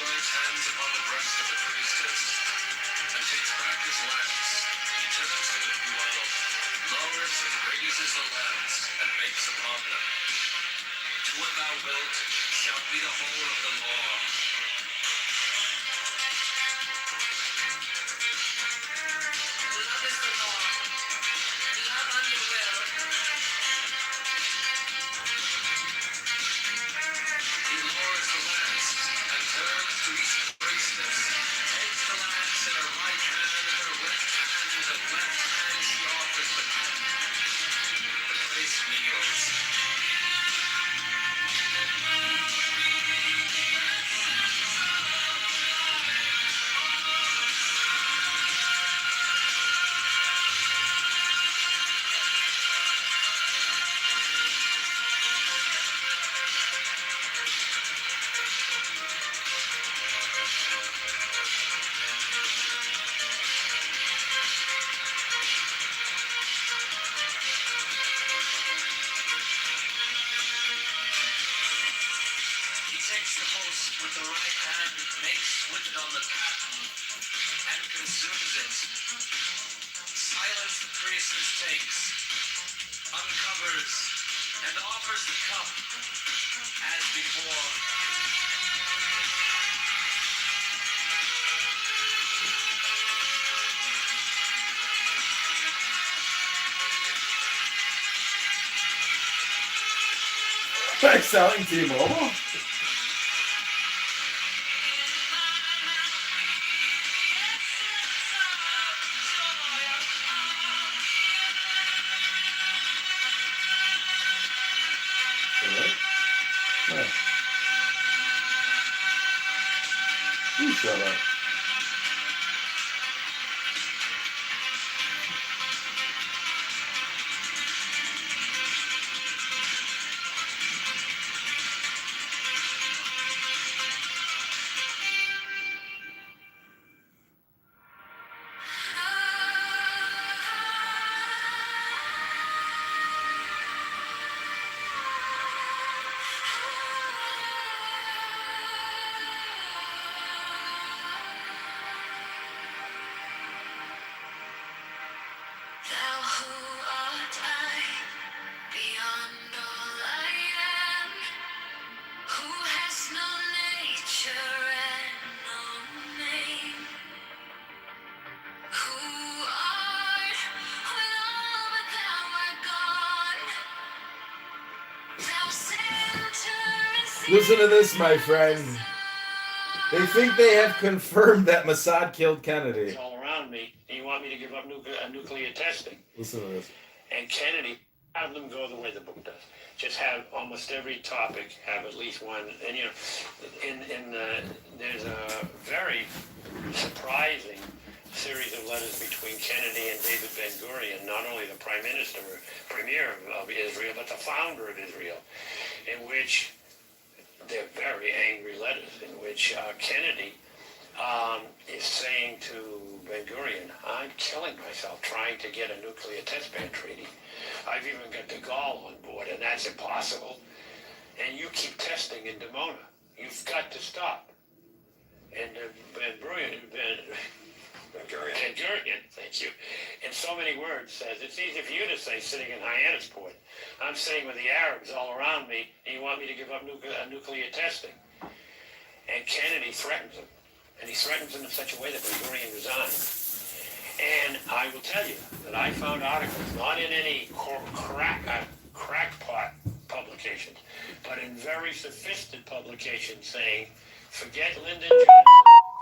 joins hands upon the breast of the priestess and takes back his lance. He turns it, if you will, lowers and raises the lance and makes upon them. Do what thou wilt shall be the whole of the law.
Love is the law. Love on your will.
He lowers the lance and turns to each priestess, takes the lance in her right hand and her left hand, and the left hand she offers the cup. The priest kneels. He takes the host with the right hand, makes with it on the paten, and consumes it. Silence the priestess takes, uncovers, and offers the cup as before.
By selling T-Mobile? Yeah. You shut up.
Thou who art I, beyond all I am, who has no nature and no name, who art when all but thou art gone, thou center and
Listen to this, my friend. They think they have confirmed that Mossad killed Kennedy.
All around me, and you want me to give up nuclear testing.
Listen to this.
And Kennedy, have them go the way the book does. Just have almost every topic have at least one. And you know, there's a very surprising series of letters between Kennedy and David Ben Gurion, not only the premier of Israel, but the founder of Israel, in which they're very angry letters, in which Kennedy is saying to Ben Gurion, I'm killing myself trying to get a nuclear test ban treaty. I've even got de Gaulle on board, and that's impossible. And you keep testing in Dimona. You've got to stop. And Ben Gurion, thank you, in so many words says, it's easy for you to say sitting in Hyannisport. I'm sitting with the Arabs all around me, and you want me to give up nuclear testing. And Kennedy threatens him. And he threatens him in such a way that Ben Gurion resigned. And I will tell you that I found articles, not in any crackpot publications, but in very sophisticated publications saying, forget Lyndon Johnson,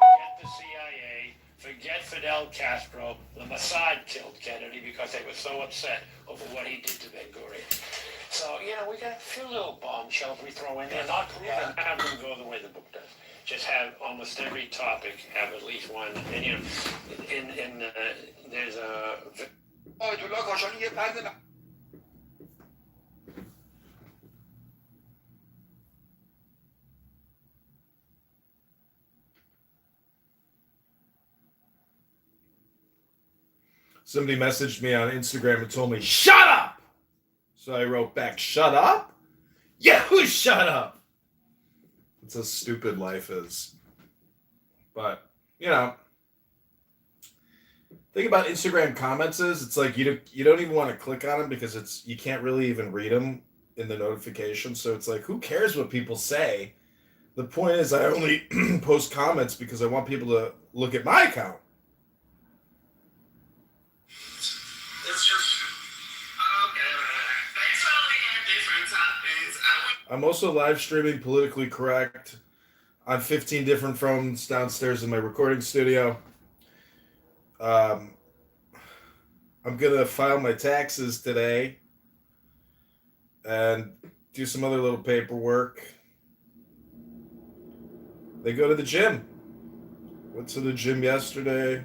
forget the CIA, forget Fidel Castro, the Mossad killed Kennedy because they were so upset over what he did to Ben Gurion. So, you know, we got a few little bombshells we throw in there, not proven, have them go the way the book does. Just have almost every topic have at least one. And, you know, there's a...
Somebody messaged me on Instagram and told me, shut up! So I wrote back, shut up? Yeah, who shut up? That's how stupid life is. But, you know, thing about Instagram comments is it's like you don't even want to click on them because you can't really even read them in the notification. So it's like, who cares what people say? The point is, I only post comments because I want people to look at my account.
It's just okay. Thanks for all the different topics.
I'm also live streaming Politically Correct on 15 different phones downstairs in my recording studio. I'm gonna file my taxes today and do some other little paperwork. They go to the gym. Went to the gym yesterday.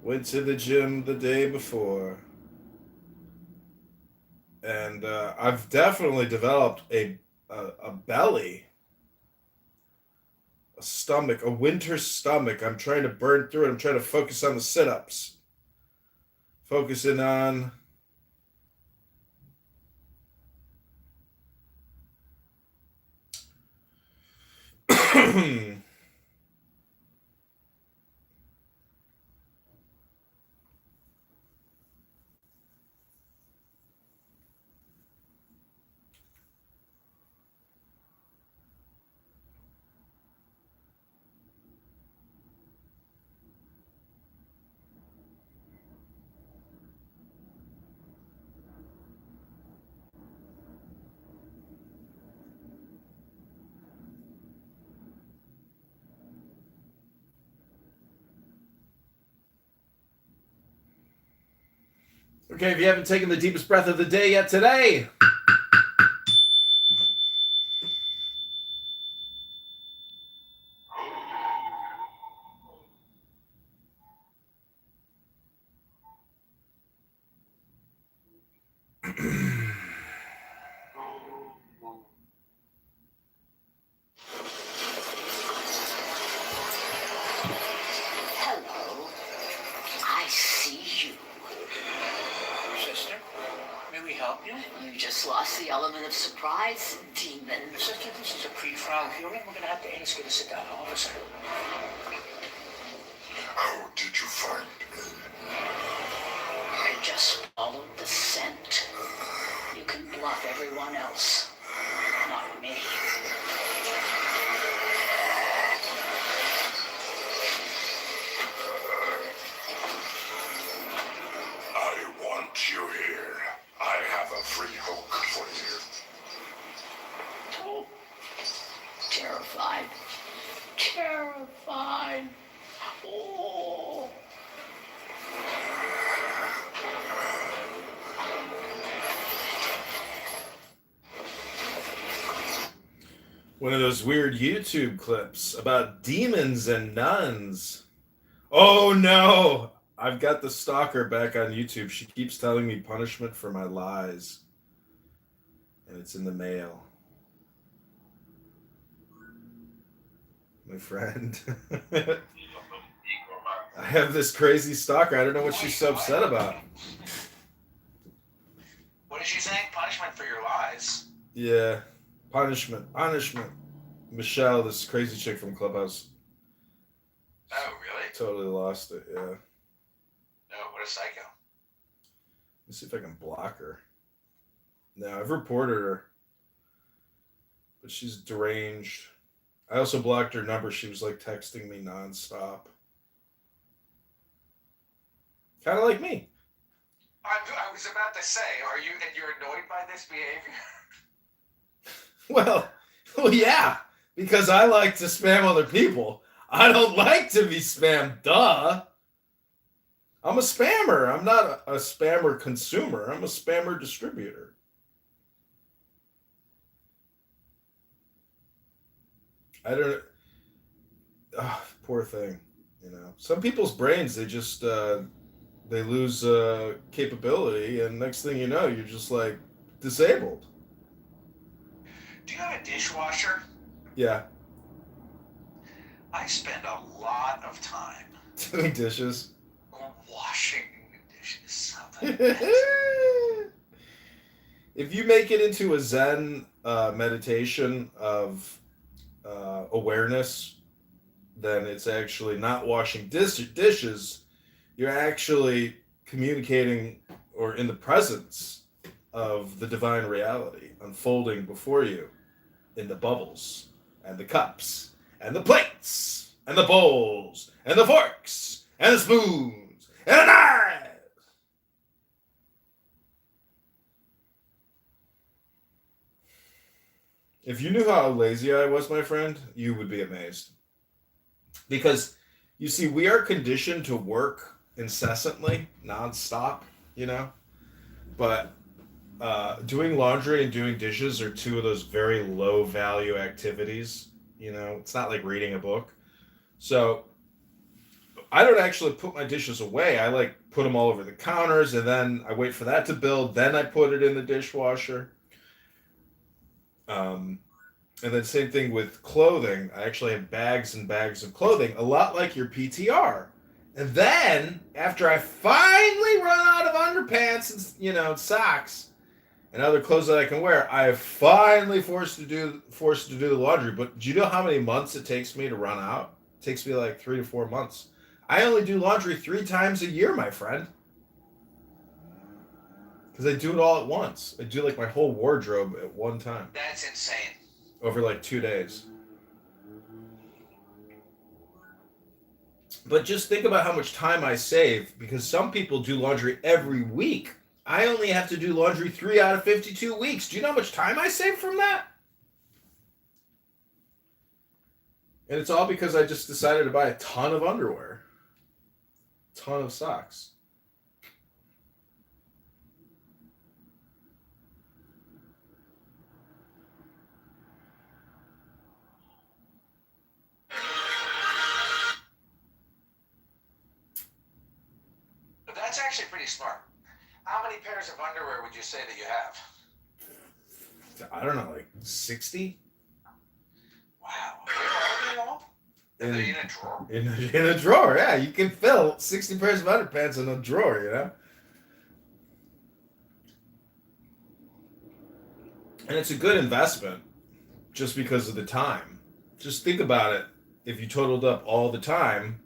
Went to the gym the day before. And I've definitely developed a belly, a stomach, a winter stomach. I'm trying to burn through it. I'm trying to focus on the sit-ups. Focusing on Okay, if you haven't taken the deepest breath of the day yet today,
Hello. I see you.
Sister, may we help you?
You just lost the element of surprise, demon.
Sister, this is a pre-trial hearing. We're going to have to ask you to sit down, officer.
How did you find me?
I just followed the scent. You can bluff everyone else, not me.
I want you here. I have a free hook for you.
Oh, terrified. Terrified. Oh.
one of those weird YouTube clips about demons and nuns. Oh no! I've got the stalker back on YouTube. She keeps telling me punishment for my lies. And it's in the mail. My friend. I have this crazy stalker. I don't know what she's so upset about.
What is she saying? Punishment for your lies.
Yeah. Punishment. Michelle, this crazy chick from Clubhouse.
Oh, really?
Totally lost it, yeah.
No, what a psycho.
Let's see if I can block her. No, I've reported her. But she's deranged. I also blocked her number. She was like texting me nonstop. Kind of like me.
I was about to say, you're annoyed by this behavior?
Well, yeah, because I like to spam other people. I don't like to be spammed, duh. I'm a spammer. I'm not a spammer consumer. I'm a spammer distributor. I don't... Oh, poor thing. You know, some people's brains, they just... they lose capability, and next thing you know, you're just like disabled.
Do you have a dishwasher?
Yeah.
I spend a lot of time
Doing dishes.
washing dishes.
If you make it into a Zen meditation of awareness, then it's actually not washing dishes. You're actually communicating or in the presence of the divine reality unfolding before you in the bubbles and the cups and the plates and the bowls and the forks and the spoons and the knives. If you knew how lazy I was, my friend, you would be amazed. Because, you see, we are conditioned to work incessantly, nonstop, But doing laundry and doing dishes are two of those very low value activities. It's not like reading a book. So I don't actually put my dishes away. I put them all over the counters, and then I wait for that to build. Then I put it in the dishwasher. And then same thing with clothing. I actually have bags and bags of clothing, a lot like your PTR. And then after I finally run out of underpants and socks and other clothes that I can wear, I have finally forced to do the laundry. But do you know how many months it takes me to run out? It takes me like 3 to 4 months. I only do laundry 3 times a year, my friend. Because I do it all at once. I do my whole wardrobe at one time.
That's insane.
Over 2 days. But just think about how much time I save, because some people do laundry every week. I only have to do laundry 3 out of 52 weeks. Do you know how much time I save from that? And it's all because I just decided to buy a ton of underwear. A ton of socks.
But that's actually pretty smart. How many pairs of underwear would you say that you have?
I don't know, 60?
Wow. Are they in a drawer?
In a drawer, yeah. You can fill 60 pairs of underpants in a drawer, And it's a good investment just because of the time. Just think about it. If you totaled up all the time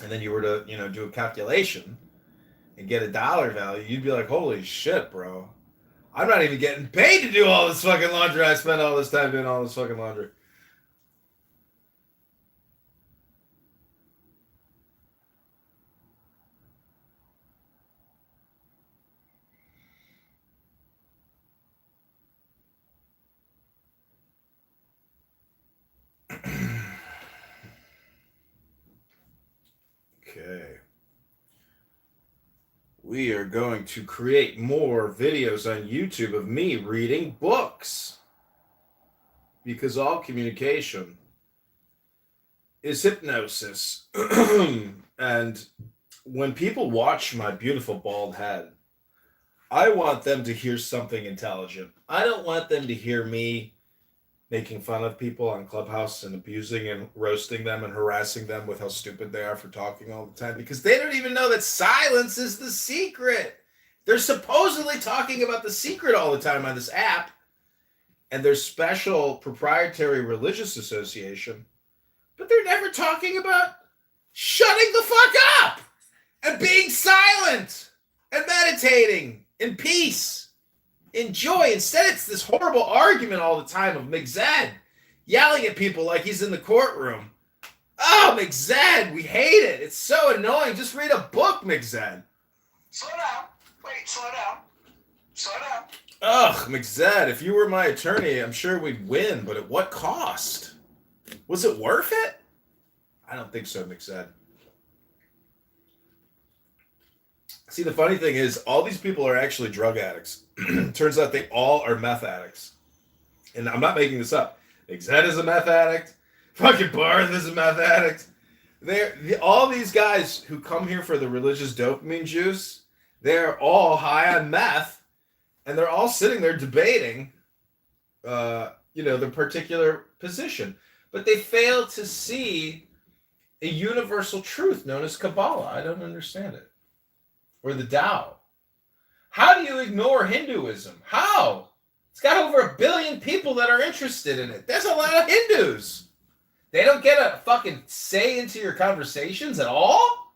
and then you were to, do a calculation and get a dollar value, you'd be like, holy shit, bro. I'm not even getting paid to do all this fucking laundry. I spend all this time doing all this fucking laundry. Okay. We are going to create more videos on YouTube of me reading books. Because all communication is hypnosis. And when people watch my beautiful bald head, I want them to hear something intelligent. I don't want them to hear me making fun of people on Clubhouse and abusing and roasting them and harassing them with how stupid they are for talking all the time, because they don't even know that silence is the secret. They're supposedly talking about the secret all the time on this app and their special proprietary religious association, but they're never talking about shutting the fuck up and being silent and meditating in peace. Enjoy. Instead, it's this horrible argument all the time of McZed yelling at people like he's in the courtroom. Oh, McZed, we hate it. It's so annoying. Just read a book, McZed.
Slow down. Wait, slow down. Slow down.
Ugh, McZed, if you were my attorney, I'm sure we'd win, but at what cost? Was it worth it? I don't think so, McZed. See, the funny thing is, all these people are actually drug addicts. Turns out they all are meth addicts. And I'm not making this up. Zed is a meth addict. Fucking Barth is a meth addict. All these guys who come here for the religious dopamine juice, they're all high on meth. And they're all sitting there debating, the particular position. But they fail to see a universal truth known as Kabbalah. I don't understand it. Or the Tao. How do you ignore Hinduism? How? It's got over 1 billion people that are interested in it. There's a lot of Hindus. They don't get a fucking say into your conversations at all?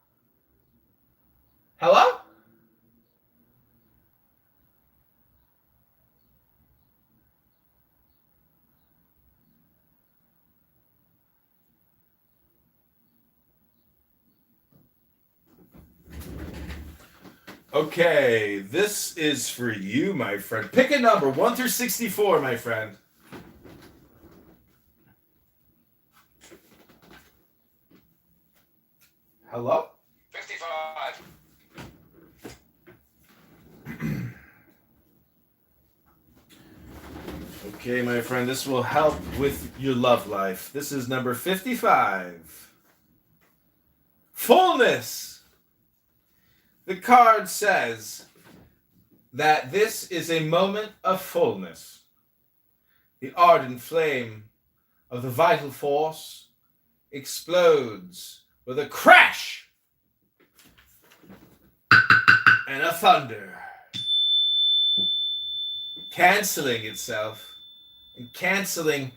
Hello? Okay, this is for you, my friend. Pick a number, 1 through 64, my friend. Hello?
55.
Okay, my friend, this will help with your love life. This is number 55. Fullness. The card says that this is a moment of fullness. The ardent flame of the vital force explodes with a crash and a thunder, canceling itself and canceling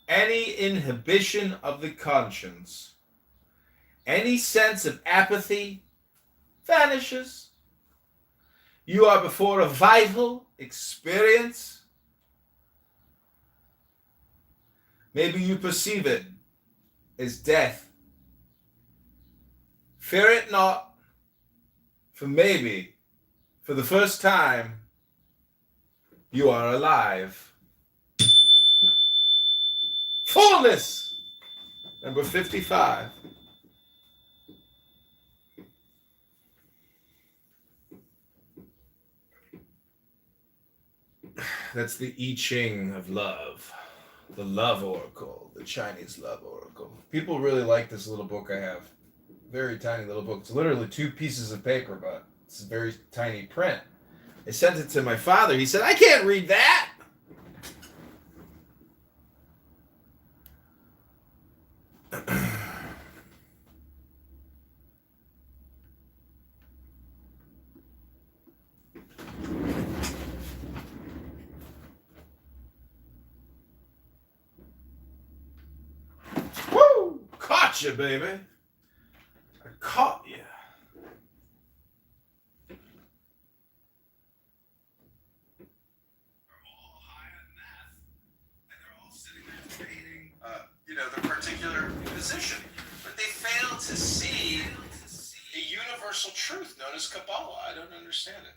any inhibition of the conscience. Any sense of apathy vanishes. You are before a vital experience. Maybe you perceive it as death. Fear it not, for maybe, for the first time, you are alive. Fullness, number 55. That's the I Ching of love. The love oracle, the Chinese love oracle. People really like this little book I have. Very tiny little book. It's literally 2 pieces of paper, but it's very tiny print. I sent it to my father. He said, I can't read that. Woo! Caught you, baby. I caught you.
The particular position, but they fail to see a universal truth known as Kabbalah. I don't understand it.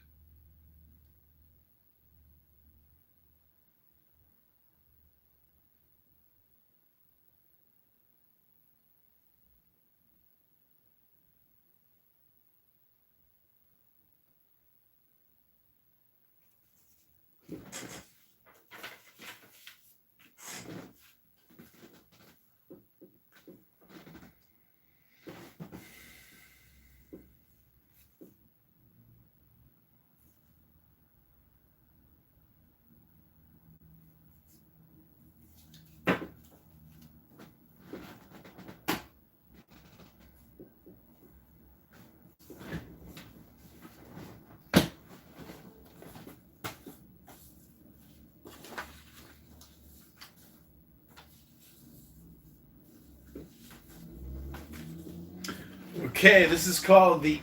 Okay, this is called the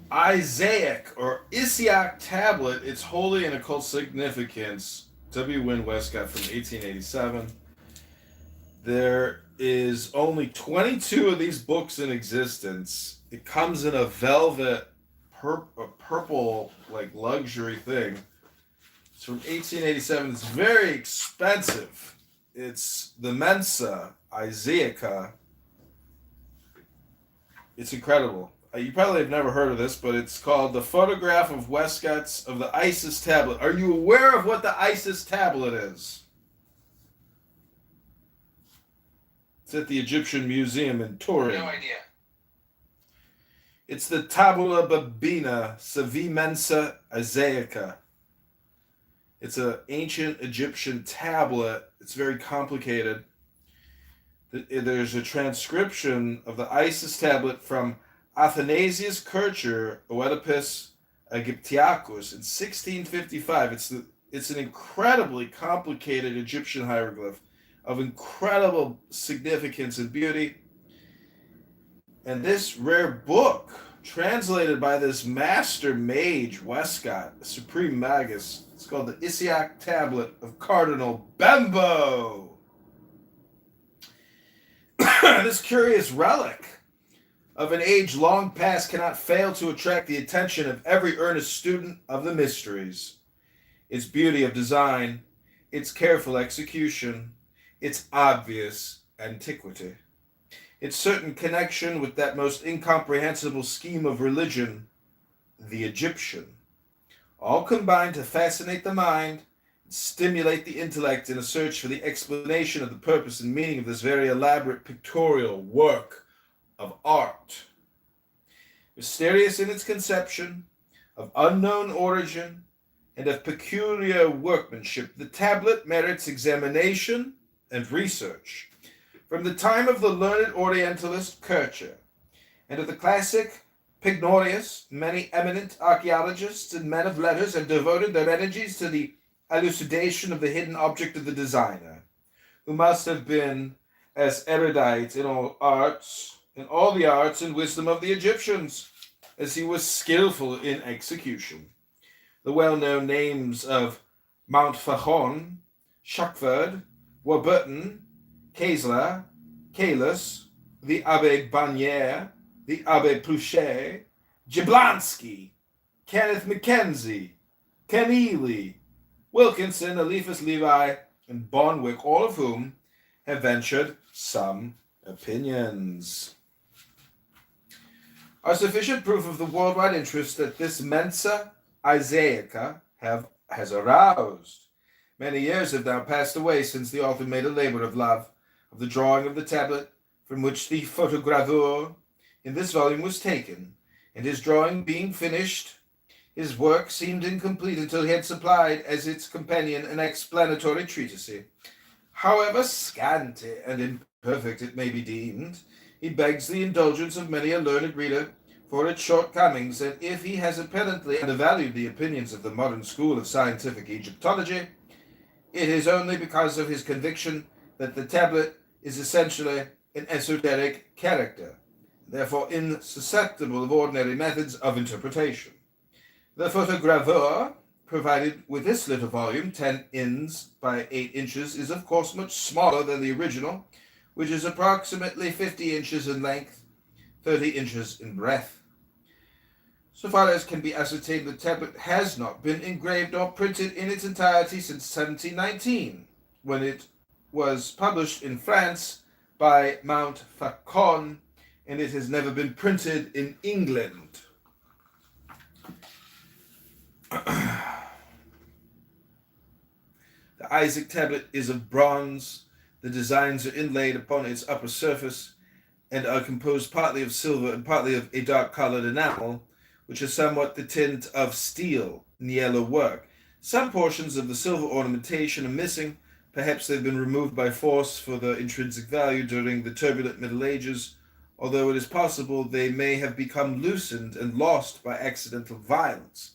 Isaac or Isiac tablet. It's holy and occult significance. W. Wynne Westcott from 1887. There is only 22 of these books in existence. It comes in a velvet, purple, like luxury thing. It's from 1887. It's very expensive. It's the Mensa Isaaca. It's incredible. You probably have never heard of this, but it's called The Photograph of Westcott's of the Isis Tablet. Are you aware of what the Isis Tablet is? It's at the Egyptian Museum in Turin. No idea.
It's the Tabula Babina Savi Mensa Isaaca. It's an ancient Egyptian tablet. It's very complicated. There's a transcription of the Isis tablet from Athanasius Kircher, Oedipus Aegyptiacus in 1655. It's an incredibly complicated Egyptian hieroglyph. of incredible significance and beauty. And this rare book, translated by this master mage, Westcott, a supreme magus, it's called the Isiac Tablet of Cardinal Bembo. This curious relic of an age long past cannot fail to attract the attention of every earnest student of the mysteries. Its beauty of design, its careful execution, its obvious antiquity, its certain connection with that most incomprehensible scheme of religion, the Egyptian, all combine to fascinate the mind and stimulate the intellect in a search for the explanation of the purpose and meaning of this very elaborate pictorial work of art. Mysterious in its conception, of unknown origin, and of peculiar workmanship, the tablet merits examination and research. From the time of the learned Orientalist Kircher and of the classic Pignorius, many eminent archaeologists and men of letters have devoted their energies to the elucidation of the hidden object of the designer, who must have been as erudite in all the arts and wisdom of the Egyptians, as he was skillful in execution. The well-known names of Mount Fachon, Shuckford, Warburton, Kaesler, Kalus, the Abbé Bagnière, the Abbé Pluchet, Jablonski, Kenneth Mackenzie, Keneally, Wilkinson, Eliphas Levi, and Bonwick, all of whom have ventured some opinions, are sufficient proof of the worldwide interest that this Mensa Isaica has aroused. Many years have now passed away since the author made a labor of love of the drawing of the tablet from which the photogravure in this volume was taken, and his drawing being finished, his work seemed incomplete until he had supplied as its companion an explanatory treatise. However scanty and imperfect it may be deemed, he begs the indulgence of many a learned reader for its shortcomings, and if he has apparently undervalued the opinions of the modern school of scientific Egyptology, it is only because of his conviction that the tablet is essentially an esoteric character, therefore insusceptible of ordinary methods of interpretation. The photogravure provided with this little volume, 10 ins by 8 inches, is of course much smaller than the original, which is approximately 50 inches in length, 30 inches in breadth. So far as can be ascertained, the tablet has not been engraved or printed in its entirety since 1719, when it was published in France by Mount Faucon, and it has never been printed in England. The Isaac tablet is of bronze. The designs are inlaid upon its upper surface and are composed partly of silver and partly of a dark-colored enamel, which is somewhat the tint of steel in yellow work. Some portions of the silver ornamentation are missing. Perhaps they've been removed by force for their intrinsic value during the turbulent Middle Ages, although it is possible they may have become loosened and lost by accidental violence.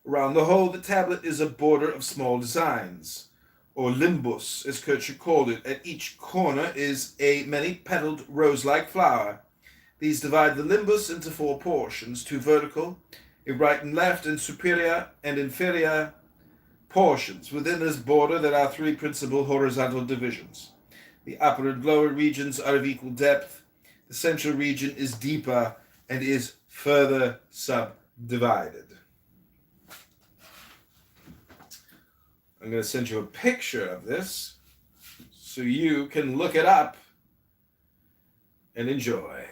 Around the whole, the tablet is a border of small designs, or limbus, as Kircher called it. At each corner is a many-petaled rose-like flower. These divide the limbus into 4 portions, 2 vertical, a right and left, and superior and inferior portions. Within this border there are 3 principal horizontal divisions. The upper and lower regions are of equal depth. The central region is deeper and is further subdivided. I'm going to send you a picture of this so you can look it up and enjoy.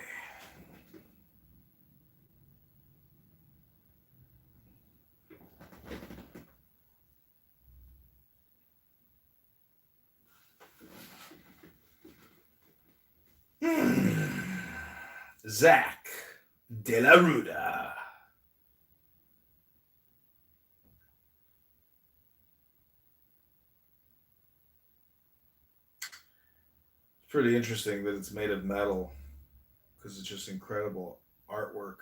Zach de la Ruda. It's pretty interesting that it's made of metal because it's just incredible artwork.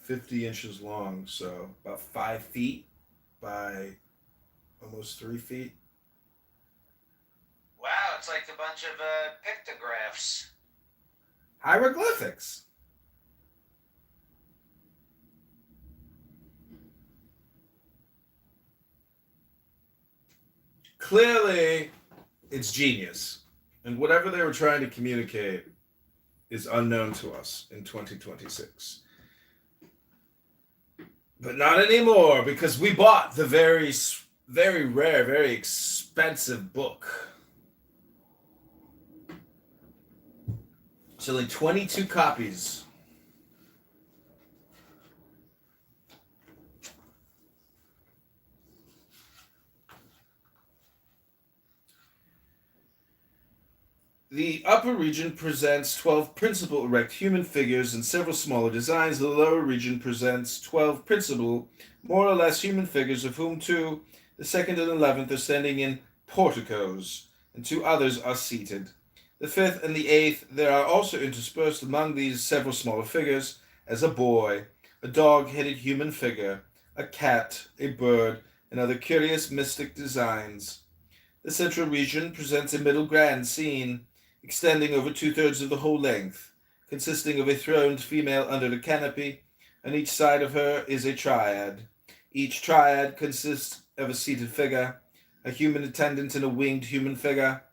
50 inches long, so about 5 feet by almost 3 feet.
Wow, it's like a bunch of pictographs.
Hieroglyphics. Clearly, it's genius. And whatever they were trying to communicate is unknown to us in 2026. But not anymore, because we bought the very, very rare, very expensive book. It's only 22 copies. The upper region presents 12 principal erect human figures and several smaller designs. The lower region presents 12 principal, more or less human figures, of whom 2, the 2nd and 11th, are standing in porticos, and 2 others are seated. The 5th and the 8th, there are also interspersed among these several smaller figures, as a boy, a dog-headed human figure, a cat, a bird, and other curious mystic designs. The central region presents a middle grand scene, extending over 2/3 of the whole length, consisting of a throned female under the canopy. On each side of her is a triad. Each triad consists of a seated figure, a human attendant, and a winged human figure.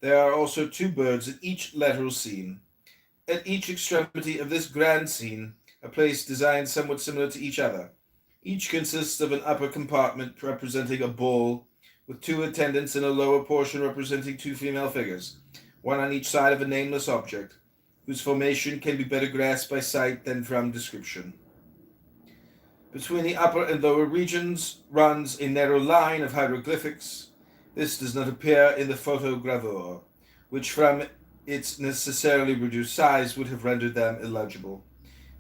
There are also 2 birds at each lateral scene. At each extremity of this grand scene are placed designs somewhat similar to each other. Each consists of an upper compartment representing a bull, with 2 attendants, and a lower portion representing 2 female figures, one on each side of a nameless object, whose formation can be better grasped by sight than from description. Between the upper and lower regions runs a narrow line of hieroglyphics. This does not appear in the photogravure, which from its necessarily reduced size would have rendered them illegible.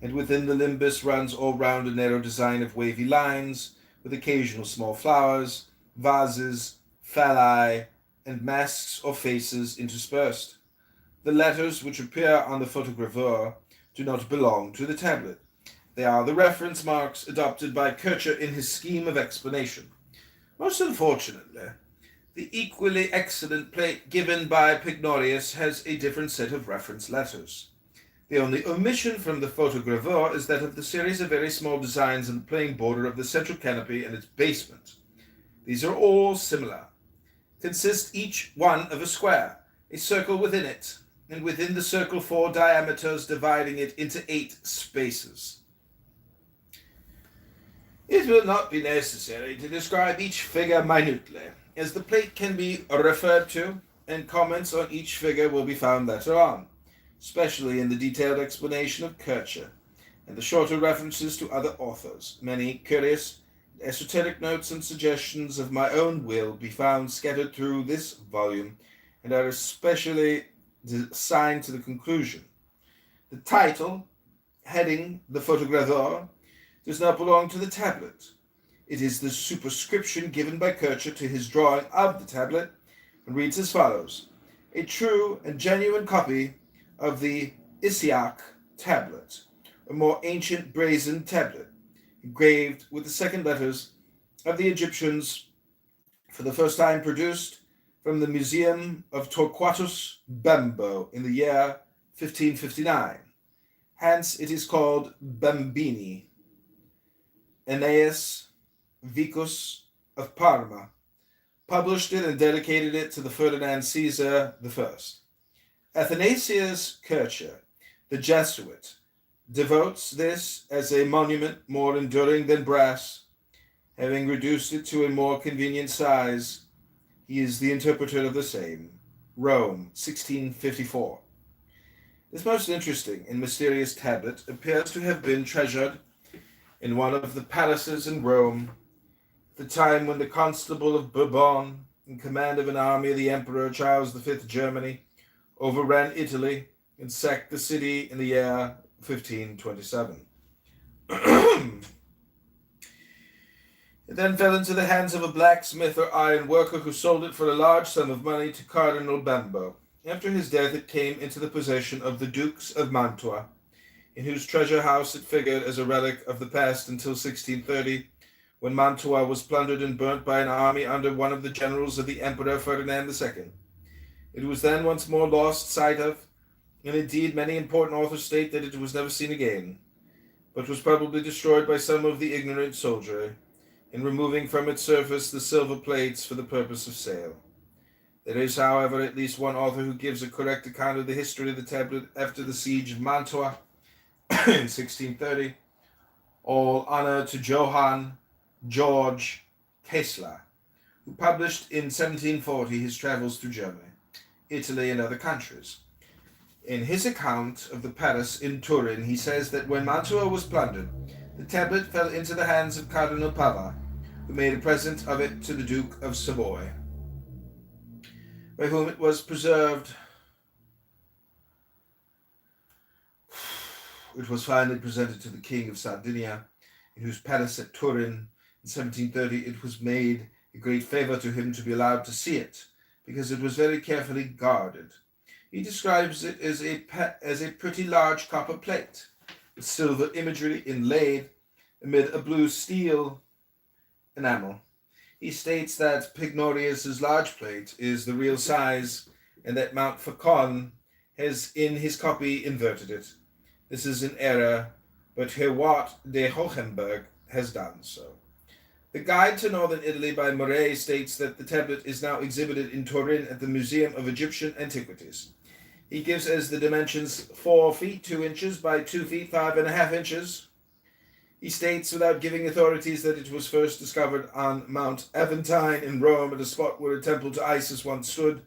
And within the limbus runs all round a narrow design of wavy lines, with occasional small flowers, vases, phalli, and masks or faces interspersed. The letters which appear on the photogravure do not belong to the tablet. They are the reference marks adopted by Kircher in his scheme of explanation. Most unfortunately, the equally excellent plate given by Pignorius has a different set of reference letters. The only omission from the photogravure is that of the series of very small designs on the plain border of the central canopy and its basement. These are all similar, consist each one of a square, a circle within it, and within the circle 4 diameters, dividing it into 8 spaces. It will not be necessary to describe each figure minutely, as the plate can be referred to, and comments on each figure will be found later on, especially in the detailed explanation of Kircher, and the shorter references to other authors. Many curious esoteric notes and suggestions of my own will be found scattered through this volume, and are especially assigned to the conclusion. The title, heading the photogravure, does not belong to the tablet. It is the superscription given by Kircher to his drawing of the tablet, and reads as follows: a true and genuine copy of the Isiac tablet, a more ancient brazen tablet, engraved with the second letters of the Egyptians, for the first time produced from the Museum of Torquatus Bembo in the year 1559. Hence it is called Bembini. Aeneas Vicus of Parma published it and dedicated it to the Ferdinand Caesar I. Athanasius Kircher, the Jesuit, devotes this as a monument more enduring than brass. Having reduced it to a more convenient size, he is the interpreter of the same. Rome, 1654. This most interesting and mysterious tablet appears to have been treasured in one of the palaces in Rome, at the time when the Constable of Bourbon, in command of an army of the Emperor Charles V Germany, overran Italy and sacked the city in the year 1527. It then fell into the hands of a blacksmith or iron worker, who sold it for a large sum of money to Cardinal Bembo. After his death it came into the possession of the Dukes of Mantua, in whose treasure house it figured as a relic of the past until 1630, when Mantua was plundered and burnt by an army under one of the generals of the Emperor Ferdinand II. It was then once more lost sight of, and indeed many important authors state that it was never seen again, but was probably destroyed by some of the ignorant soldiery, in removing from its surface the silver plates for the purpose of sale. There is, however, at least one author who gives a correct account of the history of the tablet after the siege of Mantua in 1630. All honor to Johann George Kessler, who published in 1740 his travels through Germany, Italy, and other countries. In his account of the palace in Turin, he says that when Mantua was plundered, the tablet fell into the hands of Cardinal Pava, who made a present of it to the Duke of Savoy, by whom it was preserved. It was finally presented to the King of Sardinia, in whose palace at Turin in 1730 it was made a great favor to him to be allowed to see it, because it was very carefully guarded. He describes it as a pretty large copper plate, with silver imagery inlaid amid a blue steel enamel. He states that Pignorius's large plate is the real size, and that Montfaucon has in his copy inverted it. This is an error, but Herwart de Hohenberg has done so. The Guide to Northern Italy by Murray states that the tablet is now exhibited in Turin at the Museum of Egyptian Antiquities. He gives as the dimensions 4 feet 2 inches by 2 feet 5.5 inches. He states, without giving authorities, that it was first discovered on Mount Aventine in Rome, at a spot where a temple to Isis once stood.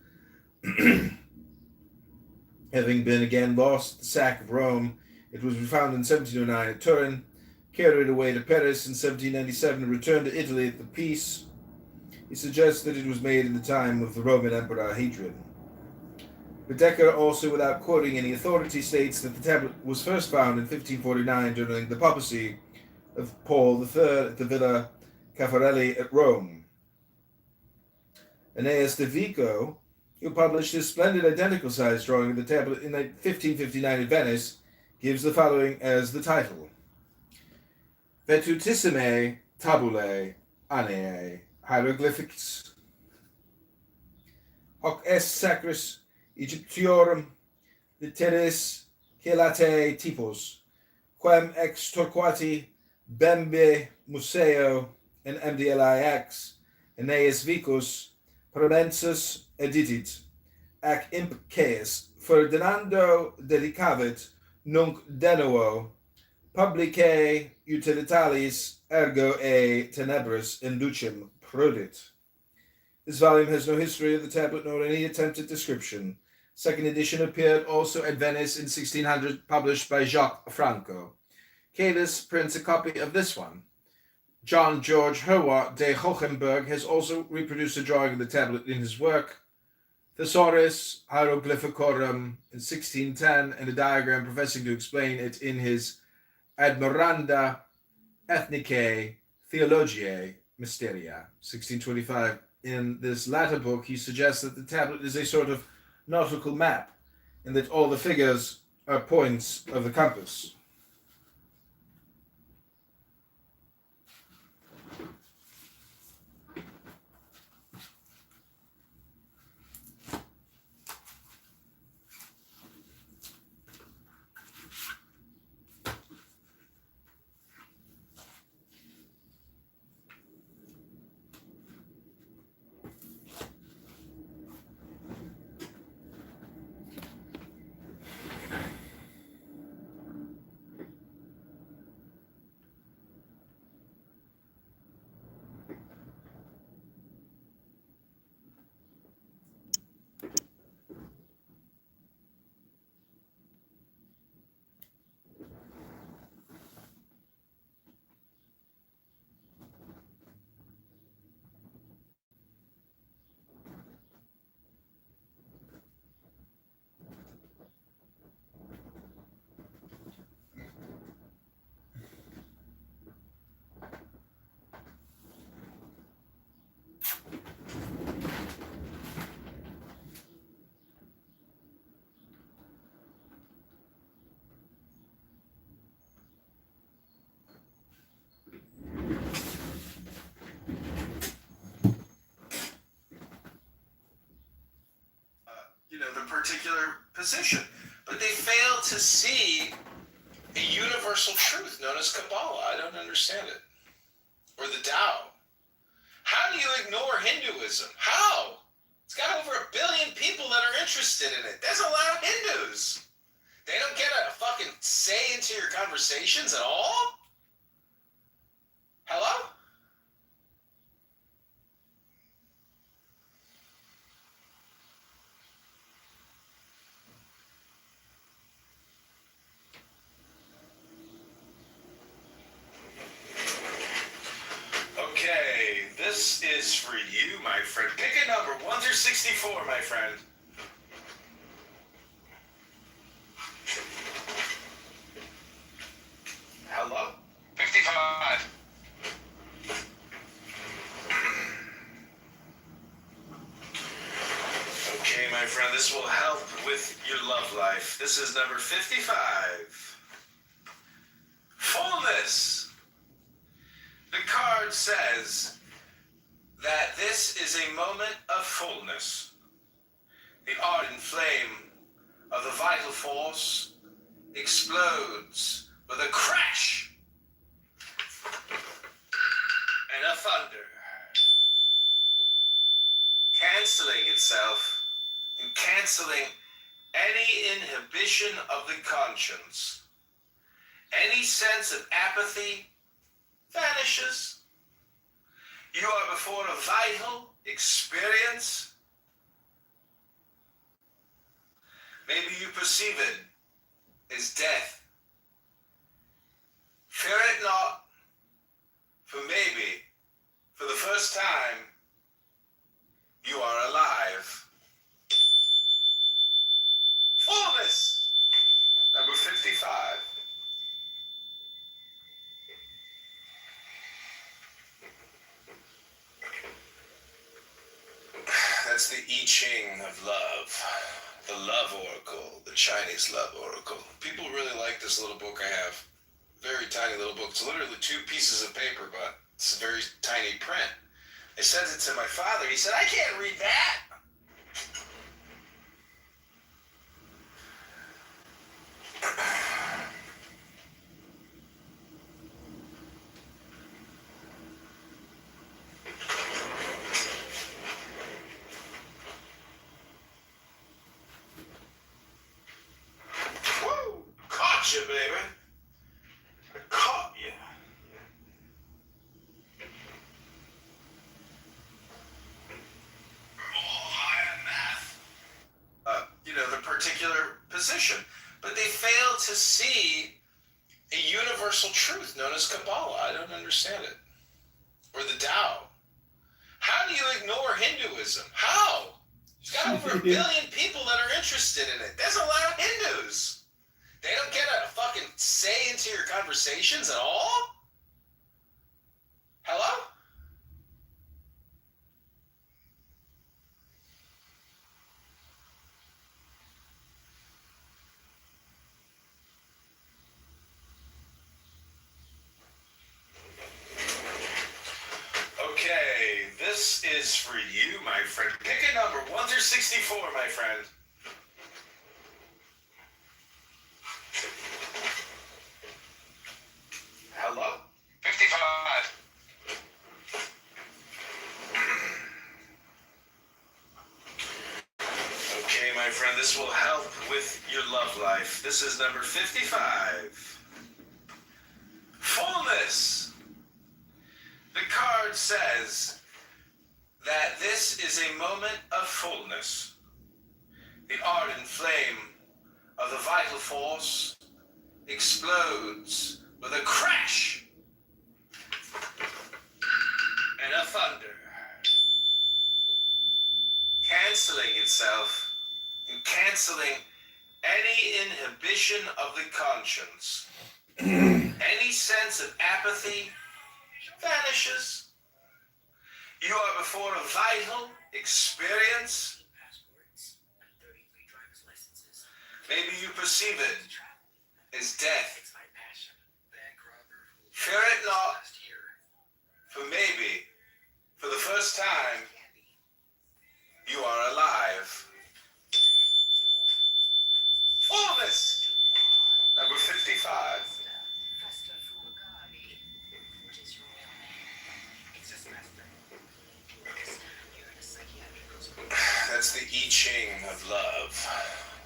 Having been again lost at the sack of Rome, it was found in 1709 at Turin, carried away to Paris in 1797, and returned to Italy at the peace. He suggests that it was made in the time of the Roman Emperor Hadrian. Bedecker, also without quoting any authority, states that the tablet was first found in 1549 during the papacy of Paul III at the Villa Caffarelli at Rome. Aeneas de Vico, who published his splendid identical-sized drawing of the tablet in 1559 at Venice, gives the following as the title: Vetutissime tabulae annae hieroglyphics hoc est sacris Egyptiorum litteris celatae typos, quem ex Torquati Bembe Museo and MDLIX Aeneas Vicus Promensus editit, ac impeces Ferdinando dedicavit nunc de novo publicae utilitalis ergo e tenebris inducem prodit. This volume has no history of the tablet nor any attempted description. Second edition appeared also at Venice in 1600, published by Jacques Franco. Calis prints a copy of this one. John George Herwart de Hohenberg has also reproduced a drawing of the tablet in his work Thesaurus Hieroglyphicorum in 1610, and a diagram professing to explain it in his Admiranda Ethnicae Theologiae Mysteria, 1625. In this latter book, he suggests that the tablet is a sort of nautical map, and that all the figures are points of the compass.
the particular position, but they fail to see a universal truth known as Kabbalah. I don't understand it. Or the Tao. How do you ignore Hinduism? How? It's got over 1 billion people that are interested in it. There's a lot of Hindus. They don't get a fucking say into your conversations at all? Hello? Okay, this is for you, my friend. Pick a number, 1 through 64, my friend. Hello?
55.
Okay, my friend, this will help with your love life. This is number 55. Fullness. The card says that this is a moment of fullness. The ardent flame of the vital force explodes with a crash and a thunder, canceling itself and canceling any inhibition of the conscience. Any sense of apathy vanishes. You are before a vital experience. Maybe you perceive it as death. Fear it not, for maybe, for the first time, you are alive. Fullness, number 55. That's the I Ching of love, the love oracle, the Chinese love oracle. People really like this little book I have. Very tiny little book. It's literally 2 pieces of paper, but it's a very tiny print. I sent it to my father. He said, I can't read that. Woo! Caught you, baby. I caught you. The particular position. But they fail to see a universal truth known as Kabbalah. I don't understand it. Or the Tao. How do you ignore Hinduism? How? There's got over 1 billion people that are interested in it. There's a lot of Hindus. They don't get a fucking say into your conversations at all? Hello? Okay, this is for you, my friend. Pick a number, 1 through 64, my friend. Hello?
55.
Okay, my friend, this will help with your love life. This is number 55. Fullness. The card says that this is a moment of fullness. The ardent flame of the vital force explodes with a crash and a thunder, canceling itself and canceling any inhibition of the conscience. Any sense of apathy vanishes. You are before a vital experience. Maybe you perceive it as death. Fear it not, for maybe, for the first time, you are alive.
Ching of love,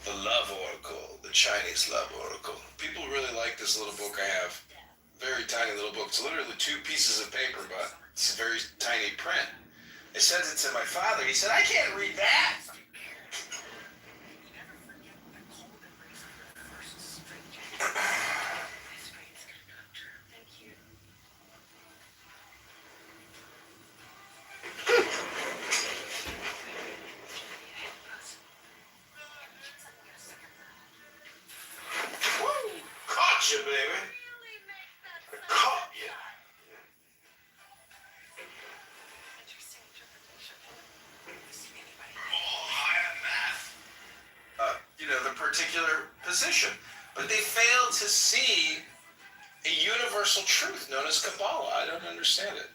the love oracle, the Chinese love oracle. People really like this little book I have. Very tiny little book. It's literally 2 pieces of paper, but it's a very tiny print. I sent it to my father. He said, I can't read that. Caught you, baby. I caught you. The particular position. But they fail to see a universal truth known as Kabbalah. I don't understand it.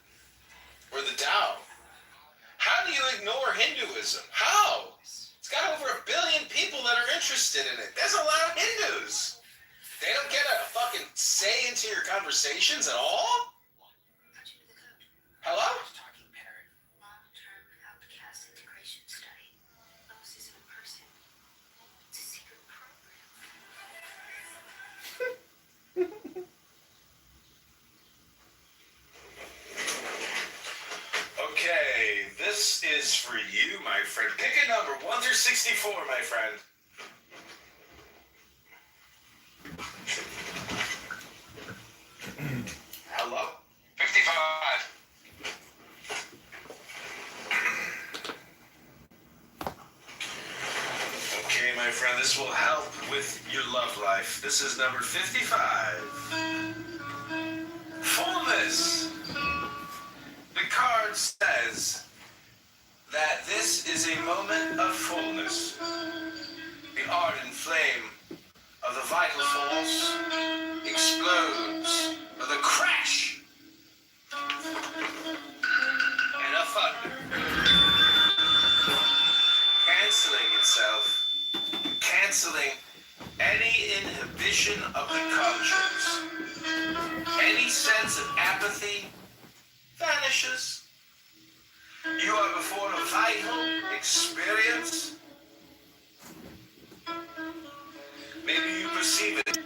Or the Tao. How do you ignore Hinduism? How? It's got over 1 billion people that are interested in it. There's a lot of Hindus. They don't get a fucking say into your conversations at all? Hello? Okay, this is for you, my friend. Pick a number, 1 through 64, my friend. Hello? 55. Okay, my friend, this will help with your love life. This is number 55. Fullness. The card says that this is a moment of fullness. The ardent flame of the vital force explodes with a crash and a thunder, canceling itself, canceling any inhibition of the conscience, any sense of apathy vanishes. You are before a vital experience. Maybe you perceive it